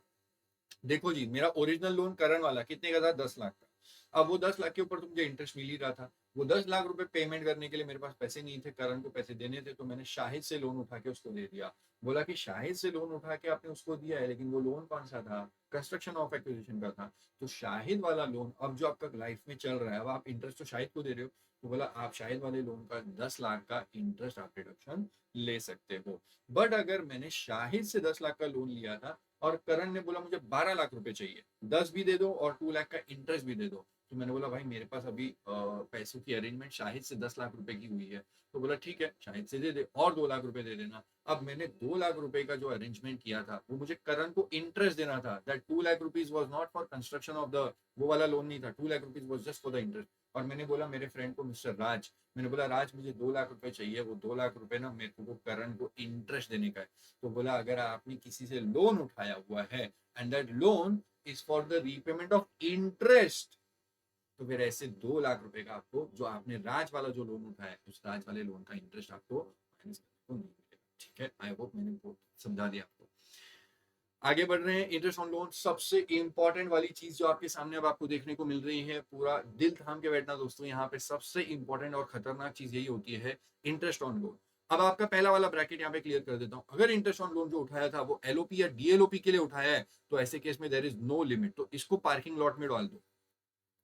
देखो जी, मेरा ओरिजिनल लोन करण वाला कितने का था, 10 लाख का। अब वो 10 लाख के ऊपर तो मुझे इंटरेस्ट मिल ही रहा था। वो 10 लाख रुपए पेमेंट करने के लिए मेरे पास पैसे नहीं थे, करण को पैसे देने थे, तो मैंने शाहिद से लोन उठा के उसको दे दिया। बोला कि शाहिद से लोन उठा के आपने उसको दिया है, लेकिन वो लोन कौन सा था? कंस्ट्रक्शन ऑफ एक्विजिशन का था। तो शाहिद वाला लोन अब जो आपका लाइफ में चल रहा है, अब आप इंटरेस्ट तो शाहिद को दे रहे हो, तो बोला आप शाहिद वाले लोन का 10 लाख का इंटरेस्ट आप रिडक्शन ले सकते हो। बट अगर मैंने शाहिद से 10 लाख का लोन लिया था और करण ने बोला मुझे 12 लाख रुपए चाहिए, 10 भी दे दो और 2 लाख का इंटरेस्ट भी दे दो, तो मैंने बोला भाई मेरे पास अभी पैसों की अरेंजमेंट शाहिद से 10 लाख रुपए की हुई है। तो बोला ठीक है शाहिद से दे दे और 2 लाख रुपए दे देना। अब मैंने 2 लाख रुपए का जो अरेंजमेंट किया था वो मुझे करण को इंटरेस्ट देना था। That 2 lakh rupees was not for construction of the, वो वाला लोन नहीं था, 2 lakh rupees was just for the interest. और मैंने बोला मेरे फ्रेंड को, मिस्टर राज, मैंने बोला राज मुझे 2 लाख रुपए चाहिए, वो 2 लाख रुपए ना मेरे को करण को इंटरेस्ट देने का है। तो बोला अगर आपने किसी से लोन उठाया हुआ है and that loan is for the repayment of interest, तो फिर ऐसे 2 लाख रुपए का आपको, जो आपने राज वाला जो लोन उठाया है, उस राज वाले लोन का इंटरेस्ट आपको माइनस करने को नहीं मिलेगा। ठीक है, आई होप मैंने वो समझा दिया आपको। आगे बढ़ रहे हैं, इंटरेस्ट ऑन लोन। सबसे इंपॉर्टेंट वाली चीज जो आपके सामने अब आपको देखने को मिल रही है, पूरा दिल थाम के बैठना दोस्तों, यहाँ पे सबसे इंपॉर्टेंट और खतरनाक चीज यही होती है, इंटरेस्ट ऑन लोन। अब आपका पहला वाला ब्रैकेट यहाँ पे क्लियर कर देता हूँ। अगर इंटरेस्ट ऑन लोन जो उठाया था वो एलओपी या डीएलओपी के लिए उठाया है, तो ऐसे केस में देयर इज नो लिमिट, तो इसको पार्किंग लॉट में डाल दो।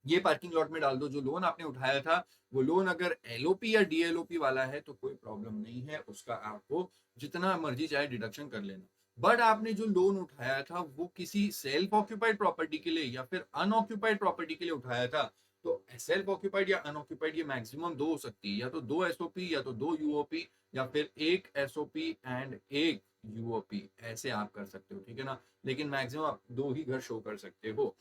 ये पार्किंग लॉट में डाल दो। जो लोन आपने उठाया था वो लोन अगर एलओपी या डीएलओपी वाला है तो कोई प्रॉब्लम नहीं है, उसका आपको जितना मर्जी चाहे डिडक्शन कर लेना। बट आपने जो लोन उठाया था वो किसी सेल्फ ऑक्यूपाइड प्रॉपर्टी के लिए या फिर अनऑक्यूपाइड प्रॉपर्टी के लिए उठाया था, तो सेल्फ ऑक्यूपाइड या अनऑक्यूपाइड ये मैक्सिमम दो हो सकती है, या तो 2 एसओपी या तो 2 यूओपी, या फिर 1 एसओपी एंड 1 यूओपी, ऐसे आप कर सकते हो। ठीक है ना, लेकिन मैक्सिमम आप 2 ही घर शो कर सकते हो।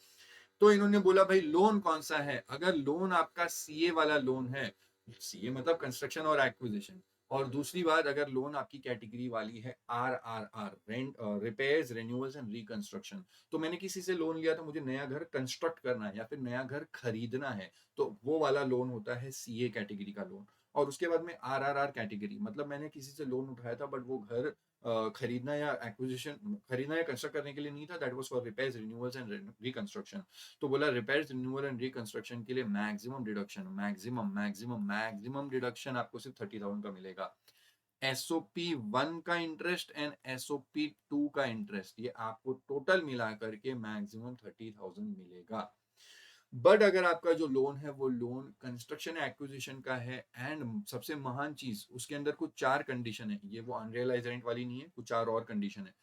तो इन्होंने बोला भाई लोन कौन सा है? अगर लोन आपका सीए वाला लोन है, सीए मतलब कंस्ट्रक्शन और एक्विजिशन, और दूसरी बात अगर लोन आपकी कैटेगरी वाली है RRR, rent repairs renewals and reconstruction, तो मैंने किसी से लोन लिया था, मुझे नया घर कंस्ट्रक्ट करना है या फिर नया घर खरीदना है, तो वो वाला लोन होता है सीए कैटेगरी का लोन। और उसके बाद में आरआरआर कैटेगरी, मतलब मैंने किसी से लोन उठाया था बट वो घर खरीदना या एक्विजिशन, खरीदना या कंस्ट्रक्ट करने के लिए नहीं था, that was for repairs renewals and reconstruction. तो बोला रिपेयर्स रिन्यूअल एंड रिकंस्ट्रक्शन के लिए मैक्सिमम डिडक्शन, मैक्सिमम डिडक्शन आपको सिर्फ 30,000 का मिलेगा। एसओपी 1 का इंटरेस्ट एंड एसओपी 2 का इंटरेस्ट, ये आपको टोटल मिला करके मैक्सिमम 30,000 मिलेगा। बट अगर आपका जो लोन है वो लोन कंस्ट्रक्शन एक्विजिशन का है, एंड सबसे महान चीज उसके अंदर कुछ 4 कंडीशन है, ये वो अनरियलाइज रेंट वाली नहीं है, कुछ 4 और कंडीशन है।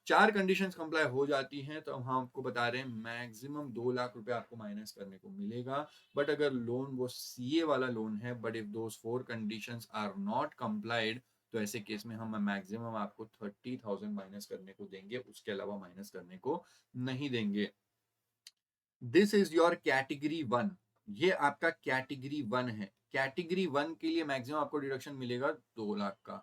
4 कंडीशंस कंप्लाई हो जाती हैं तो हम आपको बता रहे हैं मैक्सिमम 2 लाख रुपए आपको माइनस करने को मिलेगा। बट अगर लोन वो सीए वाला लोन है, but if those 4 conditions are not complied, तो ऐसे केस में हम मैक्सिमम आपको 30,000 माइनस करने को देंगे, उसके अलावा माइनस करने को नहीं देंगे। दिस इज योर कैटेगरी 1, ये आपका कैटेगरी 1 है। कैटेगरी 1 के लिए मैक्सिमम आपको डिडक्शन मिलेगा 2 लाख का।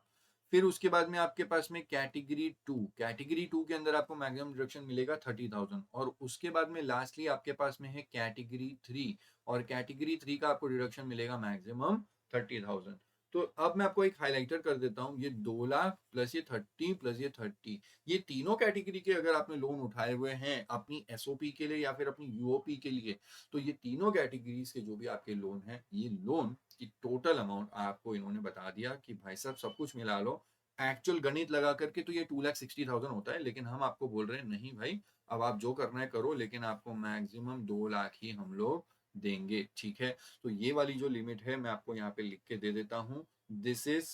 फिर उसके बाद में आपके पास में कैटेगरी 2, कैटेगरी 2 के अंदर आपको मैक्सिमम डिडक्शन मिलेगा 30,000। और उसके बाद में लास्टली आपके पास में है कैटेगरी 3, और कैटेगरी 3 का आपको डिडक्शन मिलेगा मैक्सिमम 30,000। तो अब मैं आपको एक हाईलाइटर कर देता हूँ, ये 2 लाख प्लस ये 30 प्लस ये 30, ये तीनों कैटेगरी के अगर आपने लोन उठाए हुए हैं अपनी एसओपी के लिए या फिर अपनी यूओपी के लिए, तो ये तीनों कैटेगरीज के जो भी आपके लोन हैं, ये लोन की टोटल अमाउंट आपको इन्होंने बता दिया कि भाई साहब सब कुछ मिला लो, एक्चुअल गणित लगा करके तो ये 2,60,000 होता है, लेकिन हम आपको बोल रहे हैं नहीं भाई, अब आप जो करना है करो, लेकिन आपको मैक्सिमम 2 लाख ही हम लोग देंगे। ठीक है, तो ये वाली जो लिमिट है मैं आपको यहाँ पे लिख के दे देता हूँ, दिस इज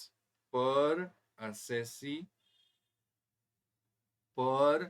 पर असेसी पर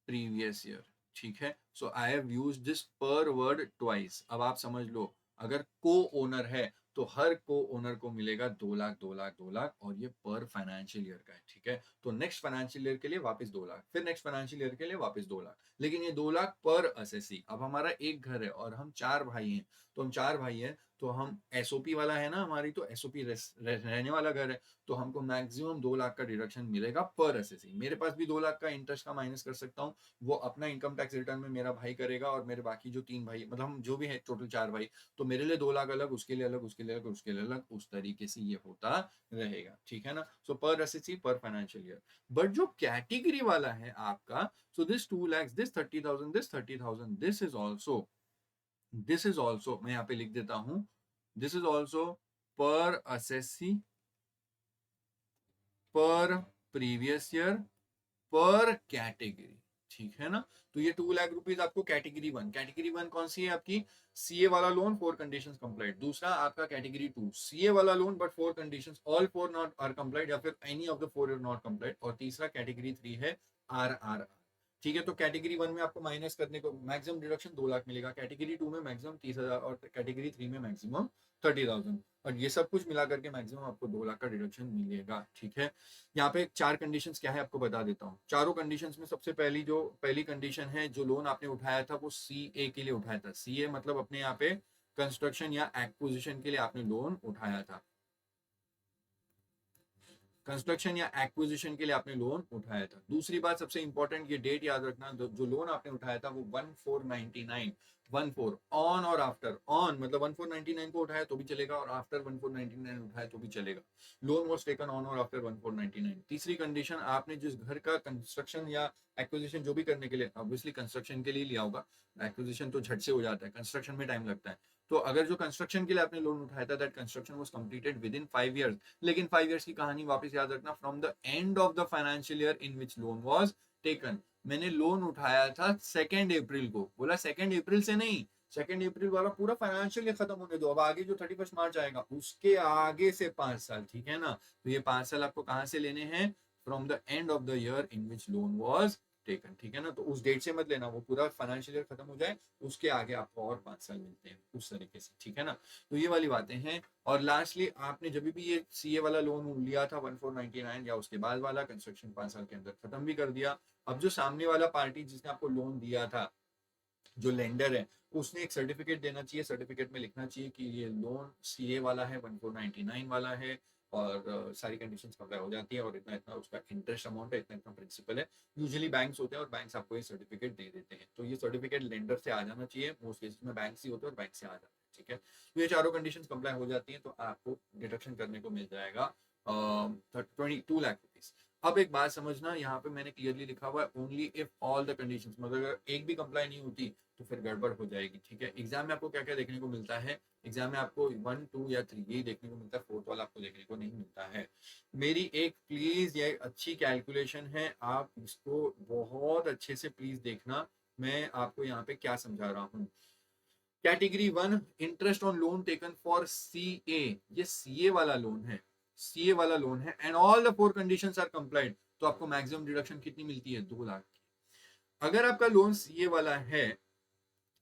प्रीवियस ईयर। ठीक है, सो आई हैव यूज दिस पर वर्ड ट्वाइस। अब आप समझ लो, अगर को ओनर है तो हर को ओनर को मिलेगा 2 लाख 2 लाख 2 लाख, और ये पर फाइनेंशियल ईयर का है। ठीक है, तो नेक्स्ट फाइनेंशियल ईयर के लिए वापस 2 लाख, फिर नेक्स्ट फाइनेंशियल ईयर के लिए वापस 2 लाख, लेकिन ये 2 लाख पर असेसी। अब हमारा एक घर है और हम 4 भाई हैं, तो हम 4 भाई हैं, तो हम एसओपी वाला है ना हमारी, तो एसओपी रहने वाला घर है, तो हमको मैक्सिमम 2 लाख का डिडक्शन मिलेगा पर एसएससी। मेरे पास भी 2 लाख का इंटरेस्ट का माइनस कर सकता हूँ, वो अपना इनकम टैक्स रिटर्न में मेरा भाई करेगा, और मेरे बाकी जो 3 भाई, मतलब हम जो भी है टोटल 4 भाई, तो मेरे लिए 2 लाख अलग, उसके लिए अलग, उसके लिए अलग, उसके लिए अलग, उस तरीके से ये होता रहेगा। ठीक है ना, सो पर एसएससी पर फाइनेंशियल ईयर। बट जो कैटेगरी वाला है आपका, so this 2 lakhs, this 30,000, this 30,000, this is also this is also, मैं यहाँ पे लिख देता हूं, दिस इज ऑल्सो पर असेसी, पर प्रीवियस ईयर, पर कैटेगरी, ठीक है ना। तो ये 2 लाख रुपीज आपको कैटेगरी वन, कैटेगरी वन कौन सी है आपकी, सीए वाला लोन, 4 कंडीशंस कंप्लाइड। दूसरा आपका कैटेगरी टू, सीए वाला loan but 4 conditions, all 4 not are complied, या फिर any of the 4 is not complied. और तीसरा कैटेगरी थ्री है आर। ठीक है, तो कैटेगरी वन में आपको माइनस करने को मैक्सिमम डिडक्शन 2 लाख मिलेगा, कैटेगरी टू में मैक्सिमम 30,000 और कैटेगरी थ्री में मैक्सिमम 30,000। और ये सब कुछ मिला करके मैक्सिमम आपको 2 लाख का डिडक्शन मिलेगा। ठीक है, यहाँ पे 4 कंडीशंस क्या है आपको बता देता हूँ। चारों कंडीशंस में सबसे पहली कंडीशन है, जो लोन आपने उठाया था वो सीए के लिए उठाया था। सीए मतलब अपने यहाँ पे कंस्ट्रक्शन या एक्विजिशन के लिए आपने लोन उठाया था, कंस्ट्रक्शन या एक्विजिशन के लिए आपने लोन उठाया था। दूसरी बात सबसे इंपॉर्टेंट, ये डेट याद रखना, जो लोन आपने उठाया था वो 1499, 14 ऑन और आफ्टर, ऑन मतलब 1499 को उठाया तो भी चलेगा, और आफ्टर 1499 उठाया तो भी चलेगा। लोन वॉज टेकन ऑन और आफ्टर 1499। तीसरी कंडीशन, आपने जिस घर का कंस्ट्रक्शन या एक्विजिशन जो भी करने के लिए, ऑब्वियसली कंस्ट्रक्शन के लिए लिया होगा, एक्विजिशन तो झट से हो जाता है, कंस्ट्रक्शन में टाइम लगता है। तो अगर जो कंस्ट्रक्शन के लिए आपने लोन उठाया था, that construction was completed with in 5 years। लेकिन 5 years की कहानी वापस याद रखना, from the end of the financial year in which loan was taken. मैंने लोन उठाया था 2 अप्रैल को, बोला 2 अप्रैल से नहीं, 2 अप्रैल वाला पूरा फाइनेंशियल ईयर खत्म होने दो, अब आगे जो 31 मार्च आएगा उसके आगे से 5 साल, ठीक है ना। तो ये 5 साल आपको कहां से लेने हैं, from the end of the year in which loan was taken, ठीक है ना। तो उस डेट से मत लेना, वो पूरा फाइनेंशियल ईयर खत्म हो जाए उसके आगे आपको और 5 साल मिलते हैं, उस तरीके से, ठीक है ना। तो ये वाली बातें हैं। और लास्टली, आपने जब भी ये सीए वाला लोन लिया था 1499 या उसके बाद वाला, कंस्ट्रक्शन 5 साल के अंदर खत्म भी कर दिया। अब जो सामने वाला पार्टी जिसने आपको लोन दिया था, जो लेंडर है, उसने एक सर्टिफिकेट देना चाहिए, सर्टिफिकेट में लिखना चाहिए कि ये लोन सीए वाला है, 1499 वाला है, और सारी कंडीशंस कंप्लाई हो जाती है, और इतना इतना उसका इंटरेस्ट अमाउंट है, इतना इतना प्रिंसिपल है। यूजुअली बैंक्स होते हैं और बैंक्स आपको ये सर्टिफिकेट दे देते हैं, तो ये सर्टिफिकेट लेंडर से आ जाना चाहिए, मोस्ट केसेस में बैंक्स ही होते हैं और बैंक से आ जाता है, ठीक है। तो ये चारों कंडीशंस कंप्लाई हो जाती हैं तो आपको डिडक्शन करने को मिल जाएगा 22 लाख रुपीज। अब एक बात समझना, यहाँ पे मैंने क्लियरली लिखा हुआ है only if all the conditions, मतलब अगर एक भी कंप्लाई नहीं होती तो फिर गड़बड़ हो जाएगी, ठीक है। एग्जाम में आपको क्या क्या देखने को मिलता है, एग्जाम में आपको 1, 2 या 3 यही देखने को मिलता है, फोर्थ वाला आपको देखने को नहीं मिलता है। मेरी एक प्लीज ये अच्छी कैलकुलेशन है, आप इसको बहुत अच्छे से प्लीज देखना, मैं आपको यहाँ पे क्या समझा रहा हूँ। Category one, interest on loan taken for CA, ये सीए वाला लोन है, सीए वाला लोन है, and all the 4 conditions are complied, तो आपको मैक्सिमम डिडक्शन कितनी मिलती है, 2 लाख की। अगर आपका लोन सीए वाला है,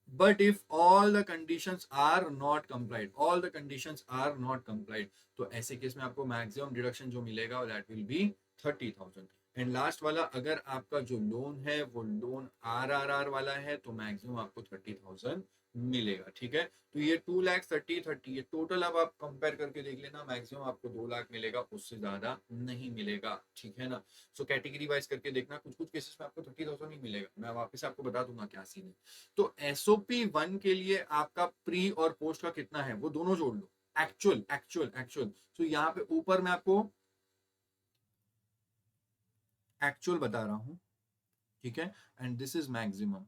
but if all the conditions are not complied, all the conditions are not complied, तो ऐसे केस में आपको मैक्सिमम डिडक्शन जो मिलेगा that will be 30,000। And last वाला, अगर आपका जो लोन है वो लोन आर वाला है, तो मैक्सिमम आपको 30,000 मिलेगा, ठीक है। तो ये 2 लाख 30 ये टोटल, अब आप कंपेयर करके देख लेना, मैक्सिमम आपको 2 लाख मिलेगा, उससे ज्यादा नहीं मिलेगा, ठीक है ना। सो कैटेगरी वाइज करके देखना, कुछ कुछ केसेस में आपको 30,000 ही मिलेगा, मैं वापस आपको बता दूंगा क्या सीन है। तो एसओपी वन के लिए आपका प्री और पोस्ट का कितना है वो दोनों जोड़ लो, एक्चुअल एक्चुअल एक्चुअल। तो यहाँ पे ऊपर मैं आपको एक्चुअल बता रहा हूं, ठीक है, एंड दिस इज मैक्सिमम।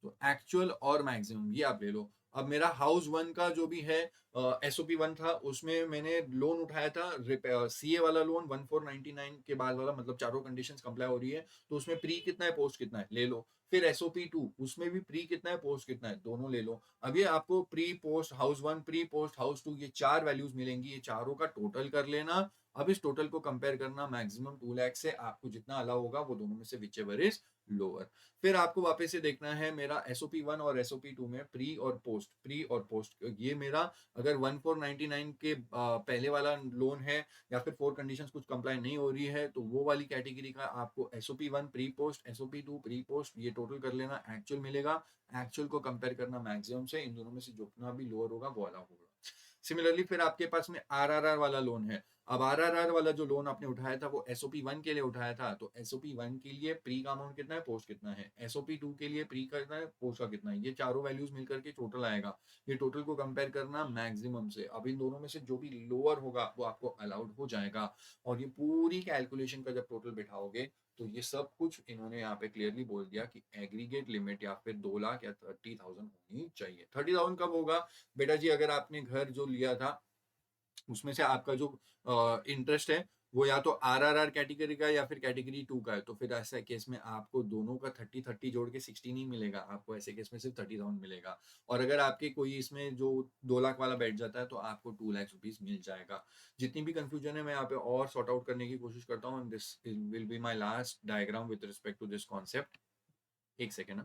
तो एक्चुअल और मैक्सिमम ये आप ले लो। अब मेरा हाउस वन का जो भी है एसओपी वन था, उसमें मैंने लोन उठाया था सीए वाला लोन 1499 के बाद वाला, मतलब चारों कंडीशंस कंप्लाई हो रही है, तो उसमें प्री कितना है पोस्ट कितना है ले लो। फिर एसओपी टू, उसमें भी प्री कितना है पोस्ट कितना है दोनों ले लो। अब ये आपको pre post house one, pre post house two, ये 4 वैल्यूज मिलेंगी, ये चारों का टोटल कर लेना। अब इस टोटल को कंपेयर करना मैक्सिमम 2 लाख से, आपको जितना अलाउ होगा वो दोनों में से विच एवर इज लोअर। फिर आपको वापस से देखना है मेरा एसओपी वन और एसओपी टू में प्री और पोस्ट, प्री और पोस्ट, ये मेरा अगर 1499 के पहले वाला लोन है, या फिर 4 कंडीशंस कुछ कंप्लाई नहीं हो रही है, तो वो वाली कैटेगरी का आपको SOP one pre post, SOP two pre post, ये टोटल कर लेना, एक्चुअल मिलेगा। एक्चुअल को कंपेयर करना मैक्सिमम से, इन दोनों में से जितना भी लोअर होगा वो वाला होगा। सिमिलरली फिर आपके पास में आरआरआर वाला लोन है, अब आरआरआर वाला जो लोन आपने उठाया था वो एसओपी 1 के लिए उठाया था, तो एसओपी 1 के लिए प्री का अमाउंट कितना है, पोस्ट कितना है, एसओपी 2 के लिए प्री का कितना है, पोस्ट का कितना है, ये चारों वैल्यूज मिलकर के टोटल आएगा। ये टोटल को कंपेयर करना मैक्सिमम से, अब इन दोनों में से जो भी लोअर होगा वो आपको अलाउड हो जाएगा। और ये पूरी कैलकुलेशन का जब टोटल बिठाओगे तो ये सब कुछ इन्होंने यहाँ पे क्लियरली बोल दिया कि एग्रीगेट लिमिट या फिर 2 लाख या 30,000 होनी चाहिए। 30,000 कब होगा बेटा जी, अगर आपने घर जो लिया था उसमें से आपका जो इंटरेस्ट है वो या तो आरआरआर कैटेगरी का या फिर कैटेगरी 2 का है, तो फिर ऐसा केस में आपको दोनों का 30-30 जोड़ के 60 नहीं मिलेगा, आपको ऐसे केस में सिर्फ 30,000 मिलेगा। और अगर आपके कोई इसमें जो 2 लाख वाला बैठ जाता है तो आपको 2 लाख रुपीज मिल जाएगा। जितनी भी कंफ्यूजन है मैं यहाँ पे और सॉर्ट आउट करने की कोशिश करता हूँ। This will be my last diagram with respect to this concept. एक सेकेंड।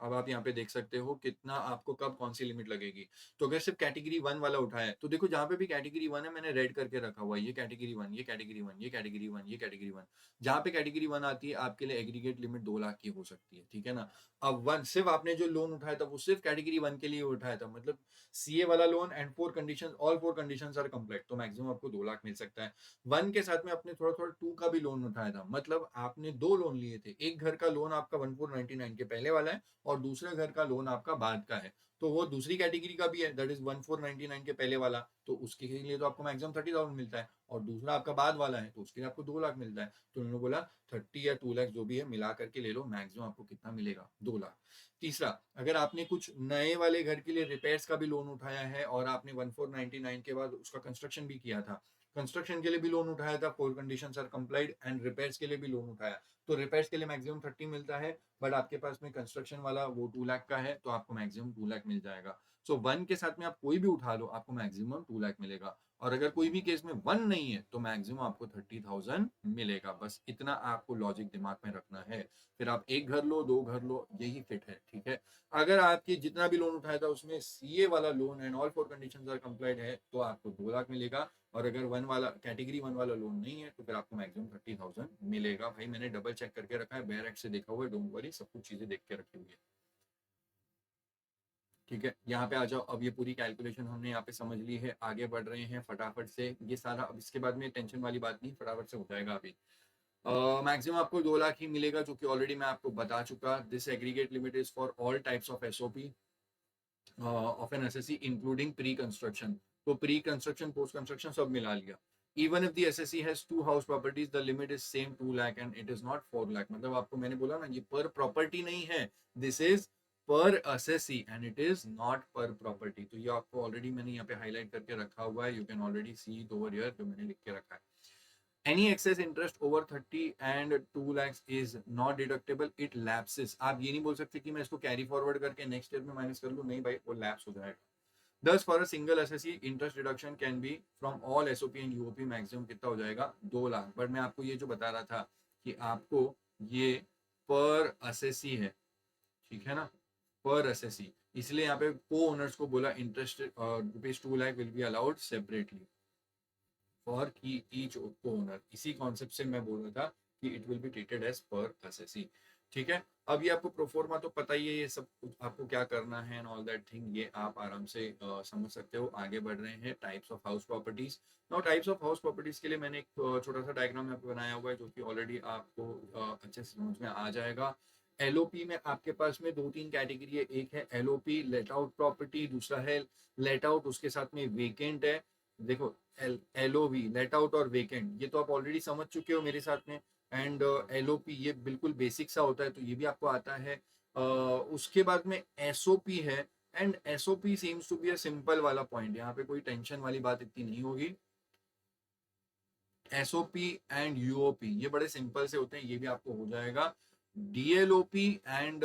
अब आप यहाँ पे देख सकते हो कितना आपको कब कौन सी लिमिट लगेगी। तो अगर सिर्फ कैटेगरी 1 वाला उठाया है तो देखो जहां पे भी कैटेगरी 1 है मैंने रेड करके रखा हुआ है, ये कैटेगरी 1, ये कैटेगरी 1, ये कैटेगरी 1, ये कैटेगरी 1। जहां पे कैटेगरी 1 आती है आपके लिए एग्रीगेट लिमिट 2 लाख की हो सकती है, ठीक है ना। अब वन सिर्फ आपने जो लोन उठाया था वो सिर्फ कैटेगरी 1 के लिए उठाया था, मतलब सीए वाला loan and 4 condition, all 4 condition are complete, तो मैक्सिमम आपको 2 लाख मिल सकता है। 1 के साथ में आपने थोड़ा थोड़ा 2 का भी लोन उठाया था, मतलब आपने 2 लोन लिए थे। एक घर का लोन आपका 1499 के पहले वाला है और दूसरे घर का लोन आपका बाद का है, तो वो दूसरी कैटेगरी का भी है, दैट इज 1499 के पहले वाला, तो उसके लिए तो आपको मैक्सिमम 30,000 मिलता है। और दूसरा आपका बाद वाला है तो उसके लिए आपको 2 लाख मिलता है। तो उन्होंने बोला 30 या 2 लाख जो भी है मिला करके ले लो, मैक्सिमम आपको कितना मिलेगा, 2 लाख। तीसरा, अगर आपने कुछ नए वाले घर के लिए रिपेयर्स का भी लोन उठाया है और आपने 1499 के बाद उसका कंस्ट्रक्शन भी किया था, कंस्ट्रक्शन के लिए भी लोन उठाया था, 4 conditions are complied, and repairs के लिए भी लोन उठाया, तो रिपेयर्स के लिए मैक्सिमम 30 मिलता है। बट आपके पास में कंस्ट्रक्शन वाला वो 2 लाख का है तो आपको मैक्सिमम 2 लाख मिल जाएगा। सो 1 के साथ में आप कोई भी उठा लो आपको मैक्सिमम 2 लाख मिलेगा। और अगर कोई भी केस में 1 नहीं है तो मैक्सिमम आपको 30,000 मिलेगा। बस इतना आपको लॉजिक दिमाग में रखना है। फिर आप एक घर लो, 2 घर लो, यही फिट है, ठीक है। अगर आपकी जितना भी लोन उठाया था उसमें सीए वाला loan and all 4 conditions are complied है तो आपको 2 लाख मिलेगा। और अगर 1 वाला कैटेगरी 1 वाला लोन नहीं है तो फिर आपको मैक्सिमम 30,000 मिलेगा। भाई मैंने डबल चेक करके रखा है, बेयर एक्ट से देखा हुआ है, डोंट वरी, सब कुछ चीजें देख के रखी हुई है, ठीक है। यहाँ पे आ जाओ, अब ये पूरी कैलकुलेशन हमने यहाँ पे समझ ली है, आगे बढ़ रहे हैं फटाफट से। ये सारा अब इसके बाद में टेंशन वाली बात नहीं, फटाफट से हो जाएगा अभी। मैक्सिमम आपको 2 लाख ही मिलेगा, जो कि ऑलरेडी मैं आपको बता चुका। This aggregate limit is for all types of SOP of an SSC including pre construction. तो प्री कंस्ट्रक्शन, पोस्ट कंस्ट्रक्शन सब मिला लिया। Even if the SSC has 2 house properties the limit is same 2 lakh and it is not 4 lakh. मतलब आपको मैंने बोला ना ये पर प्रॉपर्टी नहीं है, दिस इज पर SSC and it is not पर प्रॉपर्टी। तो ये आपको ऑलरेडी मैंने यहाँ पे हाईलाइट करके रखा हुआ है, you can already see it over here, जो मैंने लिख के रखा है। Any excess interest over 30 and 2 lakhs is not deductible, it lapses। आप ये नहीं बोल सकते कि मैं इसको कैरी फॉरवर्ड करके नेक्स्ट ईयर में माइनस कर लूँ, नहीं भाई, वो लैप्स हो जाएगा। Thus for a single SSE interest deduction can be from all SOP and UOP maximum कितना हो जाएगा, 2 लाख। बट मैं आपको ये जो बता रहा था कि आपको ये पर एसएससी है, ठीक है ना, पर एसएससी, इसलिए यहाँ पे को ओनर्स को बोला interest rupees 2 lakh will be allowed separately for की ईच ओनर। इसी कॉन्सेप्ट से मैं बोल रहा था कि it will be treated as per SSC, ठीक है। अब ये आपको प्रोफोर्मा तो पता ही है, ये सब कुछ आपको क्या करना है एंड ऑल दैट थिंग, ये आप आराम से समझ सकते हो। आगे बढ़ रहे हैं, types of house properties. Now types of house properties के लिए मैंने एक छोटा सा डायग्राम यहाँ पे बनाया हुआ है जो कि ऑलरेडी आपको अच्छे से समझ में आ जाएगा। एलओपी में आपके पास में 2-3 कैटेगरी है, एक है एलओपी लेट आउट प्रॉपर्टी, दूसरा है लेट आउट उसके साथ में वेकेंट है। देखो एलओवी लेट आउट और वेकेंट ये तो आप ऑलरेडी समझ चुके हो मेरे साथ में। एंड एलओपी ये बिल्कुल बेसिक सा होता है तो ये भी आपको आता है। उसके बाद में एसओपी है, एंड SOP seems to be a simple वाला पॉइंट, यहाँ पे कोई टेंशन वाली बात इतनी नहीं होगी। एसओपी एंड यूओपी ये बड़े सिंपल से होते हैं, ये भी आपको हो जाएगा। DLOP and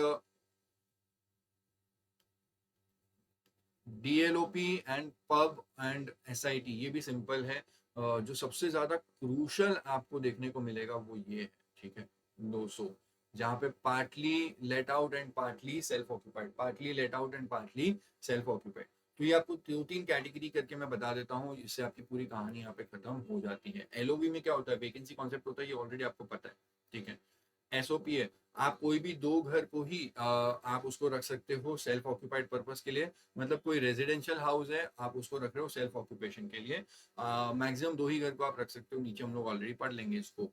DLOP and PUB and SIT ये भी सिंपल है। जो सबसे ज्यादा क्रूशल आपको देखने को मिलेगा वो ये है, ठीक है, 200, जहाँ पे partly let out and partly self occupied, partly let out and partly self occupied. तो ये आपको 2-3 कैटेगरी करके मैं बता देता हूँ, इससे आपकी पूरी कहानी यहाँ पे खत्म हो जाती है। एलओवी में क्या होता है, वैकेंसी कॉन्सेप्ट होता है, ये ऑलरेडी आपको पता है, ठीक है। एसओपी है। आप कोई भी दो घर को ही आप उसको रख सकते हो सेल्फ ऑक्यूपाइड पर्पस के लिए, मतलब कोई रेजिडेंशियल हाउस है आप उसको रख रहे हो सेल्फ ऑक्यूपेशन के लिए, मैक्सिमम दो ही घर को आप रख सकते हो। नीचे हम लोग ऑलरेडी पढ़ लेंगे इसको।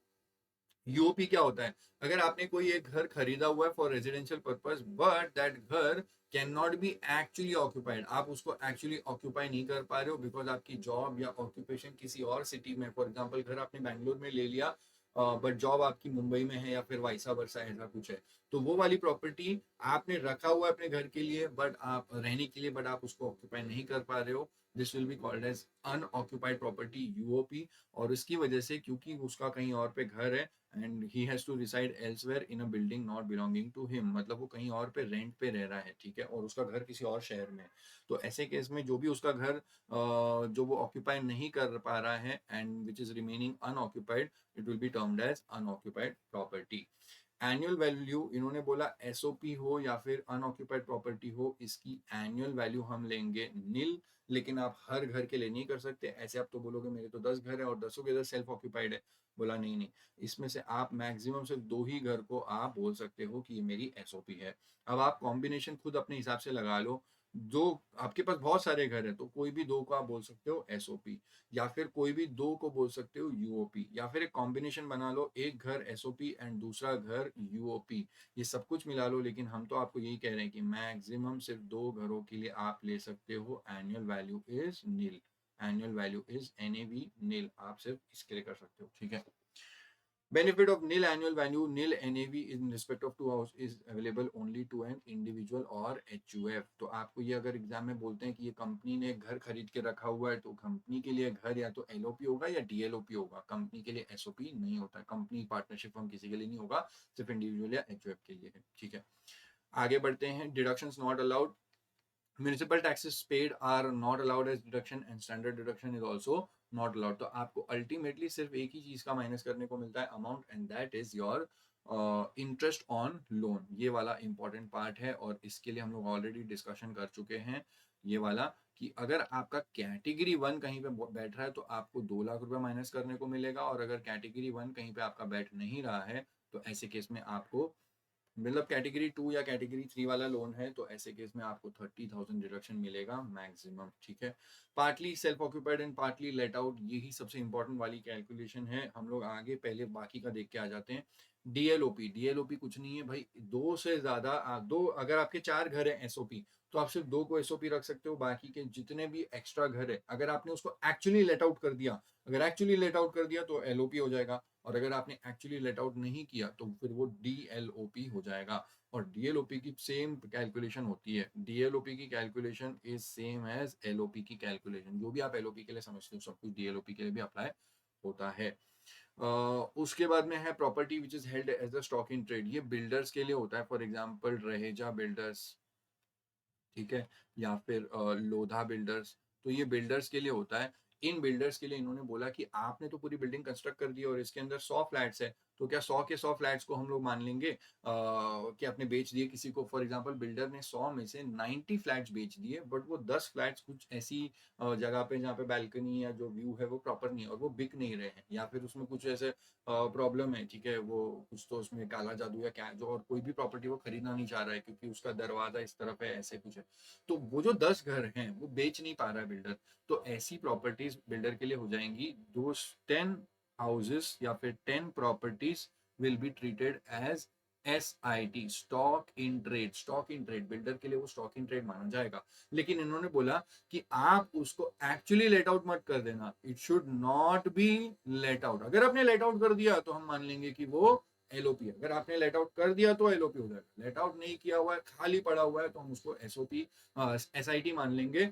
यूओपी क्या होता है? अगर आपने कोई एक घर खरीदा हुआ है for residential purpose but that घर can not be actually occupied, आप उसको एक्चुअली ऑक्यूपाई नहीं कर पा रहे हो बिकॉज आपकी जॉब या ऑक्यूपेशन किसी और सिटी में, फॉर एग्जांपल घर आपने बैंगलोर में ले लिया बट जॉब आपकी मुंबई में है या फिर वाइसा वर्सा ऐसा कुछ है, तो वो वाली प्रॉपर्टी आपने रखा हुआ है अपने घर के लिए बट आप रहने के लिए, बट आप उसको ऑक्यूपाई नहीं कर पा रहे हो, this will be called as unoccupied property UOP. और इसकी वजह से क्योंकि उसका कहीं और पे घर है and he has to reside elsewhere in a building not belonging to him, मतलब वो कहीं और पे रेंट पे रह रहा है, ठीक है, और उसका घर किसी और शहर में है, तो ऐसे केस में जो भी उसका घर जो वो ऑक्यूपाई नहीं कर पा रहा है and which is remaining unoccupied, it will be termed as unoccupied property. Annual value इन्होंने बोला एसओपी हो या फिर अनऑक्यूपाइड प्रॉपर्टी हो, इसकी एनुअल वैल्यू हम लेंगे नील, लेकिन आप हर घर के लिए नहीं कर सकते ऐसे। आप तो बोलोगे मेरे तो 10 घर है और 10 के 10 सेल्फ ऑक्यूपाइड है, बोला नहीं नहीं, इसमें से आप मैक्सिमम सिर्फ दो ही घर को आप बोल सकते हो कि ये मेरी एसओपी है। अब आप कॉम्बिनेशन खुद अपने हिसाब से लगा लो, जो आपके पास बहुत सारे घर है तो कोई भी दो को आप बोल सकते हो एसओपी, या फिर कोई भी दो को बोल सकते हो यूओपी, या फिर एक कॉम्बिनेशन बना लो, एक घर एसओपी एंड दूसरा घर यूओपी, ये सब कुछ मिला लो। लेकिन हम तो आपको यही कह रहे हैं कि मैक्सिमम सिर्फ दो घरों के लिए आप ले सकते हो, annual value is nil, annual value is NAV nil, आप सिर्फ इसके लिए कर सकते हो, ठीक है। Benefit of nil annual value, nil NAV in respect of two house is available only to an individual or HUF। तो आपको ये अगर एग्जाम में बोलते हैं कि ये कंपनी ने घर खरीद के रखा हुआ है तो कंपनी के लिए घर या तो एलओपी होगा या डीएलओपी होगा, कंपनी के लिए एसओपी नहीं होता, कंपनी पार्टनरशिप फर्म किसी के लिए नहीं होगा, सिर्फ इंडिविजुअल या एचयूएफ के लिए है, ठीक है। आगे बढ़ते हैं, deductions not allowed, municipal taxes paid are not allowed as deduction and standard deduction is also not allowed. तो आपको अल्टीमेटली सिर्फ एक ही चीज का माइनस करने को मिलता है amount, and that is your interest on loan. ये वाला इंपॉर्टेंट पार्ट है और इसके लिए हम लोग ऑलरेडी डिस्कशन कर चुके हैं ये वाला, कि अगर आपका कैटेगरी 1 कहीं पे बैठ रहा है तो आपको 2 लाख रुपए माइनस करने को मिलेगा, और अगर कैटेगरी 1 कहीं पे आपका बैठ नहीं रहा है तो ऐसे केस में आपको, मतलब कैटेगरी 2 या कैटेगरी 3 वाला लोन है तो ऐसे केस में आपको 30,000 डिडक्शन मिलेगा मैक्सिमम, ठीक है। Partly self occupied and partly let out, यही सबसे इंपॉर्टेंट वाली कैलकुलेशन है, हम लोग आगे पहले बाकी का देख के आ जाते हैं। डीएलओपी, डीएलओपी कुछ नहीं है भाई, दो से ज्यादा दो, अगर आपके 4 घर है एसओपी तो आप सिर्फ दो को एसओपी रख सकते हो, बाकी के जितने भी एक्स्ट्रा घर है अगर आपने उसको एक्चुअली लेट आउट कर दिया, अगर एक्चुअली लेट आउट कर दिया तो एलओपी हो जाएगा, और अगर आपने एक्चुअली लेट आउट नहीं किया तो फिर वो डीएलओपी हो जाएगा। और डीएलओपी की सेम कैलकुलेशन होती है, डीएलओपी की calculation is same as LOP की कैलकुलेशन, जो भी आप एलओपी के लिए समझते हो सब कुछ डीएलओपी के लिए भी अप्लाई होता है। उसके बाद में है property which is held as a stock in trade, ये बिल्डर्स के लिए होता है, फॉर एग्जांपल रहेजा बिल्डर्स, ठीक है, या फिर लोधा बिल्डर्स, तो ये बिल्डर्स के लिए होता है। इन बिल्डर्स के लिए इन्होंने बोला कि आपने तो पूरी बिल्डिंग कंस्ट्रक्ट कर दी और इसके अंदर 100 फ्लैट्स है, तो क्या 100 के 100 फ्लैट्स को हम लोग मान लेंगे कि आपने बेच दिए किसी को, फॉर एग्जांपल बिल्डर ने 100 में से 90 फ्लैट्स बेच दिए बट वो 10 फ्लैट्स कुछ ऐसी जगह पे जहाँ पे बैल्कनी या जो व्यू है वो प्रॉपर नहीं है और वो बिक नहीं रहे हैं, या फिर उसमें कुछ ऐसे प्रॉब्लम है, ठीक है, वो कुछ तो उसमें काला जादू या क्या जो, और कोई भी प्रॉपर्टी वो खरीदना नहीं चाह रहा है क्योंकि उसका दरवाजा इस तरफ है, ऐसे कुछ है, तो वो जो 10 घर हैं वो बेच नहीं पा रहा है बिल्डर, तो ऐसी प्रॉपर्टीज बिल्डर के लिए हो जाएंगी। दो 10 हाउसेस या फिर 10 properties will be treated as SIT, stock in trade, stock in trade builder के लिए वो स्टॉक इन ट्रेड माना जाएगा। लेकिन इन्होंने बोला कि आप उसको एक्चुअली लेट आउट मत कर देना, it should not be let out, अगर आपने लेट आउट कर दिया तो हम मान लेंगे कि वो एलओपी है, अगर आपने लेट आउट कर दिया तो एलओपी हो जाएगा, लेट आउट नहीं किया हुआ है खाली पड़ा हुआ है तो हम उसको एसओपी SIT मान लेंगे,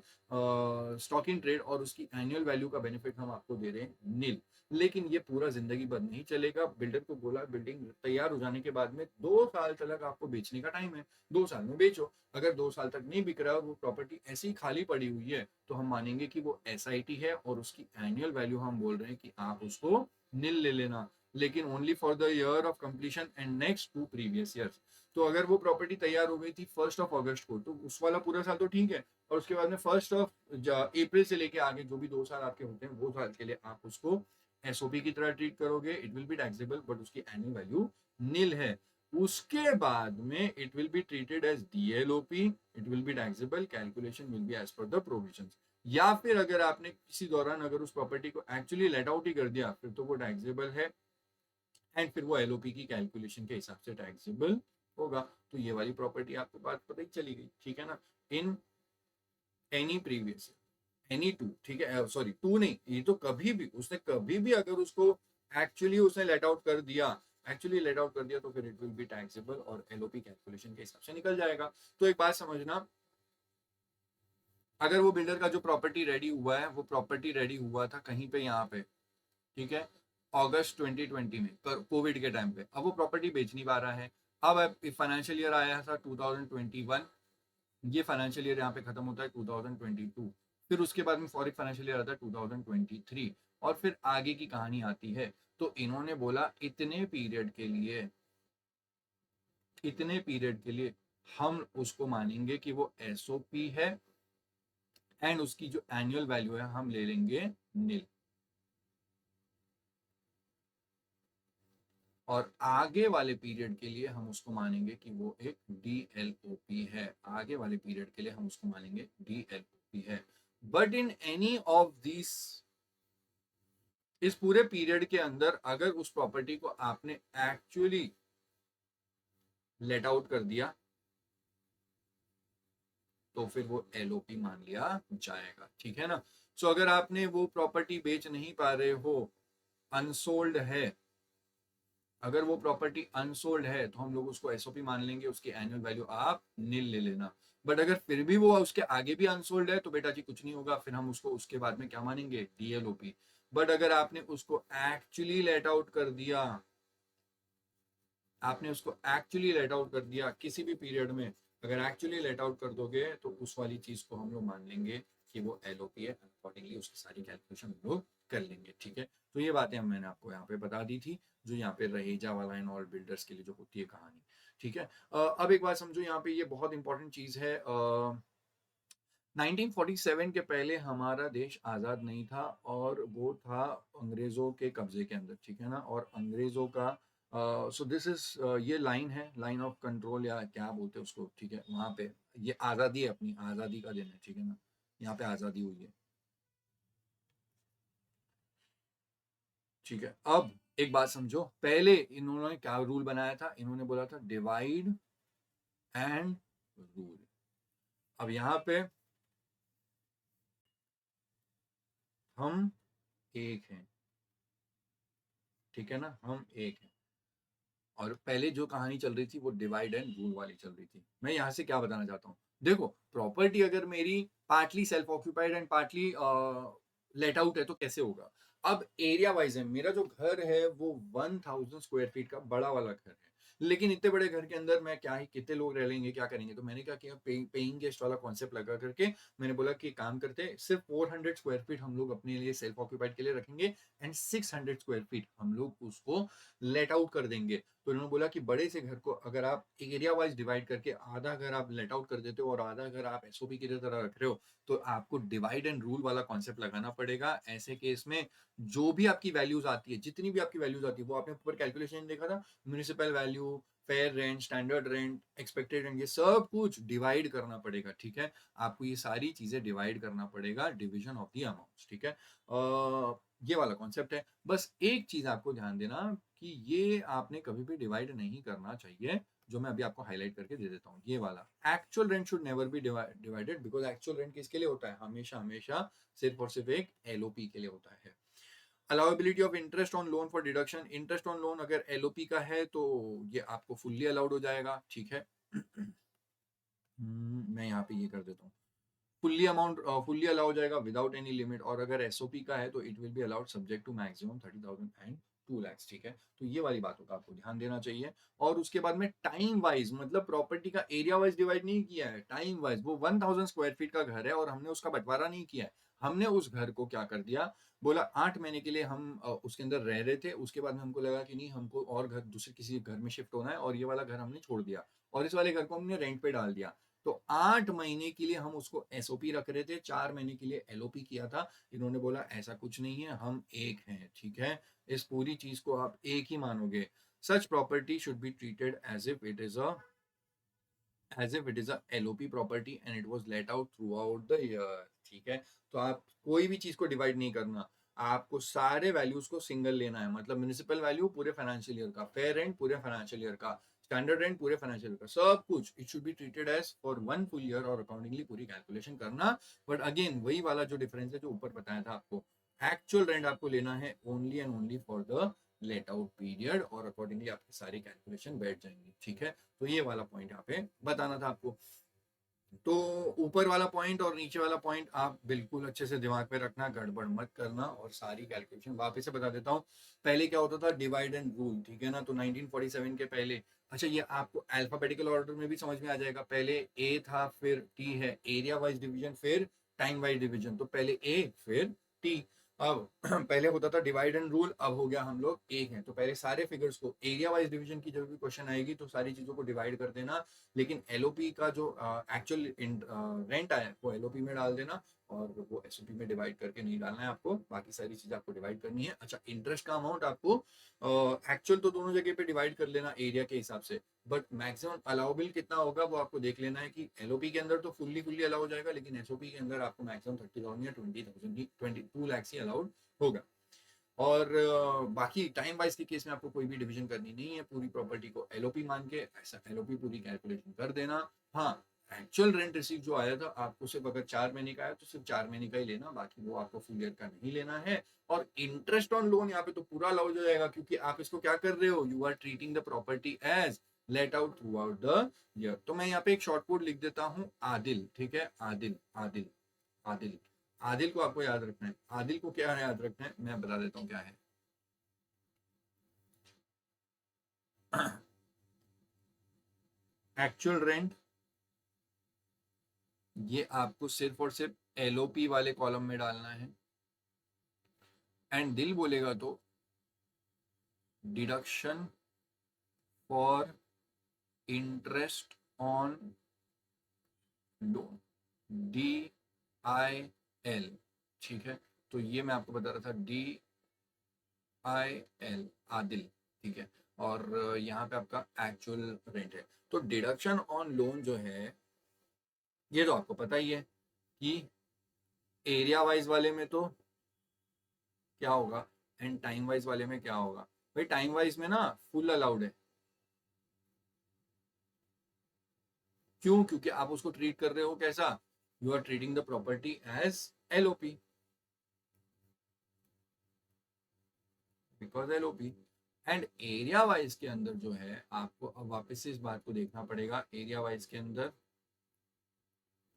स्टॉक इन ट्रेड, और उसकी एनुअल वैल्यू का बेनिफिट हम आपको दे रहे हैं नील। लेकिन ये पूरा जिंदगी भर नहीं चलेगा, बिल्डर को बोला बिल्डिंग तैयार हो जाने के बाद में 2 साल तक आपको बेचने का टाइम है, 2 साल में बेचो, अगर 2 साल तक नहीं बिक रहा है और वो प्रॉपर्टी ऐसी ही खाली पड़ी हुई है तो हम मानेंगे कि वो SIT है और उसकी एनुअल वैल्यू हम बोल रहे हैं कि आप उसको नील ले लेना, लेकिन only for the year of completion and next 2 previous years. तो अगर वो प्रॉपर्टी तैयार हो गई थी 1 अगस्त को तो उस वाला पूरा साल तो ठीक है, और उसके बाद में 1 अप्रैल से लेके आगे जो भी 2 साल आपके होते हैं वो साल के लिए आप उसको एसओपी की तरह ट्रीट करोगे, it will be taxable, but उसकी एनुअल वैल्यू नील है। उसके बाद में it will be treated as DLOP, it will be taxable, calculation will be as per the provisions. या फिर अगर आपने किसी दौरान अगर उस प्रॉपर्टी को एक्चुअली लेट आउट ही कर दिया, फिर तो वो टैक्सेबल है, एंड फिर वो एलओपी की कैलकुलेशन के हिसाब से टैक्सेबल होगा। तो ये वाली प्रॉपर्टी आपको बात पता ही चली गई, ठीक है ना। In any previous any two, ठीक है, सॉरी टू नहीं, ये तो कभी भी उसने कभी भी अगर उसको एक्चुअली उसने लेट आउट कर दिया, एक्चुअली लेट आउट कर दिया, तो फिर इट विल बी टैक्सेबल और एलओपी कैलकुलेशन के हिसाब से निकल जाएगा। तो एक बात समझना, अगर वो बिल्डर का जो प्रॉपर्टी रेडी हुआ है, वो प्रॉपर्टी रेडी हुआ था कहीं पे यहाँ पे, ठीक है, अगस्त 2020 में कोविड के टाइम पे, अब वो प्रॉपर्टी बेच नहीं पा रहा है। अब फाइनेंशियल ईयर आया था 2021, ये फाइनेंशियल ईयर यहाँ पे खत्म होता है 2022, फिर उसके बाद में फॉर फाइनेंशियल ईयर आता है 2023, और फिर आगे की कहानी आती है। तो इन्होंने बोला इतने पीरियड के लिए हम उसको मानेंगे कि वो एसओपी है, एंड उसकी जो एनुअल वैल्यू है हम ले लेंगे नील, और आगे वाले पीरियड के लिए हम उसको मानेंगे कि वो एक डीएलओपी है, आगे वाले पीरियड के लिए हम उसको मानेंगे डीएलओपी है। But in any of this, इस पूरे पीरियड के अंदर अगर उस प्रॉपर्टी को आपने एक्चुअली लेट आउट कर दिया, तो फिर वो एलओपी मान लिया जाएगा, ठीक है ना। सो अगर आपने वो प्रॉपर्टी बेच नहीं पा रहे हो, अनसोल्ड है, अगर वो प्रॉपर्टी अनसोल्ड है, तो हम लोग उसको एसओपी मान लेंगे, उसकी एनुअल वैल्यू आप नील ले लेना। बट अगर फिर भी वो उसके आगे भी अनसोल्ड है, तो बेटा जी कुछ नहीं होगा, फिर हम उसको उसके बाद में क्या मानेंगे, डीएलओपी। बट अगर आपने उसको एक्चुअली लेट आउट कर दिया, आपने उसको एक्चुअली लेट आउट कर दिया किसी भी पीरियड में, अगर एक्चुअली लेट आउट कर दोगे, तो उस वाली चीज को हम लोग मान लेंगे कि वो एलओपी है, अकॉर्डिंगली उसकी सारी कैलकुलेशन हम लोग कर लेंगे, ठीक है। तो ये बातें मैंने आपको यहाँ पे बता दी थी, जो यहाँ पे रहेजा वाला एंड ऑल बिल्डर्स के लिए जो होती है कहानी, ठीक है। अब एक बात समझो, यहाँ पे ये बहुत इंपॉर्टेंट चीज है, 1947 के पहले हमारा देश आज़ाद नहीं था, और वो था अंग्रेज़ों के कब्जे के अंदर, ठीक है ना। और अंग्रेज़ों का सो दिस इज, ये लाइन है, लाइन ऑफ कंट्रोल या क्या बोलते हैं उसको, ठीक है। वहाँ पे ये आज़ादी है, अपनी आज़ादी का दिन है, ठीक है ना, यहाँ पे आज़ादी हुई है, ठीक है। अब एक बात समझो, पहले इन्होंने क्या रूल बनाया था, इन्होंने बोला था डिवाइड एंड रूल। अब यहाँ पे हम एक हैं, ठीक है ना, हम एक हैं, और पहले जो कहानी चल रही थी वो डिवाइड एंड रूल वाली चल रही थी। मैं यहाँ से क्या बताना चाहता हूँ, देखो प्रॉपर्टी अगर मेरी partly self occupied and partly let out है, तो कैसे होगा। अब एरिया वाइज है, मेरा जो घर है वो 1000 स्क्वायर फीट का बड़ा वाला घर है, लेकिन इतने बड़े घर के अंदर मैं क्या ही, कितने लोग रह लेंगे, क्या करेंगे। तो मैंने क्या किया, पेइंग गेस्ट वाला कॉन्सेप्ट लगा करके मैंने बोला कि काम करते हैं, सिर्फ 400 स्क्वायर फीट हम लोग अपने लिए सेल्फ ऑक्यूपाइड के लिए रखेंगे, एंड 600 स्क्वायर फीट हम लोग उसको लेट आउट कर देंगे। तो उन्होंने बोला कि बड़े से घर को अगर आप एरिया वाइज डिवाइड करके आधा घर आप लेट आउट कर देते हो और आधा घर आप एसओपी की तरह रख रहे हो, तो आपको डिवाइड एंड रूल वाला कॉन्सेप्ट लगाना पड़ेगा। ऐसे केस में जो भी आपकी वैल्यूज आती है, जितनी भी आपकी वैल्यूज आती है, वो आपने ऊपर कैलकुलेशन देखा था, municipal value, fair rent, standard rent, expected rent, ये सब कुछ डिवाइड करना पड़ेगा, ठीक है। आपको ये सारी चीजें डिवाइड करना पड़ेगा, डिविजन ऑफ द अमाउंट्स, ठीक है। ये वाला कॉन्सेप्ट है। बस एक चीज आपको ध्यान देना कि ये आपने कभी भी डिवाइड नहीं करना चाहिए, जो मैं अभी आपको हाईलाइट करके दे देता हूँ, ये वाला actual rent should never be divided, because actual rent किसके लिए होता है, हमेशा हमेशा सिर्फ और सिर्फ एक एलओपी के लिए होता है। Allowability of interest on loan for deduction, interest on loan अगर एलओपी का है तो ये आपको फुल्ली अलाउड हो जाएगा, ठीक है। मैं यहाँ पे ये कर देता हूँ, फुल्ली अमाउंट फुल्ली अलाउ हो जाएगा विदाउट एनी लिमिट, और अगर एसओपी का है तो it will be allowed subject to maximum 30,000 and 2 lakh, ठीक है। तो ये वाली बातों का आपको ध्यान देना चाहिए। और उसके बाद में टाइम वाइज, मतलब प्रॉपर्टी का एरिया वाइज डिवाइड नहीं किया है, टाइम वाइज। वो 1000 स्क्वायर फीट का घर है और हमने उसका बंटवारा नहीं किया है, हमने उस घर को क्या कर दिया, बोला 8 महीने के लिए हम उसके अंदर रह रहे थे, उसके बाद में हमको लगा कि नहीं, हमको और घर दूसरे किसी घर में शिफ्ट होना है, और ये वाला घर हमने छोड़ दिया और इस वाले घर को हमने रेंट पे डाल दिया। तो 8 महीने के लिए हम उसको एसओपी रख रहे थे, 4 महीने के लिए एलओपी किया था। इन्होंने बोला ऐसा कुछ नहीं है, हम एक हैं, ठीक है, इस पूरी चीज को आप एक ही मानोगे। Such property should be treated as if it is a LOP property and it was let out throughout the year, ठीक है। तो आप कोई भी चीज को डिवाइड नहीं करना, आपको सारे वैल्यूज को सिंगल लेना है, मतलब म्यूनिसिपल वैल्यू पूरे फाइनेंशियल ईयर का, फेयर रेंट पूरे फाइनेंशियल ईयर का, स्टैंडर्ड रेंट पूरे फाइनेंशियल ईयर का, सब कुछ it should be treated as for one full year और अकॉर्डिंगली पूरी कैलकुलेशन करना। बट अगेन वही वाला जो डिफरेंस है जो ऊपर बताया था आपको, एक्चुअल रेंट आपको लेना है only and only for the let out period और अकॉर्डिंगली आपकी सारी कैलकुलेशन बैठ जाएंगी, ठीक है। तो ये वाला पॉइंट यहाँ पे बताना था आपको। तो ऊपर वाला पॉइंट और नीचे वाला पॉइंट आप बिल्कुल अच्छे से दिमाग में रखना, गड़बड़ मत करना, और सारी कैलकुलेशन वापस से बता देता हूँ। पहले क्या होता था, डिवाइड एंड रूल, ठीक है ना। तो 1947 के पहले, अच्छा ये आपको अल्फाबेटिकल ऑर्डर में भी समझ में आ जाएगा, पहले ए था, फिर टी है, एरिया वाइज डिवीजन, फिर टाइम वाइज डिवीजन, तो पहले ए फिर टी। अब पहले होता था डिवाइड एंड रूल, अब हो गया हम लोग एक हैं, तो पहले सारे फिगर्स को एरिया वाइज डिवीजन की जब भी क्वेश्चन आएगी तो सारी चीजों को डिवाइड कर देना, लेकिन एलओपी का जो एक्चुअल रेंट आया वो एलओपी में डाल देना, और वो एसओपी में डिवाइड करके नहीं डालना है आपको, बाकी सारी चीजें आपको डिवाइड करनी है। अच्छा, इंटरेस्ट का अमाउंट आपको एक्चुअल तो दोनों जगह पे डिवाइड कर लेना एरिया के हिसाब से, बट मैक्सिमम अलाउबल कितना होगा वो आपको देख लेना है कि एलओपी के अंदर तो फुल्ली फुल्ली अलाउ हो जाएगा, लेकिन एसओपी के अंदर आपको मैक्सिमम 30,000 या 20,000 ही 22 लाख ही अलाउड होगा। और बाकी टाइम वाइज के केस में आपको कोई भी डिवीजन करनी नहीं है, पूरी प्रॉपर्टी को एलओपी मान के ऐसा एलओपी पूरी कैलकुलेशन कर देना। हाँ, एक्चुअल रेंट रिसीव जो आया था आपको सिर्फ अगर 4 महीने का आया तो सिर्फ 4 महीने का ही लेना, बाकी वो आपको फुल ईयर का नहीं लेना है। और इंटरेस्ट ऑन लोन यहाँ पे तो पूरा अलाउड हो जाएगा, क्योंकि आप इसको क्या कर रहे हो, you are treating the property as let out throughout the year. तो मैं यहाँ पे एक शॉर्ट कोड लिख देता हूँ, आदिल, ठीक है, आदिल आदिल आदिल। आदिल को आपको याद रखना है, आदिल को क्या है याद रखना है, मैं बता देता हूँ क्या है। एक्चुअल रेंट ये आपको सिर्फ और सिर्फ एलओपी वाले कॉलम में डालना है, एंड दिल बोलेगा तो deduction for interest on loan, D I L, ठीक है। तो ये मैं आपको बता रहा था, डी आई एल, आदिल, ठीक है। और यहाँ पे आपका एक्चुअल रेंट है। तो डिडक्शन ऑन लोन जो है ये तो आपको पता ही है कि एरिया वाइज वाले में तो क्या होगा एंड टाइम वाइज वाले में क्या होगा। भाई टाइम वाइज में ना फुल अलाउड है, क्यों, क्योंकि आप उसको ट्रीट कर रहे हो कैसा, you are treating the property as LOP, because LOP. And area wise के अंदर जो है आपको अब वापस से इस बात को देखना पड़ेगा, एरिया वाइज के अंदर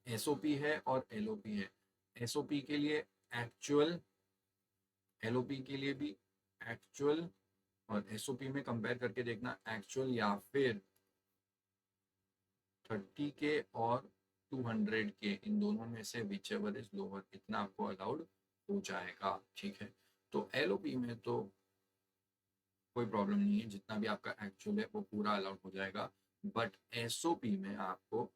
एसओपी है और एलओपी है। एसओपी के लिए एक्चुअल, एलओपी के लिए भी एक्चुअल, और एसओपी में कंपेयर करके देखना एक्चुअल या फिर 30 के और 200 के, इन दोनों में से विच एवर इज लोअर, इतना आपको अलाउड हो जाएगा, ठीक है। तो एलओपी में तो कोई प्रॉब्लम नहीं है, जितना भी आपका एक्चुअल है वो पूरा अलाउड हो जाएगा, बट एसओपी में आपको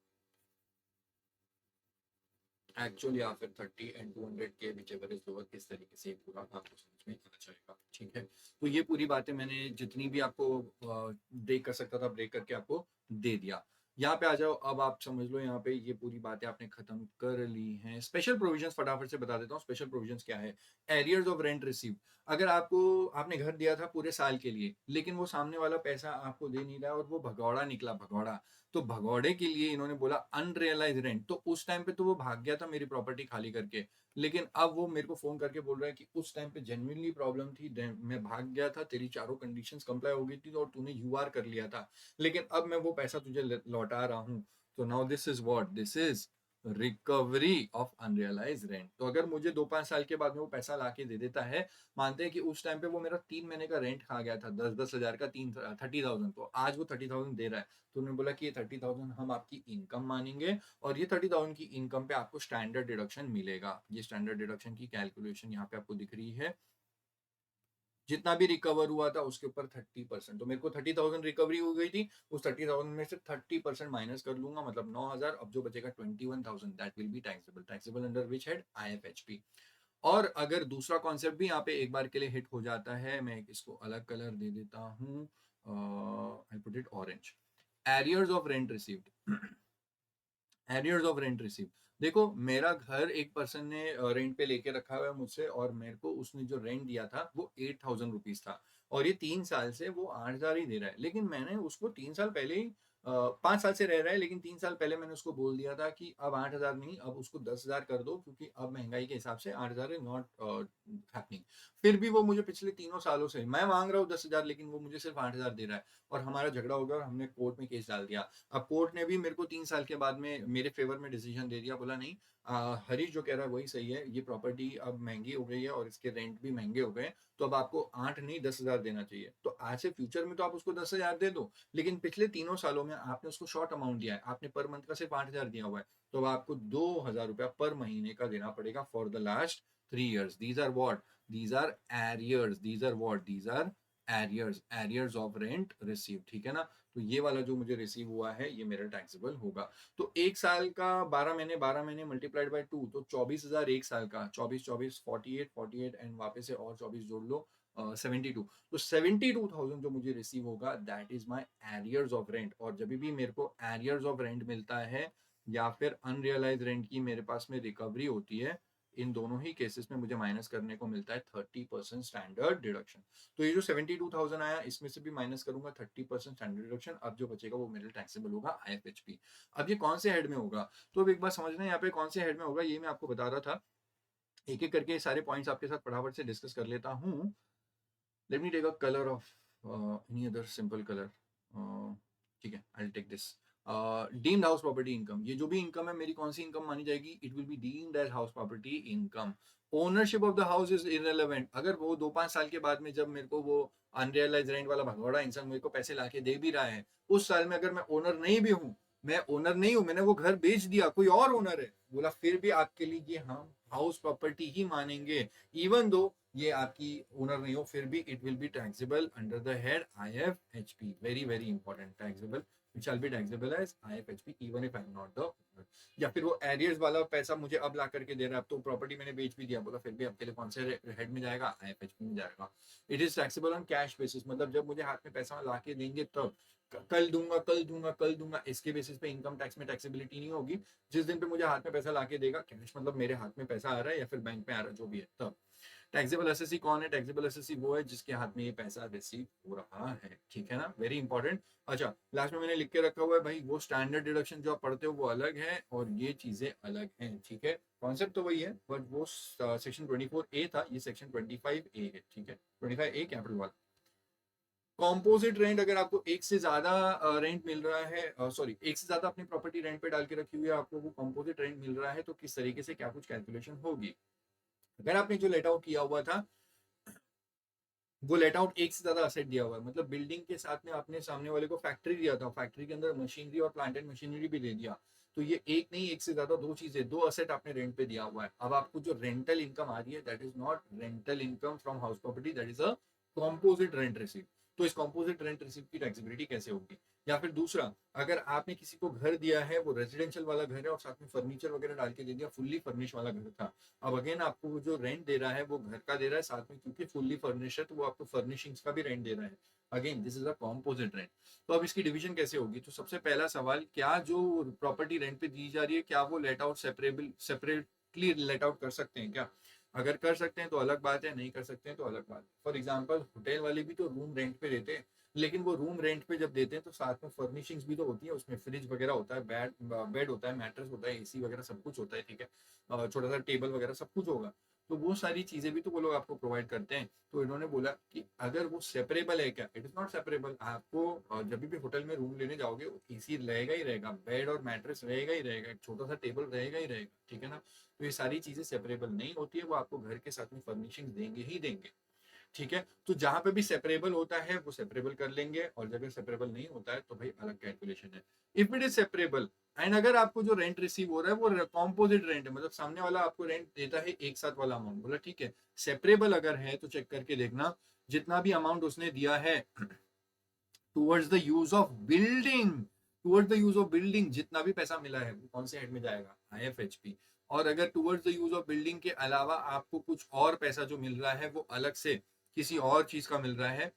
एक्चुअल या फिर 30 and 200 के विच एवर इज लोअर, किस तरीके से पूरा आपको समझ में आ जाएगा, ठीक है। तो ये पूरी बातें मैंने जितनी भी आपको ब्रेक कर सकता था ब्रेक करके आपको दे दिया। यहाँ पे आ जाओ, अब आप समझ लो, यहाँ पे ये पूरी बातें आपने खत्म कर ली हैं। स्पेशल प्रोविजंस फटाफट से बता देता हूँ, स्पेशल प्रोविजंस क्या है। एरियर्स ऑफ रेंट रिसीव, अगर आपको आपने घर दिया था पूरे साल के लिए, लेकिन वो सामने वाला पैसा आपको दे नहीं रहा और वो भगौड़ा निकला, भगौड़ा, तो भगौड़े के लिए इन्होंने बोला अनरियलाइज रेंट। तो उस टाइम पे तो वो भाग गया था मेरी प्रॉपर्टी खाली करके, लेकिन अब वो मेरे को फोन करके बोल रहा है कि उस टाइम पे जेन्युइनली प्रॉब्लम थी, मैं भाग गया था, तेरी चारों कंडीशंस कंप्लाई हो गई थी और तूने यूआर कर लिया था, लेकिन अब मैं वो पैसा तुझे लौटा रहा हूँ। तो now this is what, this is recovery of unrealise rent. तो अगर मुझे 2-5 साल के बाद में वो पैसा ला के दे देता है, मानते हैं कि उस टाइम पे वो मेरा 3 महीने का रेंट खा गया था, 10-10 हजार का, 30,000, तो आज वो 30,000 दे रहा है, तो उन्होंने बोला कि ये 30,000 हम आपकी इनकम मानेंगे, और ये 30,000 की इनकम पे आपको स्टैंडर्ड डिडक्शन मिलेगा। ये स्टैंडर्ड डिडक्शन की कैलकुलेशन यहाँ पे आपको दिख रही है, जितना भी रिकवर हुआ था उसके ऊपर 30%, तो मेरे को 30,000 रिकवरी हो गई थी, उस 30,000 में से 30% माइनस कर लूंगा, मतलब 9,000। अब जो बचेगा 21,000, that will be taxable. Taxable under which head? IFHP। और अगर दूसरा कॉन्सेप्ट भी यहाँ पे एक बार के लिए हिट हो जाता है, मैं इसको अलग कलर दे देता हूँ, I put it orange. Arrears of rent received. Arrears of rent receive. देखो, मेरा घर एक पर्सन ने रेंट पे लेके रखा हुआ है मुझसे, और मेरे को उसने जो रेंट दिया था वो 8,000 रुपीज था, और ये 3 साल से वो 8,000 ही दे रहा है। लेकिन मैंने उसको 3 साल पहले ही, 5 साल से रह रहा है, लेकिन 3 साल पहले मैंने उसको बोल दिया था कि अब 8,000 नहीं, अब उसको 10,000 कर दो, क्योंकि अब महंगाई के हिसाब से 8,000 इज नॉट हैपनिंग। फिर भी वो मुझे पिछले 3 सालों से, मैं मांग रहा हूँ 10,000, लेकिन वो मुझे सिर्फ 8,000 दे रहा है, और हमारा झगड़ा हो गया और हमने कोर्ट में केस डाल दिया। अब कोर्ट ने भी मेरे को 3 साल के बाद में मेरे फेवर में डिसीजन दे दिया, बोला नहीं, हरीश जो कह रहा है वही सही है, ये प्रॉपर्टी अब महंगी हो गई है और इसके रेंट भी महंगे हो गए, तो अब आपको 8 नहीं 10,000 देना चाहिए। तो आज से फ्यूचर में तो आप उसको 10,000 दे दो, लेकिन पिछले 3 सालों में आपने उसको शॉर्ट अमाउंट दिया है, आपने पर मंथ का सिर्फ 8,000 दिया हुआ है, तो अब आपको 2,000 रुपया पर महीने का देना पड़ेगा for the last 3 years। These are what? These are arrears. These are what? These are arrears. Arrears of rent receive, ठीक है ना। तो ये वाला जो मुझे रिसीव हुआ है ये मेरा टैक्सेबल होगा। तो एक साल का 12 महीने, 12 महीने मल्टीप्लाइड बाय 2, तो 24,000 एक साल का। 24 24 48 एंड वापस से और 24 जोड़ लो, 72। तो 72,000 जो मुझे रिसीव होगा, that is my arrears of rent. और जब भी मेरे को एरियर्स ऑफ रेंट मिलता है या फिर अनरियलाइज रेंट की मेरे पास में रिकवरी होती है, इन दोनों ही केसेस में मुझे माइनस करने को मिलता है 30% स्टैंडर्ड डिडक्शन। तो ये जो 72,000 आया, इसमें से भी माइनस करूंगा 30% स्टैंडर्ड डिडक्शन। अब जो बचेगा वो मेरे टैक्सेबल होगा IFHP। अब ये कौन से हेड में होगा? तो अब एक बार समझना, यहाँ पे कौन से हेड में होगा ये मैं आपको बता रहा था। एक एक करके सारे पॉइंट्स आपके साथ फटाफट से डिस्कस कर लेता हूँ। Let me take a colour of any other simple colour. ठीक है, I will take this. Deemed house property income. ये जो भी इनकम है मेरी, कौन सी इनकम मानी जाएगी? It will be deemed as house property income. Ownership of the house is irrelevant. अगर वो 2-5 साल के बाद में जब मेरे को वो अनरियलाइज रेंट वाला भगौड़ा इंसान मेरे को पैसे लाके दे भी रहा है, उस साल में अगर मैं ओनर नहीं भी हूँ, मैं ओनर नहीं हूँ, मैंने वो घर बेच दिया, कोई और ओनर है, बोला फिर भी आपके लिए ये हम हाउस प्रॉपर्टी ही मानेंगे, इवन दो ये आपकी ओनर नहीं हो, फिर भी it will be taxable under the head IFHP। Very very important, taxable, it shall be taxable as IFHP even if I am not the owner. या फिर वो एरियर्स वाला पैसा मुझे अब ला करके दे रहा है, अब तो प्रॉपर्टी मैंने बेच भी दिया, बोला फिर भी आपके लिए कौन से हेड में जाएगा? IFHP में जाएगा। It is taxable on cash basis, मतलब जब मुझे हाथ में पैसा ला के देंगे तब, कल दूंगा कल दूंगा कल दूंगा इसके बेसिस पे इनकम टैक्स में टैक्सेबिलिटी नहीं होगी। जिस दिन पे मुझे हाथ में पैसा लाके देगा, कैश मतलब मेरे हाथ में पैसा आ रहा है या फिर बैंक में आ रहा है, जो भी है, तब। टैक्सेबल एसएससी कौन है? टैक्सेबल एसएससी वो है जिसके हाथ में ये पैसा रिसीव हो रहा है, ठीक है ना, वेरी इंपॉर्टेंट। अच्छा, लास्ट में मैंने लिख के रखा हुआ है भाई, वो स्टैंडर्ड डिडक्शन जो आप पढ़ते हो वो अलग है और ये चीजें अलग हैं, ठीक है। कॉन्सेप्ट तो वही है, बट वो सेक्शन 24A था, ये सेक्शन 25A है, ठीक है, 25A कैपिटल वाला। कॉम्पोजिट रेंट, अगर आपको एक से ज्यादा रेंट मिल रहा है, सॉरी, एक से ज्यादा अपनी प्रॉपर्टी रेंट पे डाल के रखी हुई है, आपको वो कॉम्पोजिट रेंट मिल रहा है, तो किस तरीके से क्या कुछ कैलकुलेशन होगी? अगर आपने जो लेट आउट किया हुआ था, वो लेट आउट एक से ज्यादा असेट दिया हुआ है, मतलब बिल्डिंग के साथ में आपने सामने वाले को फैक्ट्री दिया था, फैक्ट्री के अंदर मशीनरी और प्लांट एंड मशीनरी भी दे दिया, तो ये एक नहीं, एक से ज्यादा, दो चीजें, दो असेट आपने रेंट पे दिया हुआ है। अब आपको जो रेंटल इनकम आ रही है, that is not rental income from house property, that is a composite rent receive. तो इस कॉम्पोजिट रेंट रिसीव की टैक्सेबिलिटी कैसे होगी? या फिर दूसरा, अगर आपने किसी को घर दिया है, वो रेजिडेंशियल वाला घर है और साथ में फर्नीचर वगैरह डाल के दे दिया, फुल्ली फर्निश वाला घर था, अब अगेन आपको वो जो रेंट दे रहा है वो घर का दे रहा है साथ में, क्योंकि फुल्ली फर्निश है तो वो आपको फर्निशिंग्स का भी रेंट दे रहा है। Again this is a composite rent. तो अब इसकी डिवीजन कैसे होगी? तो सबसे पहला सवाल, क्या जो प्रॉपर्टी रेंट पे दी जा रही है, क्या वो let out separately let out कर सकते हैं क्या? अगर कर सकते हैं तो अलग बात है, नहीं कर सकते हैं तो अलग बात है। फॉर एग्जाम्पल, होटल वाले भी तो रूम रेंट पे देते हैं, लेकिन वो रूम रेंट पे जब देते हैं तो साथ में फर्निशिंग्स भी तो होती है, उसमें फ्रिज वगैरह होता है, बेड होता है, मैट्रेस होता है, AC वगैरह सब कुछ होता है, ठीक है, छोटा सा टेबल वगैरह सब कुछ होगा, तो वो सारी चीजें भी तो वो लोग आपको प्रोवाइड करते हैं। तो इन्होंने बोला कि अगर वो सेपरेबल है क्या? It is not separable. आपको जब भी होटल में रूम लेने जाओगे, AC रहेगा ही रहेगा, बेड और मैट्रेस रहेगा ही रहेगा, एक छोटा सा टेबल रहेगा ही रहेगा, ठीक है ना। तो ये सारी चीजें सेपरेबल नहीं होती है, वो आपको घर के साथ में फर्निशिंग देंगे ही देंगे, ठीक है। तो जहां पे भी सेपरेबल होता है वो सेपरेबल कर लेंगे, और जब सेपरेबल नहीं होता है तो भाई अलग कैलकुलेशन है। If it is separable, and अगर आपको जो रेंट रिसीव हो रहा है वो कॉम्पोजिट रेंट है, मतलब सामने वाला आपको रेंट देता है एक साथ वाला अमाउंट, बोला ठीक है, सेपरेबल अगर है तो चेक करके देखना जितना भी अमाउंट उसने दिया है towards the use of building, towards the use of building जितना भी पैसा मिला है वो कौन से हेड में जाएगा, IFHP। और अगर towards the use of building के अलावा आपको कुछ और पैसा जो मिल रहा है वो अलग से किसी और चीज का मिल रहा है,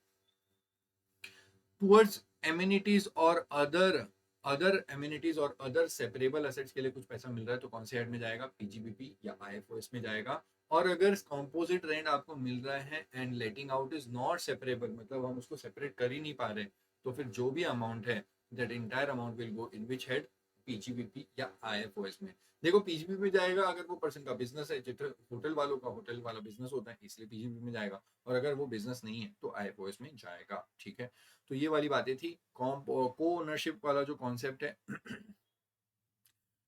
टूवर्ड्स एमिनिटीज और अदर एमिनिटीज और अदर सेपरेबल असेट्स के लिए कुछ पैसा मिल रहा है, तो कौन से हेड में जाएगा, PGBP या IFOS में जाएगा। और अगर कॉम्पोजिट रेंट आपको मिल रहा है and letting out is not separable, मतलब हम उसको सेपरेट कर ही नहीं पा रहे, तो फिर जो भी अमाउंट है that entire amount will go in which head, PGBP या IFOS में। देखो PGBP में जाएगा अगर वो पर्सन का बिजनेस है, जैसे होटल वालों का होटल वाला बिजनेस होता है इसलिए PGBP में जाएगा, और अगर वो बिजनेस नहीं है तो IFOS में जाएगा, ठीक है। तो ये वाली बातें थी। को ओनरशिप वाला जो कॉन्सेप्ट है,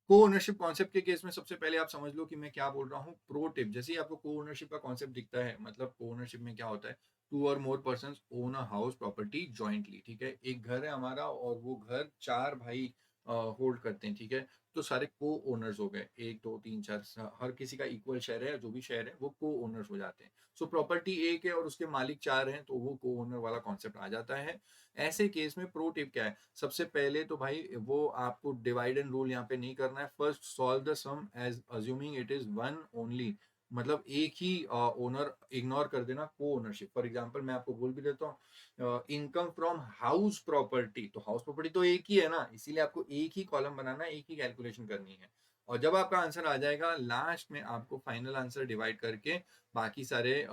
को ओनरशिप कॉन्सेप्ट के केस में सबसे पहले आप समझ लो कि मैं क्या बोल रहा हूँ। प्रो टिप, जैसे ही आपको को ओनरशिप का कॉन्सेप्ट दिखता है, मतलब को ओनरशिप में क्या होता है, 2 और more persons own a house property jointly, ठीक है। एक घर है हमारा और वो घर 4 भाई होल्ड करते हैं, ठीक है। तो सारे को ओनर्स हो गए, 1 2 3 4, हर किसी का इक्वल शेयर है, जो भी शेयर है वो को ओनर्स हो जाते हैं। सो प्रॉपर्टी एक है और उसके मालिक 4 हैं, तो वो को ओनर वाला कॉन्सेप्ट आ जाता है। ऐसे केस में प्रो टिप क्या है, सबसे पहले तो भाई वो आपको डिवाइड एंड रूल यहाँ पे नहीं करना है। First solve the sum as assuming it is one only, मतलब एक ही ओनर इग्नोर कर देना को ओनरशिप। फॉर एग्जांपल मैं आपको बोल भी देता हूँ, इनकम फ्रॉम हाउस प्रॉपर्टी, तो हाउस प्रॉपर्टी तो एक ही है ना, इसीलिए आपको एक ही कॉलम बनाना है, एक ही कैलकुलेशन करनी है। और जब आपका आंसर आ जाएगा लास्ट में आपको फाइनल आंसर डिवाइड करके बाकी सारे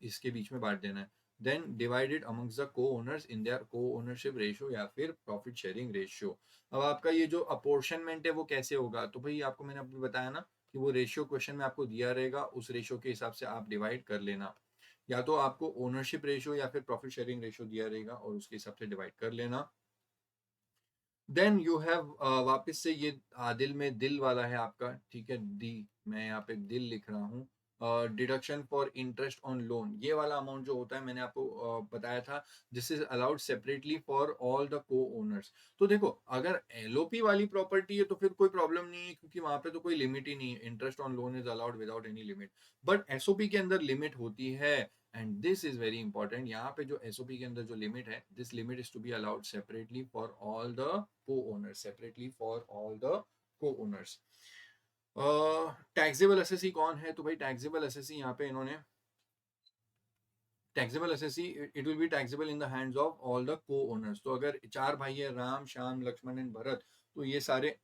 इसके बीच में बांट देना है। देन डिवाइडेड अमंग्स द को ओनर्स इन देयर को ओनरशिप रेशियो या फिर प्रॉफिट शेयरिंग रेशियो। अब आपका ये जो अपोर्शनमेंट है वो कैसे होगा, तो भाई आपको मैंने अभी बताया ना कि वो रेशियो क्वेश्चन में आपको दिया रहेगा, उस रेशियो के हिसाब से आप डिवाइड कर लेना। या तो आपको ओनरशिप रेशियो या फिर प्रॉफिट शेयरिंग रेशियो दिया रहेगा और उसके हिसाब से डिवाइड कर लेना। देन यू हैव वापस से ये दिल में दिल वाला है आपका, ठीक है, डी, मैं यहाँ पे दिल लिख रहा हूँ। Deduction for interest on loan, ये वाला अमाउंट जो होता है मैंने आपको बताया था, this is allowed separately for all the को ओनर्स। तो देखो अगर LOP वाली प्रॉपर्टी है तो फिर कोई प्रॉब्लम नहीं है, क्योंकि वहां पे तो कोई लिमिट ही नहीं है, interest on loan is allowed without any limit. But SOP के अंदर लिमिट होती है, and this is very important. यहाँ पे जो SOP के अंदर जो लिमिट है, this limit is to be allowed separately for all the co-owners, separately for all the co-owners. Taxable assessee कौन है, तो भाई टैक्सेबल एसेसी यहाँ पे इन्होंने taxable assessee, it will be taxable in the hands of all the को owners. तो अगर 4 भाई है, राम श्याम लक्ष्मण एंड भरत, तो ये सारे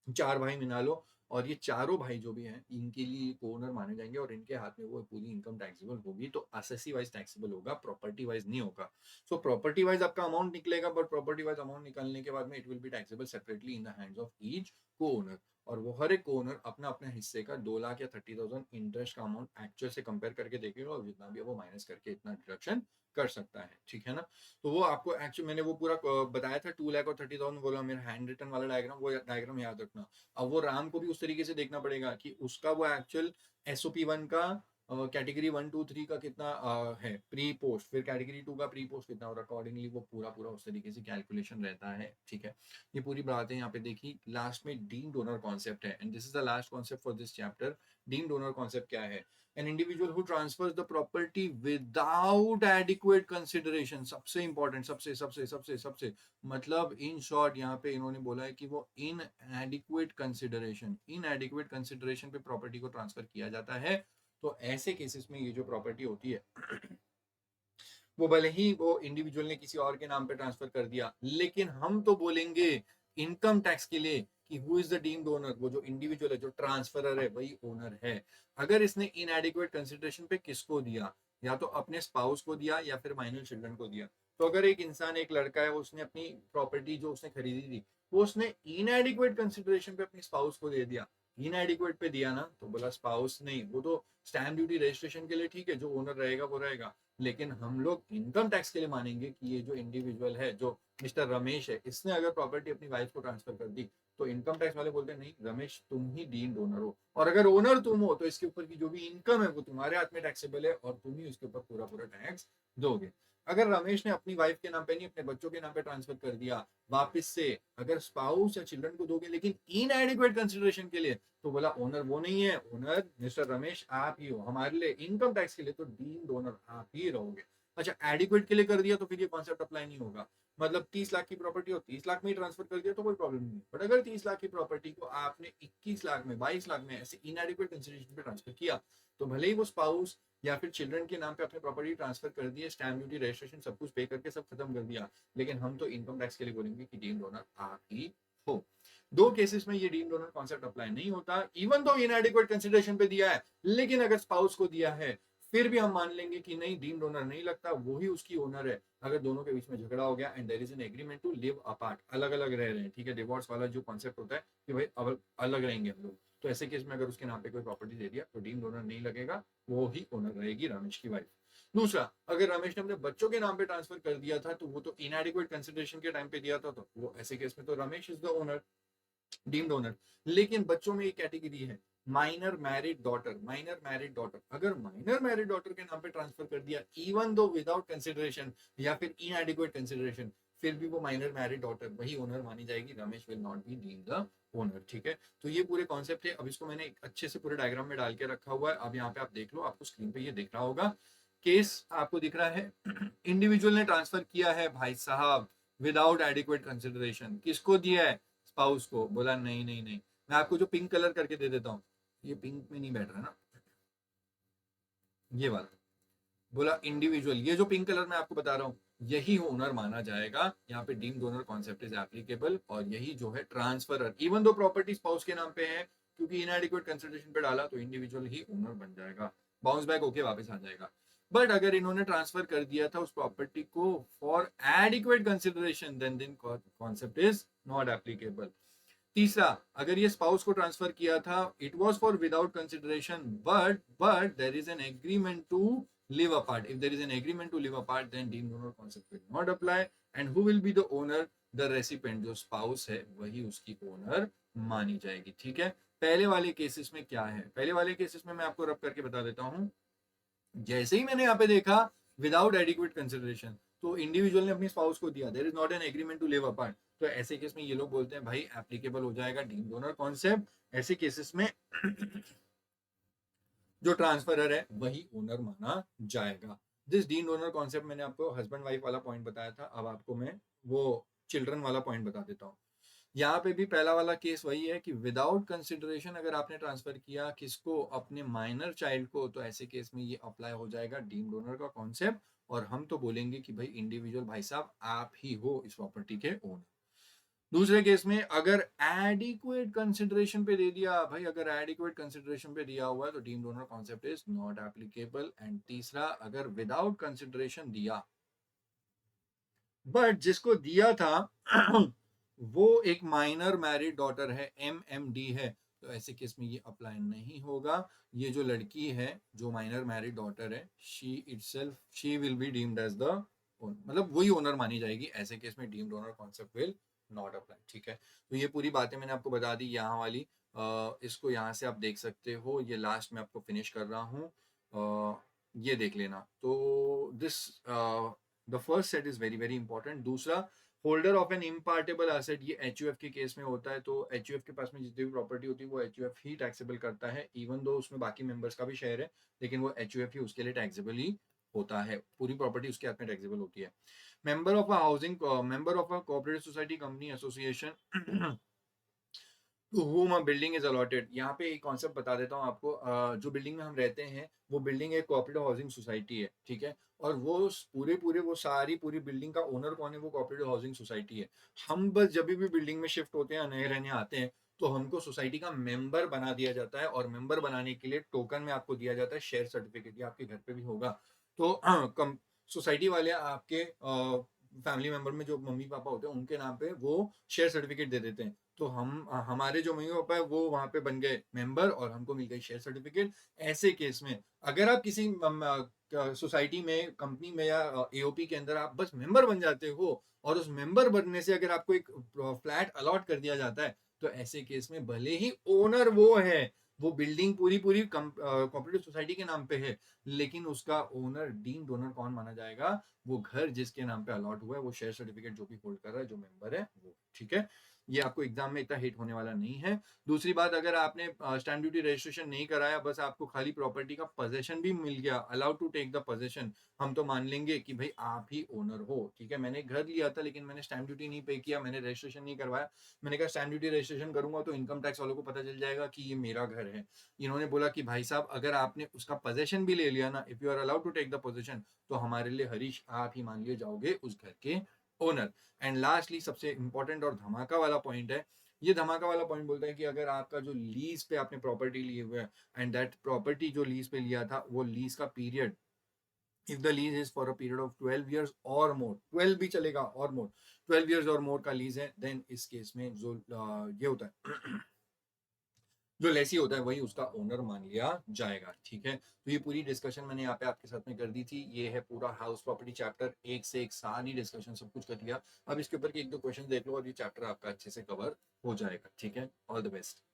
4 भाई मिला लो, और ये चारों भाई जो भी हैं इनके लिए ओनर माने जाएंगे और इनके हाथ में वो पूरी इनकम टैक्सेबल होगी। तो असेसी वाइज टैक्सेबल होगा, प्रॉपर्टी वाइज नहीं होगा। सो प्रॉपर्टी वाइज आपका अमाउंट निकलेगा, बट प्रॉपर्टी वाइज अमाउंट निकलने के बाद में it will be taxable separately in the hands of each को ओनर। और वो हर एक को ओनर अपना अपने हिस्से का 2 लाख या 30,000 इंटरेस्ट का अमाउंट एक्चुअल से कंपेयर करके देखेगा, और जितना भी है वो माइनस करके इतना डिडक्शन कर सकता है, ठीक है ना। तो वो आपको एक्चुअली मैंने वो पूरा बताया था, 2 लाख और 30,000 बोला, मेरा हैंड रिटन वाला डायग्राम, वो डायग्राम याद रखना। अब वो राम को भी उस तरीके से देखना पड़ेगा कि उसका वो एक्चुअल SOP 1 का कैटेगरी 1 2 3 का कितना है प्री पोस्ट, फिर कैटेगरी 2 का प्री पोस्ट कितना, और अकॉर्डिंगली वो पूरा पूरा उस तरीके से कैलकुलेशन रहता है, ठीक है। ये पूरी बातें यहाँ पे देखी। लास्ट में डीम्ड ओनर कॉन्सेप्ट है, and this is the last concept for this chapter. Deemed owner concept क्या है, an individual who transfers the property without adequate consideration, सबसे इंपॉर्टेंट, सबसे सबसे सबसे सबसे मतलब इन शॉर्ट यहाँ पे इन्होंने बोला है कि वो इनएडिक्वेट कंसिडरेशन पे प्रॉपर्टी को ट्रांसफर किया जाता है। तो ऐसे केसेस में ये जो प्रॉपर्टी होती है वो भले ही वो इंडिविजुअल ने किसी और के नाम पे ट्रांसफर कर दिया, लेकिन हम तो बोलेंगे इनकम टैक्स के लिए कि who is the deemed owner, वो जो इंडिविजुअल है, जो ट्रांसफरर है, वही ओनर है। अगर इसने इनएडिक्वेट कंसिडरेशन पे किसको दिया, या तो अपने स्पाउस को दिया या फिर माइनर चिल्ड्रन को दिया। तो अगर एक इंसान, एक लड़का है, उसने अपनी प्रॉपर्टी जो उसने खरीदी थी वो उसने इनएडिक्वेट कंसिडरेशन पे अपनी स्पाउस को दे दिया, इनएडिक्वेट पे दिया ना, तो बोला स्पाउस नहीं, वो तो स्टैम्प ड्यूटी रजिस्ट्रेशन के लिए ठीक है, जो ओनर रहेगा वो रहेगा, लेकिन हम लोग इनकम टैक्स के लिए मानेंगे कि ये जो इंडिविजुअल है, जो मिस्टर रमेश है, इसने अगर प्रॉपर्टी अपनी वाइफ को ट्रांसफर कर दी, तो इनकम टैक्स वाले बोलते हैं नहीं रमेश तुम ही डीम्ड ओनर हो, और अगर ओनर तुम हो तो इसके ऊपर की जो भी इनकम है वो तुम्हारे हाथ में टैक्सेबल है और तुम ही उसके ऊपर पूरा पूरा टैक्स दोगे। अगर रमेश ने अपनी वाइफ के नाम पे नहीं अपने बच्चों के नाम पे ट्रांसफर कर दिया वापस से, अगर स्पाउस या चिल्ड्रन को दोगे लेकिन इनएडिक्वेट कंसिडरेशन के लिए, तो बोला ओनर वो नहीं है, ओनर मिस्टर रमेश आप ही हो, हमारे लिए इनकम टैक्स के लिए तो डीम्ड ओनर आप ही रहोगे। अच्छा, एडिक्वेट के लिए कर दिया तो फिर ये कॉन्सेप्ट अप्लाई नहीं होगा। मतलब 30 लाख की प्रॉपर्टी हो 30 लाख में ही ट्रांसफर कर दिया तो कोई प्रॉब्लम नहीं, बट अगर 30 लाख की प्रॉपर्टी को आपने 21 लाख में 22 लाख में ऐसे इनएडिक्वेट कंसिडरेशन पे ट्रांसफर किया, तो भले ही वो स्पाउस या फिर चिल्ड्रन के नाम पे अपने प्रॉपर्टी ट्रांसफर कर दिए, स्टैम्प ड्यूटी रजिस्ट्रेशन सब कुछ पे करके सब खत्म कर दिया, लेकिन हम तो इनकम टैक्स के लिए बोलेंगे कि डीम्ड ओनर आप ही हो। दो केसेस में ये डीम्ड ओनर कॉन्सेप्ट अप्लाई नहीं होता, इवन तो इनएडिक्वेट कंसिडरेशन पे दिया है, लेकिन अगर स्पाउस को दिया है फिर भी हम मान लेंगे कि नहीं डीम्ड ओनर नहीं लगता, वो ही उसकी ओनर है। अगर दोनों के बीच में झगड़ा हो गया and there is an agreement to live apart, अलग अलग रह रहे हैं, ठीक है, डिवोर्स वाला जो कॉन्सेप्ट होता है कि भाई अब अलग रहेंगे हम लोग, तो ऐसे केस में अगर उसके नाम पे कोई प्रॉपर्टी दे दिया तो डीम्ड ओनर नहीं लगेगा, वो ही ओनर रहेगी रमेश की वाइफ। दूसरा, अगर रमेश ने अपने बच्चों के नाम पे ट्रांसफर कर दिया था तो वो तो इनएडिक्वेट कंसिडरेशन के टाइम पे दिया था, तो वो ऐसे केस में तो Ramesh is the owner, deemed owner. लेकिन बच्चों में एक कैटेगरी है minor married daughter, minor married daughter, अगर माइनर मैरिड डॉटर के नाम पे ट्रांसफर कर दिया इवन दो विदाउट कंसिडरेशन या फिर इनएडिक्वेट कंसिडरेशन, फिर भी वो माइनर मैरिड डॉटर वही ओनर मानी जाएगी, Ramesh will not be deemed the owner. ठीक है, तो ये पूरे कॉन्सेप्ट है। अब इसको मैंने एक अच्छे से पूरे डायग्राम में डाल के रखा हुआ है, अब यहाँ पे आप देख लो, आपको स्क्रीन पे ये दिख रहा होगा, केस आपको दिख रहा है। इंडिविजुअल ने ट्रांसफर किया है भाई साहब विदाउट एडिक्वेट कंसिडरेशन, किसको दिया है, स्पाउस को। बोला नहीं नहीं नहीं, मैं आपको जो पिंक कलर करके दे देता हूँ, ये पिंक में नहीं बैठ रहा ना, ये वाला, बोला इंडिविजुअल, ये जो पिंक कलर मैं आपको बता रहा हूँ यही ओनर माना जाएगा, यहाँ पे deemed owner concept is applicable, और यही जो है transferor, even though property spouse के नाम पे है, क्योंकि इनएडिक्वेट कंसिडरेशन पे डाला तो इंडिविजुअल ही ओनर बन जाएगा, बाउंस बैक होके वापस आ जाएगा। बट अगर इन्होंने ट्रांसफर कर दिया था उस प्रॉपर्टी को for adequate consideration, then concept is not applicable. तीसरा, अगर ये स्पाउस को ट्रांसफर किया था, it was for without consideration, but there is an agreement to live apart. If there is an agreement to live apart, then deemed owner concept will not apply. And who will be the owner? The recipient, जो spouse है वही उसकी owner मानी जाएगी। ठीक है, पहले वाले केसेस में क्या है, पहले वाले केसेस में मैं आपको रब करके बता देता हूँ। जैसे ही मैंने यहाँ पे देखा विदाउट एडिक्वेट कंसिडरेशन, तो इंडिविजुअल ने अपनी स्पाउस को दिया, there is not an agreement to live apart, तो ऐसे केस में ये लोग बोलते हैं भाई एप्लीकेबल हो जाएगा डीम्ड ओनर कॉन्सेप्ट। ऐसे केसेस में जो ट्रांसफरर है वही ओनर माना जाएगा। दिस डीम्ड ओनर कॉन्सेप्ट मैंने आपको हस्बैंड वाइफ वाला पॉइंट बताया था, अब आपको मैं वो चिल्ड्रन वाला पॉइंट बता देता हूँ। यहाँ पे भी पहला वाला केस वही है कि विदाउट कंसिडरेशन अगर आपने ट्रांसफर किया किसको, अपने माइनर चाइल्ड को, तो ऐसे केस में ये अप्लाई हो जाएगा डीम्ड ओनर का कॉन्सेप्ट, और हम तो बोलेंगे कि भाई इंडिविजुअल भाई साहब आप ही हो इस प्रॉपर्टी के ओनर। दूसरे केस में अगर एडिक्वेट कंसिडरेशन पे दे दिया, भाई अगर एडिक्वेट कंसिडरेशन पे दिया हुआ है तो deemed owner concept is not applicable. And तीसरा, अगर विदाउट कंसिडरेशन दिया बट जिसको दिया था वो एक माइनर मैरिड डॉटर है, MMD है, तो ऐसे केस में ये अप्लाई नहीं होगा। ये जो लड़की है जो माइनर मैरिड डॉटर है, she will be deemed as the, मतलब वही ओनर मानी जाएगी, ऐसे केस में deemed owner concept will not apply. ठीक है, तो ये पूरी बातें मैंने आपको बता दी यहाँ वाली, इसको यहाँ से आप देख सकते हो, ये लास्ट में आपको फिनिश कर रहा हूँ, ये देख लेना। तो this the first set is very very important. दूसरा, होल्डर ऑफ एन इम्पार्टेबल एसेट, ये HUF के केस में होता है, तो HUF के पास में जितनी भी प्रॉपर्टी होती है वो HUF ही टैक्सेबल करता है, इवन दो उसमें बाकी मेंबर्स का भी शेयर है, लेकिन वो HUF ही उसके लिए टैक्सेबल ही होता है, पूरी प्रॉपर्टी उसके हाथ में टैक्सेबल होती है। Member of a housing, member of a cooperative society, company, association to whom a building is allotted, यहाँ पे एक कॉन्सेप्ट बता देता हूँ आपको, जो बिल्डिंग में हम रहते हैं वो बिल्डिंग एक कोऑपरेटिव हाउसिंग सोसाइटी है, ठीक है, और वो वो सारी पूरी बिल्डिंग का ओनर कौन है, वो कोऑपरेटिव हाउसिंग सोसाइटी है। हम बस जब भी बिल्डिंग में शिफ्ट होते हैं, नए रहने आते हैं, तो हमको सोसाइटी का मेंबर बना दिया जाता है, और मेंबर बनाने के लिए टोकन में आपको दिया जाता है शेयर सर्टिफिकेट, ये आपके घर पे भी होगा। तो सोसाइटी वाले आपके फैमिली मेंबर में जो मम्मी पापा होते हैं उनके नाम पे वो शेयर सर्टिफिकेट दे देते हैं, तो हम हमारे जो मम्मी पापा है वो वहां पे बन गए मेंबर और हमको मिल गई शेयर सर्टिफिकेट। ऐसे केस में अगर आप किसी सोसाइटी में, कंपनी में या AOP के अंदर आप बस मेंबर बन जाते हो, और उस मेंबर बनने से अगर आपको एक फ्लैट अलॉट कर दिया जाता है, तो ऐसे केस में भले ही ओनर वो है वो बिल्डिंग पूरी पूरी कोऑपरेटिव सोसाइटी के नाम पे है, लेकिन उसका ओनर डीम्ड ओनर कौन माना जाएगा? वो घर जिसके नाम पे अलॉट हुआ है, वो शेयर सर्टिफिकेट जो भी होल्ड कर रहा है, जो मेंबर है वो। ठीक है, ये आपको एग्जाम में इतना हिट होने वाला नहीं है। दूसरी बात, अगर आपने स्टैम्प ड्यूटी रजिस्ट्रेशन नहीं कराया, बस आपको खाली प्रॉपर्टी का पोजेशन भी मिल गया, allowed to take the possession, हम तो मान लेंगे कि भाई आप ही ओनर हो। ठीक है, मैंने घर लिया था लेकिन मैंने स्टैम्प ड्यूटी नहीं पे किया, मैंने रजिस्ट्रेशन नहीं करवाया, मैंने कहा स्टैम्प ड्यूटी रजिस्ट्रेशन करूंगा तो इनकम टैक्स वालों को पता चल जाएगा कि ये मेरा घर है। इन्होंने बोला कि भाई साहब, अगर आपने उसका पोजेशन भी ले लिया ना, if you are allowed to take the possession, तो हमारे लिए हरीश आप ही मान लिए जाओगे उस घर के ओनर। एंड लास्टली सबसे इंपॉर्टेंट और धमाका वाला पॉइंट है, ये धमाका वाला पॉइंट बोलता है कि अगर आपका जो लीज पे आपने प्रॉपर्टी लिए हुए है, एंड दैट प्रॉपर्टी जो लीज पे लिया था, वो लीज का period, if the lease is for a period of 12 years और मोर, 12 भी चलेगा और मोर, 12 years और मोर का लीज है, देन इस केस में जो ये होता है जो लेसी होता है वही उसका ओनर मान लिया जाएगा। ठीक है, तो ये पूरी डिस्कशन मैंने यहाँ पे आपके साथ में कर दी थी। ये है पूरा हाउस प्रॉपर्टी चैप्टर, एक से एक सारी डिस्कशन सब कुछ कर लिया। अब इसके ऊपर के एक दो क्वेश्चन देख लो और ये चैप्टर आपका अच्छे से कवर हो जाएगा। ठीक है, ऑल द बेस्ट।